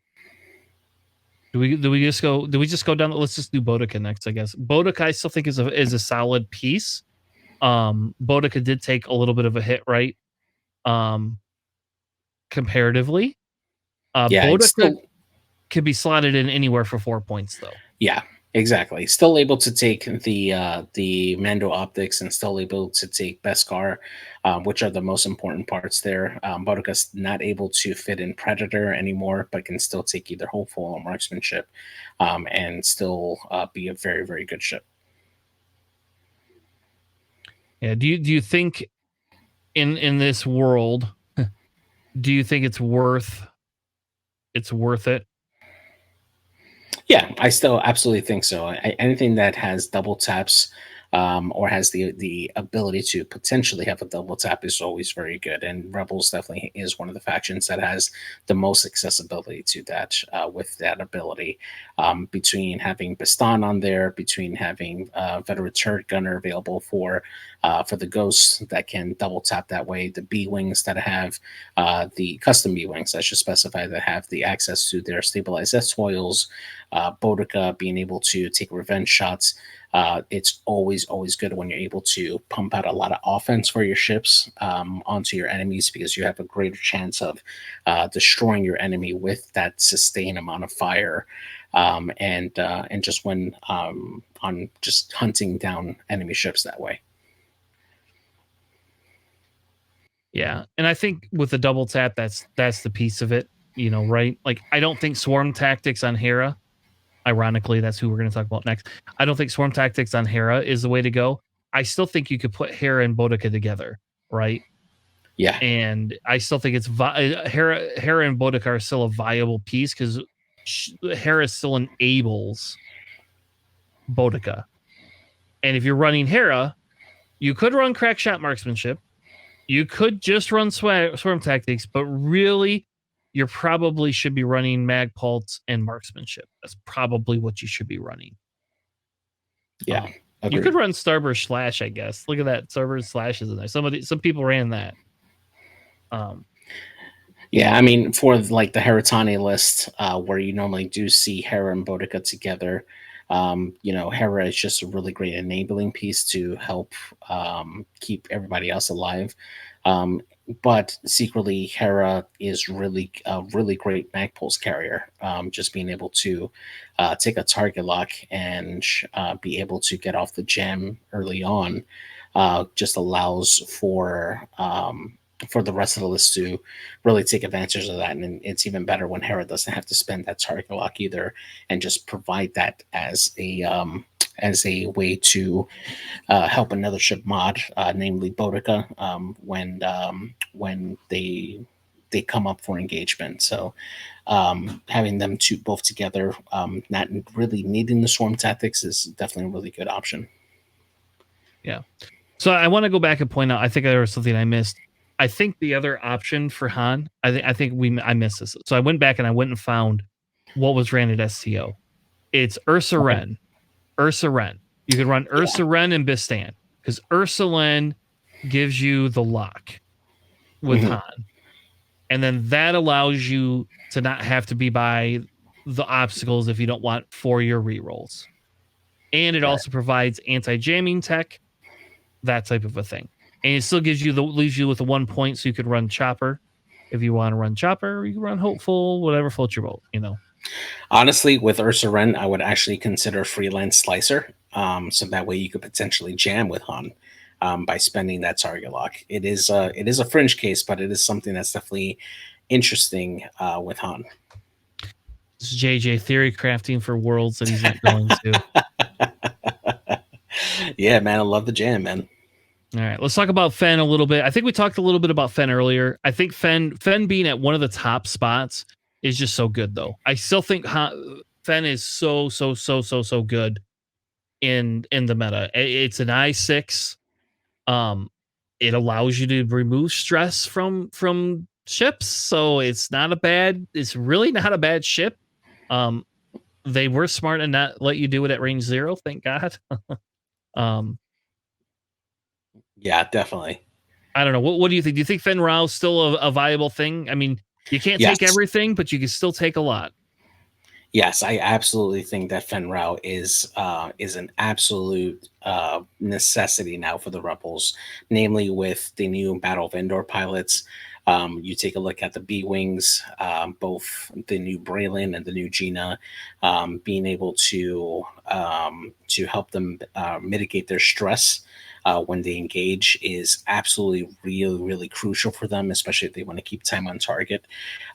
Do we just go down? Let's just do Bodica next, I guess. Bodica I still think is a solid piece. Bodica did take a little bit of a hit, right? Comparatively. Bodica could be slotted in anywhere for 4 points though. Yeah. Exactly. Still able to take the Mando optics and still able to take Beskar, which are the most important parts there. Bodica's not able to fit in Predator anymore, but can still take either Hopeful or Marksmanship and still be a very, very good ship. Yeah. Do you think in this world, do you think it's worth it? Yeah, I still absolutely think so. Anything that has double taps or has the ability to potentially have a double tap is always very good. And Rebels definitely is one of the factions that has the most accessibility to that with that ability. Between having Bastan on there, between having Veteran Turret Gunner available for the Ghosts that can double tap that way, the B-Wings that have the custom B-Wings, I should specify, that have the access to their stabilized S-foils, Bodica being able to take revenge shots. It's always good when you're able to pump out a lot of offense for your ships onto your enemies, because you have a greater chance of destroying your enemy with that sustained amount of fire, and just when on just hunting down enemy ships that way. Yeah, and I think with the double tap, that's the piece of it, right? Like, I don't think swarm tactics on Hera, ironically, that's who we're going to talk about next. I don't think swarm tactics on Hera is the way to go. I still think you could put Hera and Bodica together, right? Yeah. And I still think it's Hera and Bodica are still a viable piece, because Hera still enables Bodica. And if you're running Hera, you could run Crackshot Marksmanship. You could just run swarm tactics, but really, you probably should be running Mag Pulse and Marksmanship. That's probably what you should be running. Yeah. You could run Starburst Slash, I guess. Look at that. Starburst Slash is in there. Some people ran that. Yeah, I mean, for like the Heratani list, where you normally do see Hera and Bodica together, Hera is just a really great enabling piece to help keep everybody else alive. But secretly, Hera is really a really great Mag Pulse carrier. Just being able to take a target lock and be able to get off the gem early on just allows for the rest of the list to really take advantage of that. And it's even better when Hera doesn't have to spend that target lock either, and just provide that as as a way to help another ship mod, namely Bodica, when they come up for engagement. So having them two both together, not really needing the swarm tactics, is definitely a really good option. Yeah. So I want to go back and point out. I think there was something I missed. I think the other option for Han. I think I missed this. So I went back and I went and found what was ran at STO. It's Ursa Okay. Ren. Ursa Ren. You can run Ursa Ren and Bistan because Ursa Ren gives you the lock with Han, and then that allows you to not have to be by the obstacles if you don't want for your rerolls. And it also provides anti-jamming tech, that type of a thing. And it still gives you leaves you with a 1 point, so you could run Chopper if you want to run Chopper. You can run Hopeful, whatever floats your boat. Honestly, with Ursa Ren, I would actually consider Freelance Slicer, so that way you could potentially jam with Han by spending that target lock. It is a fringe case, but it is something that's definitely interesting with Han. It's JJ theory crafting for worlds that he's not going to. Yeah, man, I love the jam, man. All right, let's talk about Fen a little bit. I think we talked a little bit about Fen earlier. I think Fen being at one of the top spots is just so good, though. I still think Fen is so good in the meta. It's an I6. It allows you to remove stress from ships, so it's really not a bad ship. They were smart and not let you do it at range 0, thank God. Yeah, definitely. I don't know. What do you think? Do you think Fen Rao is still a viable thing? I mean, you can't take everything, but you can still take a lot. Yes, I absolutely think that Fen Rao is an absolute necessity now for the Rebels, namely with the new Battle of Endor pilots. You take a look at the B-Wings, both the new Braylon and the new Gina, being able to help them mitigate their stress when they engage is absolutely really, really crucial for them, especially if they want to keep time on target.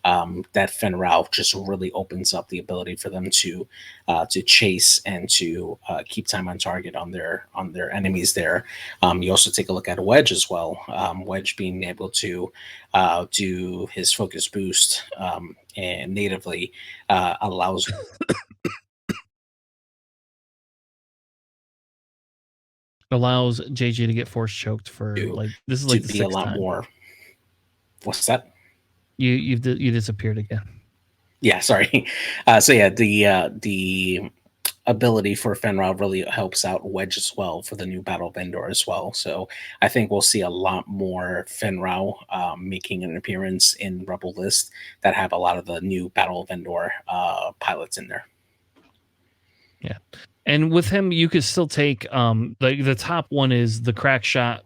That Fen Rao just really opens up the ability for them to chase and to keep time on target on their enemies there. You also take a look at Wedge as well. Wedge being able to do his focus boost and natively allows JJ to get force choked for this is to the be a lot time. more. What's that? You disappeared again. Yeah, sorry. So yeah, the ability for Fen Rao really helps out Wedge as well for the new Battle of Endor as well. So I think we'll see a lot more Fen Rao making an appearance in Rebel List that have a lot of the new Battle of Endor pilots in there. Yeah. And with him, you could still take the top one is the crack shot.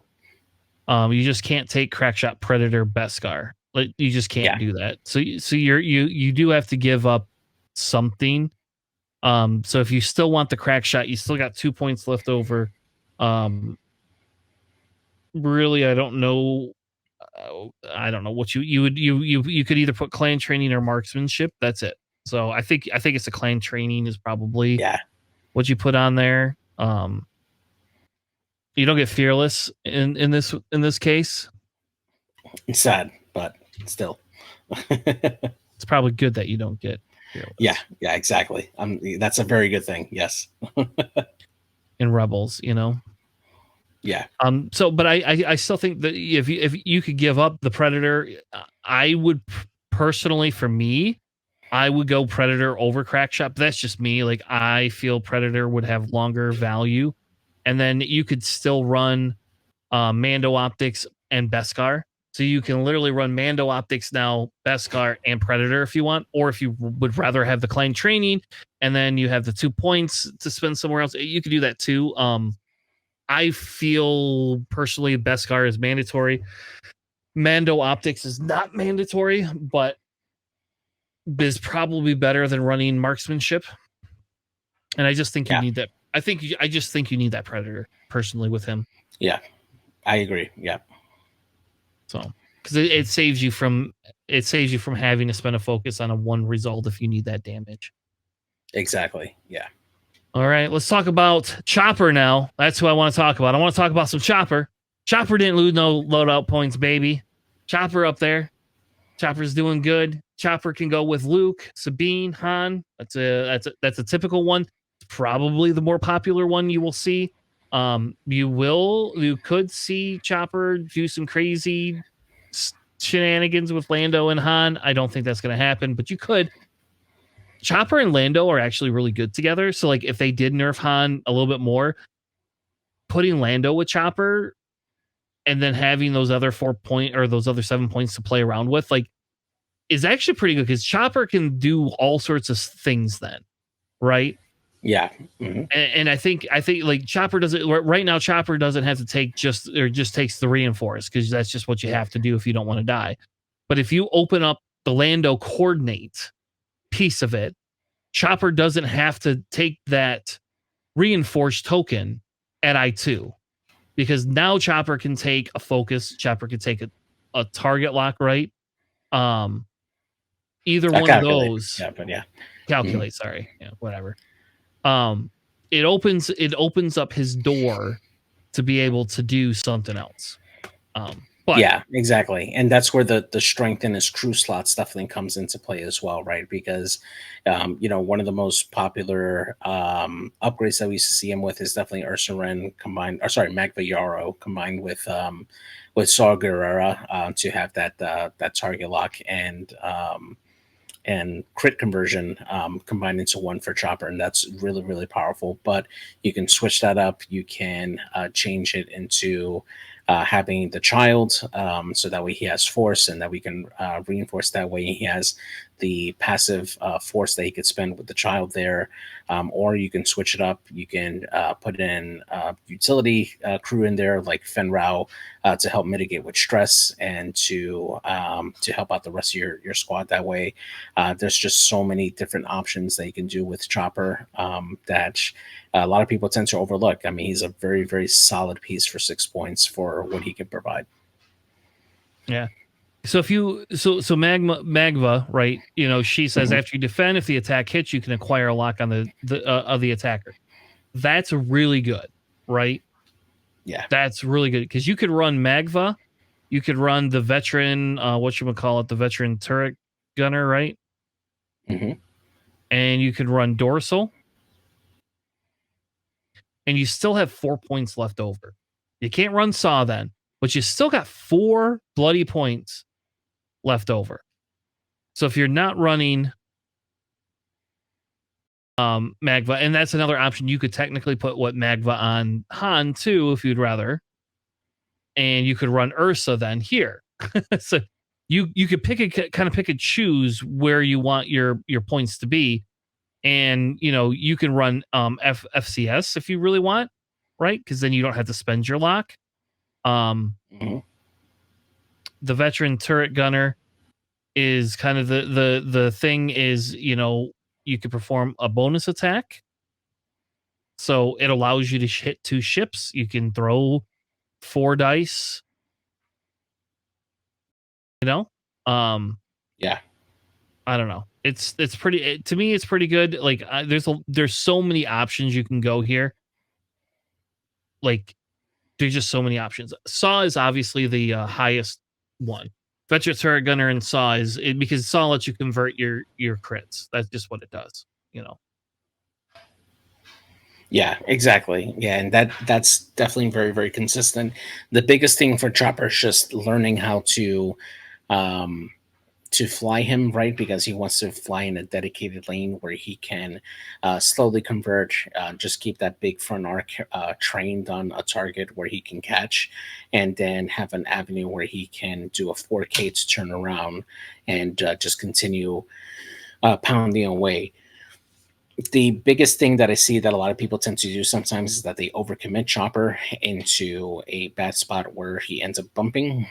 You just can't take crack shot Predator Beskar. Like you just can't do that. So you do have to give up something. So if you still want the crack shot, you still got 2 points left over. Really, I don't know. I don't know what you could either put clan training or marksmanship. That's it. So I think it's a clan training is probably what you put on there. You don't get fearless in this case. It's sad, but still. It's probably good that you don't get fearless. Yeah, exactly. That's a very good thing. Yes. In Rebels, Yeah. But I still think that if you could give up the Predator, I would personally, for me, I would go Predator over Crackshot. But that's just me. Like I feel Predator would have longer value, and then you could still run Mando Optics and Beskar. So you can literally run Mando Optics now, Beskar, and Predator if you want, or if you would rather have the clan training, and then you have the 2 points to spend somewhere else, you could do that too. I feel personally Beskar is mandatory. Mando Optics is not mandatory, but is probably better than running marksmanship. And I just think you need that. I just think you need that Predator personally with him. Yeah, I agree. Yeah. So because it saves you from having to spend a focus on a one result if you need that damage. Exactly. Yeah. All right, let's talk about Chopper now. That's who I want to talk about. I want to talk about some Chopper. Chopper didn't lose no loadout points, baby. Chopper up there. Chopper's doing good. Chopper can go with Luke, Sabine, Han. That's a typical one. Probably the more popular one you will see. You could see Chopper do some crazy shenanigans with Lando and Han. I don't think that's going to happen, but you could. Chopper and Lando are actually really good together. So like if they did nerf Han a little bit more, putting Lando with Chopper and then having those other 7 points to play around with, like, is actually pretty good because Chopper can do all sorts of things then, right? Yeah. And I think like Chopper doesn't right now. Chopper doesn't have to take just takes the reinforce because that's just what you have to do if you don't want to die. But if you open up the Lando coordinate piece of it, Chopper doesn't have to take that reinforced token at I2 because now Chopper can take a focus. Chopper can take a target lock, right? Either one of those. Yeah, but yeah. Calculate, sorry. Yeah, whatever. It opens up his door to be able to do something else. But yeah, exactly. And that's where the strength in his crew slots definitely comes into play as well, right? Because one of the most popular upgrades that we used to see him with is definitely Ursa Wren Magva Yarrow combined with Saw Gerrera to have that target lock and crit conversion combined into one for Chopper, and that's really, really powerful. But you can switch that up. You can change it into having the child, so that way he has force, and that we can reinforce that way he has the passive force that he could spend with the child there. Or you can switch it up. You can put in utility crew in there like Fen Rao to help mitigate with stress and to help out the rest of your squad that way. There's just so many different options that you can do with Chopper that a lot of people tend to overlook. I mean, he's a very, very solid piece for 6 points for what he can provide. Yeah. So if you Magva, right? She says after you defend, if the attack hits, you can acquire a lock on the of the attacker. That's really good, right? Yeah, that's really good because you could run Magva, you could run the veteran, the veteran turret gunner, right? And you could run dorsal, and you still have 4 points left over. You can't run Saw then, but you still got 4 bloody points left over. So if you're not running Magva, and that's another option, you could technically put Magva on Han too if you'd rather, and you could run Ursa then here. So you could pick and choose where you want your points to be, and you can run FCS if you really want, right? Because then you don't have to spend your lock. The veteran turret gunner is kind of the thing is, you could perform a bonus attack. So it allows you to hit 2 ships. You can throw 4 dice. Yeah. I don't know. It's pretty, to me, it's pretty good. Like there's so many options you can go here. Like there's just so many options. Saw is obviously the highest one. Veteran turret gunner and Saw because Saw lets you convert your crits. That's just what it does, Yeah, exactly. Yeah, and that's definitely very, very consistent. The biggest thing for Chopper is just learning how to fly him, right? Because he wants to fly in a dedicated lane where he can slowly convert, just keep that big front arc trained on a target where he can catch, and then have an avenue where he can do a 4K to turn around and just continue pounding away. The biggest thing that I see that a lot of people tend to do sometimes is that they overcommit Chopper into a bad spot where he ends up bumping,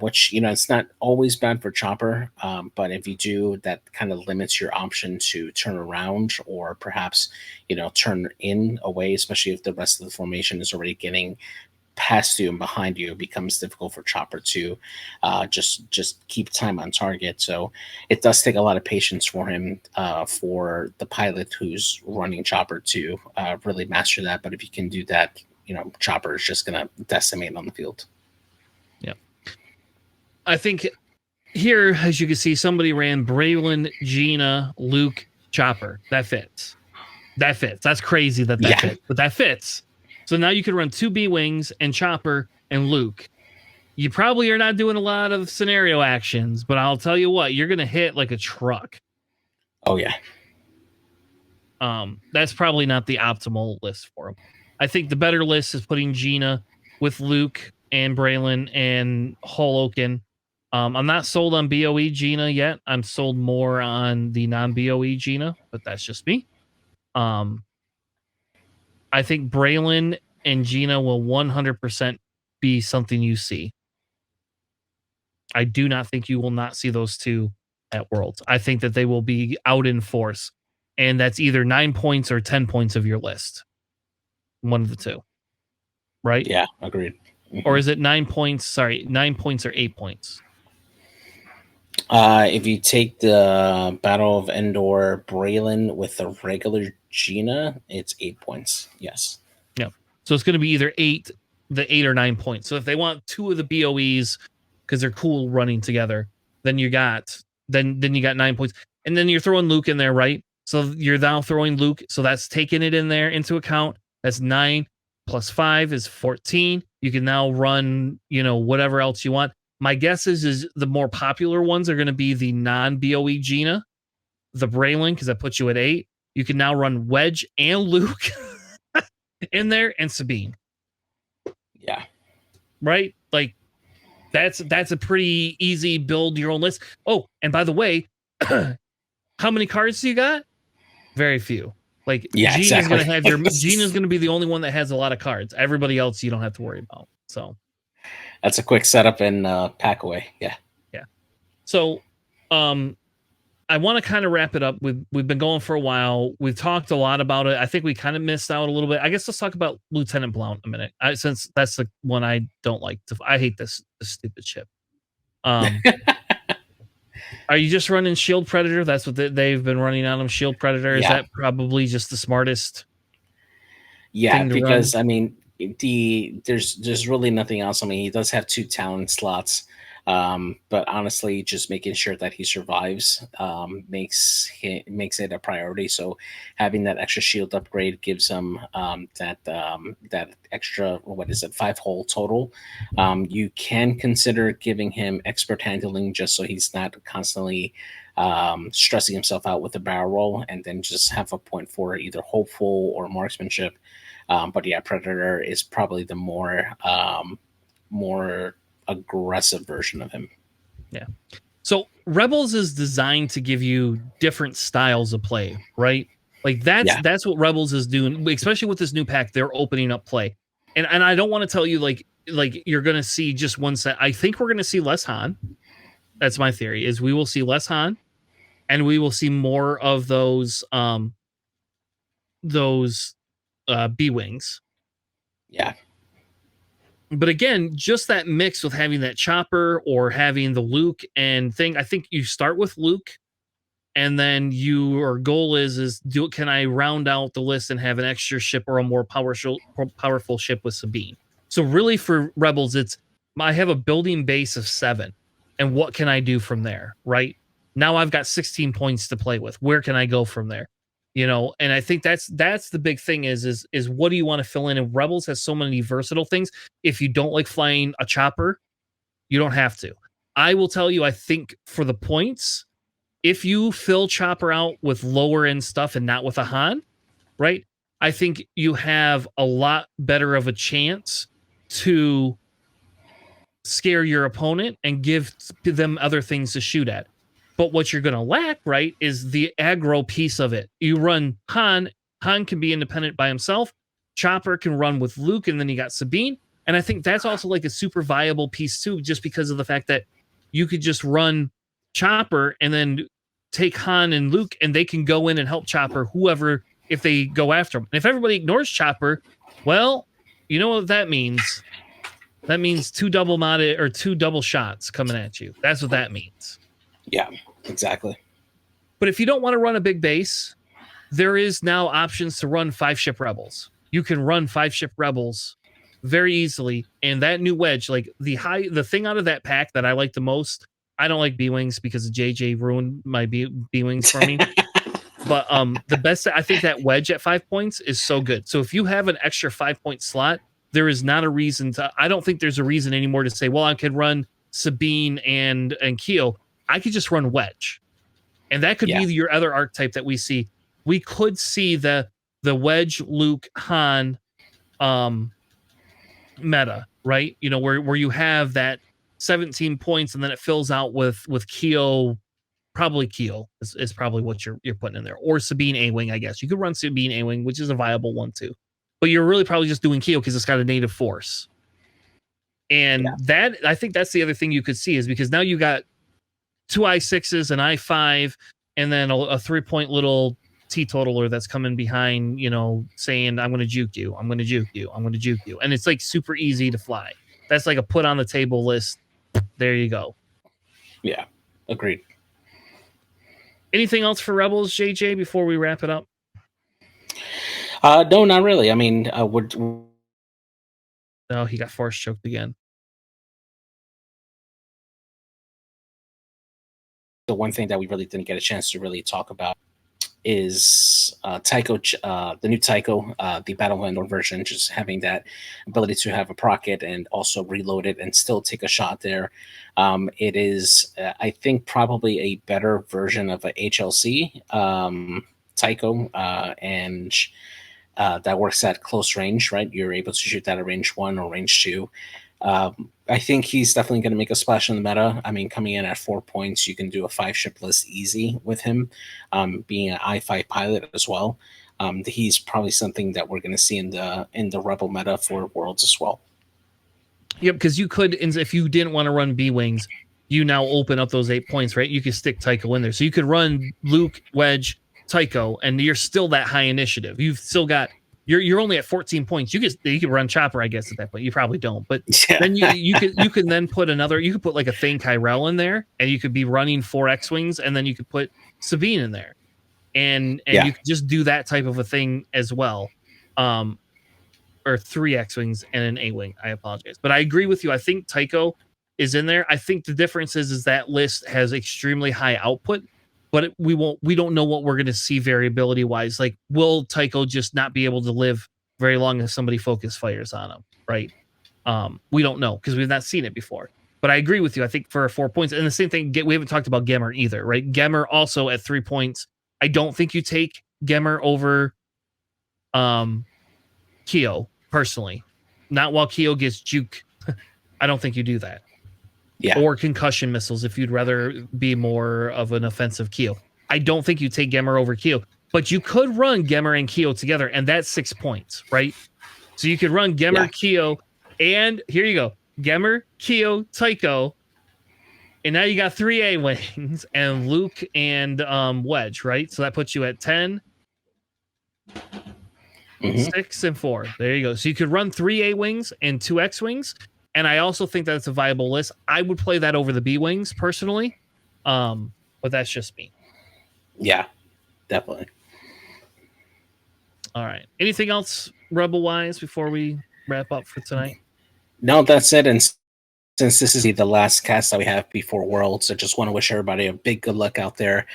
which, it's not always bad for Chopper. But if you do, that kind of limits your option to turn around or perhaps, turn in away, especially if the rest of the formation is already getting past you and behind you, it becomes difficult for Chopper to just keep time on target. So it does take a lot of patience for him, for the pilot who's running Chopper to really master that. But if you can do that, Chopper is just going to decimate on the field. Yeah. I think here, as you can see, somebody ran Braylon, Gina, Luke, Chopper. That fits. That's crazy that fits, but that fits. So now you can run 2 B-Wings and Chopper and Luke. You probably are not doing a lot of scenario actions, but I'll tell you what, you're going to hit like a truck. Oh, yeah. That's probably not the optimal list for him. I think the better list is putting Gina with Luke and Braylon and Holoken. I'm not sold on BOE Gina yet. I'm sold more on the non-BOE Gina, but that's just me. I think Braylon and Gina will 100% be something you see. I do not think you will not see those two at Worlds. I think that they will be out in force, and that's either 9 points or 10 points of your list. One of the two, right? Yeah, agreed. Mm-hmm. Or is it 9 points? Sorry, 9 points or 8 points? If you take the Battle of Endor Braylon with the regular Gina, it's 8 points. Yes. Yeah. So it's going to be either 8 or 9 points. So if they want 2 of the BOEs because they're cool running together, then you got 9 points. And then you're throwing Luke in there, right? So you're now throwing Luke. So that's taking it in there into account. That's 9 plus 5 is 14. You can now run, whatever else you want. My guess is the more popular ones are going to be the non-BOE Gina, the Braylon, because that puts you at 8. You can now run Wedge and Luke in there, and Sabine. Yeah. Right? Like, that's a pretty easy build your own list. Oh, and by the way, how many cards do you got? Very few. Like, yeah, Gina's going to have Gina's going to be the only one that has a lot of cards. Everybody else you don't have to worry about. So that's a quick setup and pack away. Yeah. Yeah. So I want to kind of wrap it up. We've been going for a while. We've talked a lot about it. I think we kind of missed out a little bit. I guess let's talk about Lieutenant Blount a minute, since that's the one I don't like. I hate this stupid ship. Are you just running Shield Predator? That's what they've been running on them. Shield Predator. Is that probably just the smartest? Yeah, because run? I mean, there's really nothing else. I mean, he does have 2 talent slots, but honestly, just making sure that he survives makes it a priority. So having that extra shield upgrade gives him that extra 5 hull total. You can consider giving him expert handling just so he's not constantly stressing himself out with the barrel roll, and then just have a point for either hopeful or marksmanship. But yeah, Predator is probably the more aggressive version of him. Yeah. So Rebels is designed to give you different styles of play, right? Like that's what Rebels is doing, especially with this new pack. They're opening up play, and I don't want to tell you like you're going to see just one set. I think we're going to see less Han. That's my theory. Is we will see less Han, and we will see more of those B-Wings. Yeah. But again, just that mix with having that chopper or having the Luke and thing. I think you start with Luke, and then your goal is can I round out the list and have an extra ship or a more powerful ship with Sabine? So really for Rebels, I have a building base of 7, and what can I do from there? Right now, I've got 16 points to play with. Where can I go from there? And I think that's the big thing is what do you want to fill in? And Rebels has so many versatile things. If you don't like flying a chopper, you don't have to. I will tell you, I think for the points, if you fill chopper out with lower end stuff and not with a Han, right? I think you have a lot better of a chance to scare your opponent and give them other things to shoot at. But what you're going to lack, right, is the aggro piece of it. You run Han. Han can be independent by himself. Chopper can run with Luke, and then you got Sabine. And I think that's also like a super viable piece too, just because of the fact that you could just run Chopper and then take Han and Luke, and they can go in and help Chopper, whoever, if they go after him. And if everybody ignores Chopper, well, you know what that means. That means 2 double modded or 2 double shots coming at you. That's what that means. Yeah, exactly. But if you don't want to run a big base, there is now options to run 5 ship rebels. You can run 5 ship rebels very easily, and that new wedge, like the thing out of that pack that I like the most, I don't like B-wings because JJ ruined my B-wings for me. But the best, I think that wedge at 5 points is so good. So if you have an extra 5-point slot, there is not a reason to. I don't think there's a reason anymore to say, well, I could run Sabine and Keo. I could just run wedge, and that could be your other archetype that we see. We could see the wedge, Luke, Han, meta, right? You know, where you have that 17 points and then it fills out with Keo. Probably Keo is probably what you're putting in there, or Sabine A-Wing. I guess you could run Sabine A-Wing, which is a viable one too, but you're really probably just doing Keo because it's got a native force. And that, I think that's the other thing you could see, is because now you got 2 I6s, an I5, and then a 3-point little teetotaler that's coming behind, you know, saying, I'm going to juke you. I'm going to juke you. I'm going to juke you. And it's like super easy to fly. That's like a put on the table list. There you go. Yeah. Agreed. Anything else for Rebels, JJ, before we wrap it up? No, not really. I mean, No, he got force choked again. The one thing that we really didn't get a chance to really talk about is Tycho, the new Tycho, the Battlefield version, just having that ability to have a procket and also reload it and still take a shot there. It is, I think, probably a better version of a HLC Tycho, and that works at close range, right? You're able to shoot that at range 1 or range 2. I think he's definitely going to make a splash in the meta. I mean, coming in at 4 points, you can do a 5 ship list easy with him, being an I5 pilot as well. He's probably something that we're going to see in the Rebel meta for Worlds as well. Yep, because you could, if you didn't want to run B-Wings, you now open up those 8 points, right? You could stick Tycho in there. So you could run Luke, Wedge, Tycho, and you're still that high initiative. You've still got, you're only at 14 points. You could run Chopper, I guess, at that point. You probably don't, but then you could then put you could put like a Thane Kyrell in there, and you could be running 4 X-Wings, and then you could put Sabine in there, and you could just do that type of a thing as well. Or 3 X-Wings and an A-Wing. I apologize, but I agree with you. I think Tycho is in there. I think the difference is that list has extremely high output, but we don't know what we're going to see variability wise. Like, will Tycho just not be able to live very long if somebody focus fires on him? Right. We don't know because we've not seen it before, but I agree with you. I think for 4 points, and the same thing, we haven't talked about Gemmer either, right? Gemmer also at 3 points. I don't think you take Gemmer over, Keo personally, not while Keo gets juke. I don't think you do that. Yeah. Or concussion missiles if you'd rather be more of an offensive Keo. I don't think you take Gemmer over Keo, but you could run Gemmer and Keo together, and that's 6 points, right? So you could run Gemmer, Keo, and here you go, Gemmer, Keo, Tycho, and now you got 3 A-Wings and Luke and Wedge, right? So that puts you at 10. 6 and 4. There you go. So you could run 3 A-Wings and 2 X-Wings. And I also think that's a viable list. I would play that over the B-Wings personally. But that's just me. Yeah, definitely. All right. Anything else Rebel-wise before we wrap up for tonight? No, that's it. And since this is the last cast that we have before Worlds, I just want to wish everybody a big good luck out there.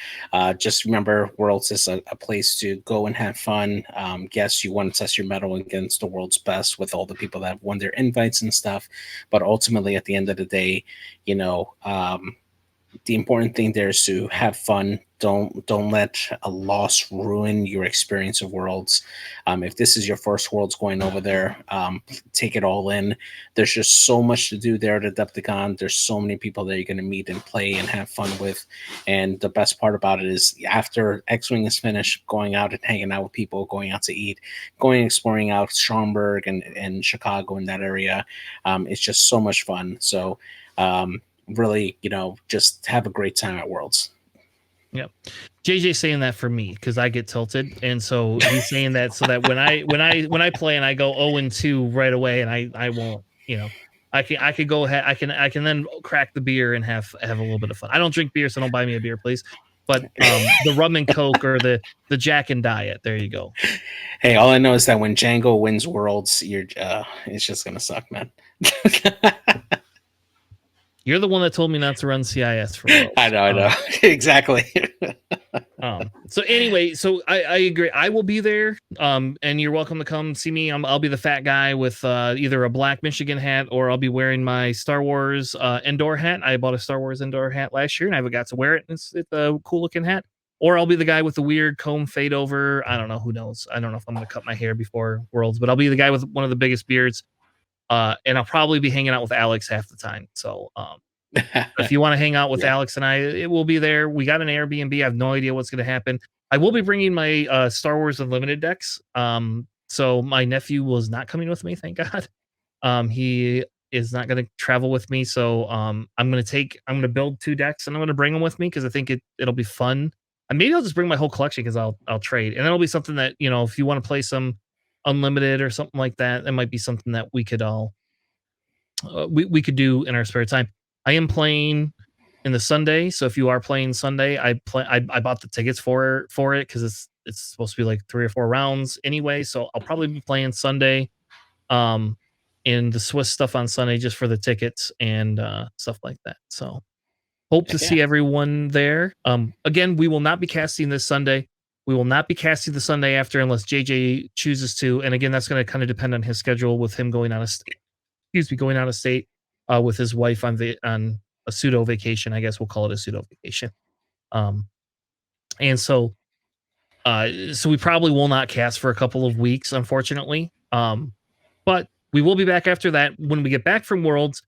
Just remember, Worlds is a place to go and have fun. Yes, you want to test your mettle against the world's best with all the people that have won their invites and stuff. But ultimately, at the end of the day, you know, the important thing there is to have fun. Don't let a loss ruin your experience of Worlds. If this is your first Worlds going over there, take it all in. There's just so much to do there at Adepticon. There's so many people that you're going to meet and play and have fun with. And the best part about it is after X-Wing is finished, going out and hanging out with people, going out to eat, going exploring out Schaumburg and Chicago in that area. It's just so much fun. So really, you know, just have a great time at Worlds. Yep. JJ saying that for me because I get tilted, and so he's saying that so that when I play and I go 0-2 right away, and I won't, you know, I could go ahead. I can then crack the beer and have a little bit of fun. I don't drink beer, so don't buy me a beer, please. But the rum and coke or the Jack and Diet. There you go. Hey, all I know is that when Django wins Worlds, it's just gonna suck, man. You're the one that told me not to run CIS for Worlds. I know, exactly. So anyway, so I agree. I will be there. And you're welcome to come see me. I'll be the fat guy with either a black Michigan hat or I'll be wearing my Star Wars Endor hat. I bought a Star Wars Endor hat last year and I haven't got to wear it. It's a cool looking hat. Or I'll be the guy with the weird comb fade over. I don't know. Who knows? I don't know if I'm going to cut my hair before Worlds, but I'll be the guy with one of the biggest beards. And I'll probably be hanging out with Alex half the time. So if you want to hang out with Alex and I, it will be there. We got an Airbnb. I have no idea what's going to happen. I will be bringing my Star Wars Unlimited decks. So my nephew was not coming with me, thank God. He is not going to travel with me. So I'm going to build 2 decks and I'm going to bring them with me because I think it'll be fun. And maybe I'll just bring my whole collection because I'll trade. And it'll be something that, if you want to play some Unlimited or something like that, it might be something that we could all we could do in our spare time. I am playing in the Sunday, so if you are playing Sunday, I bought the tickets for it because it's supposed to be like 3 or 4 rounds anyway. So I'll probably be playing Sunday, in the Swiss stuff on Sunday just for the tickets and stuff like that. So hope to see everyone there. Again, we will not be casting this Sunday. We will not be casting the Sunday after unless JJ chooses to. And again, that's going to kind of depend on his schedule with him going out of state. Going out of state with his wife on a pseudo vacation. I guess we'll call it a pseudo vacation. And so we probably will not cast for a couple of weeks, unfortunately. But we will be back after that. When we get back from Worlds,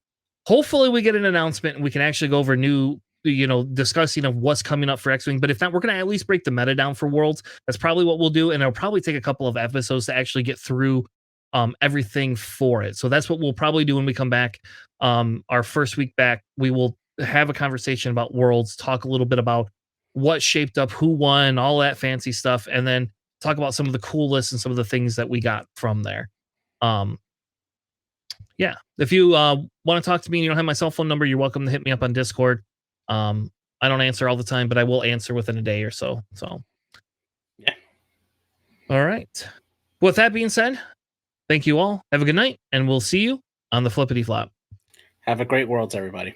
hopefully we get an announcement and we can actually go over new, discussing of what's coming up for X-Wing. But if not, we're going to at least break the meta down for Worlds. That's probably what we'll do. And it'll probably take a couple of episodes to actually get through everything for it. So that's what we'll probably do when we come back. Our first week back, we will have a conversation about Worlds, talk a little bit about what shaped up, who won, all that fancy stuff, and then talk about some of the cool lists and some of the things that we got from there. Yeah, if you want to talk to me and you don't have my cell phone number, you're welcome to hit me up on Discord. I don't answer all the time, but I will answer within a day or so. So, yeah. All right. With that being said, thank you all. Have a good night, and we'll see you on the Flippity Flop. Have a great Worlds, everybody.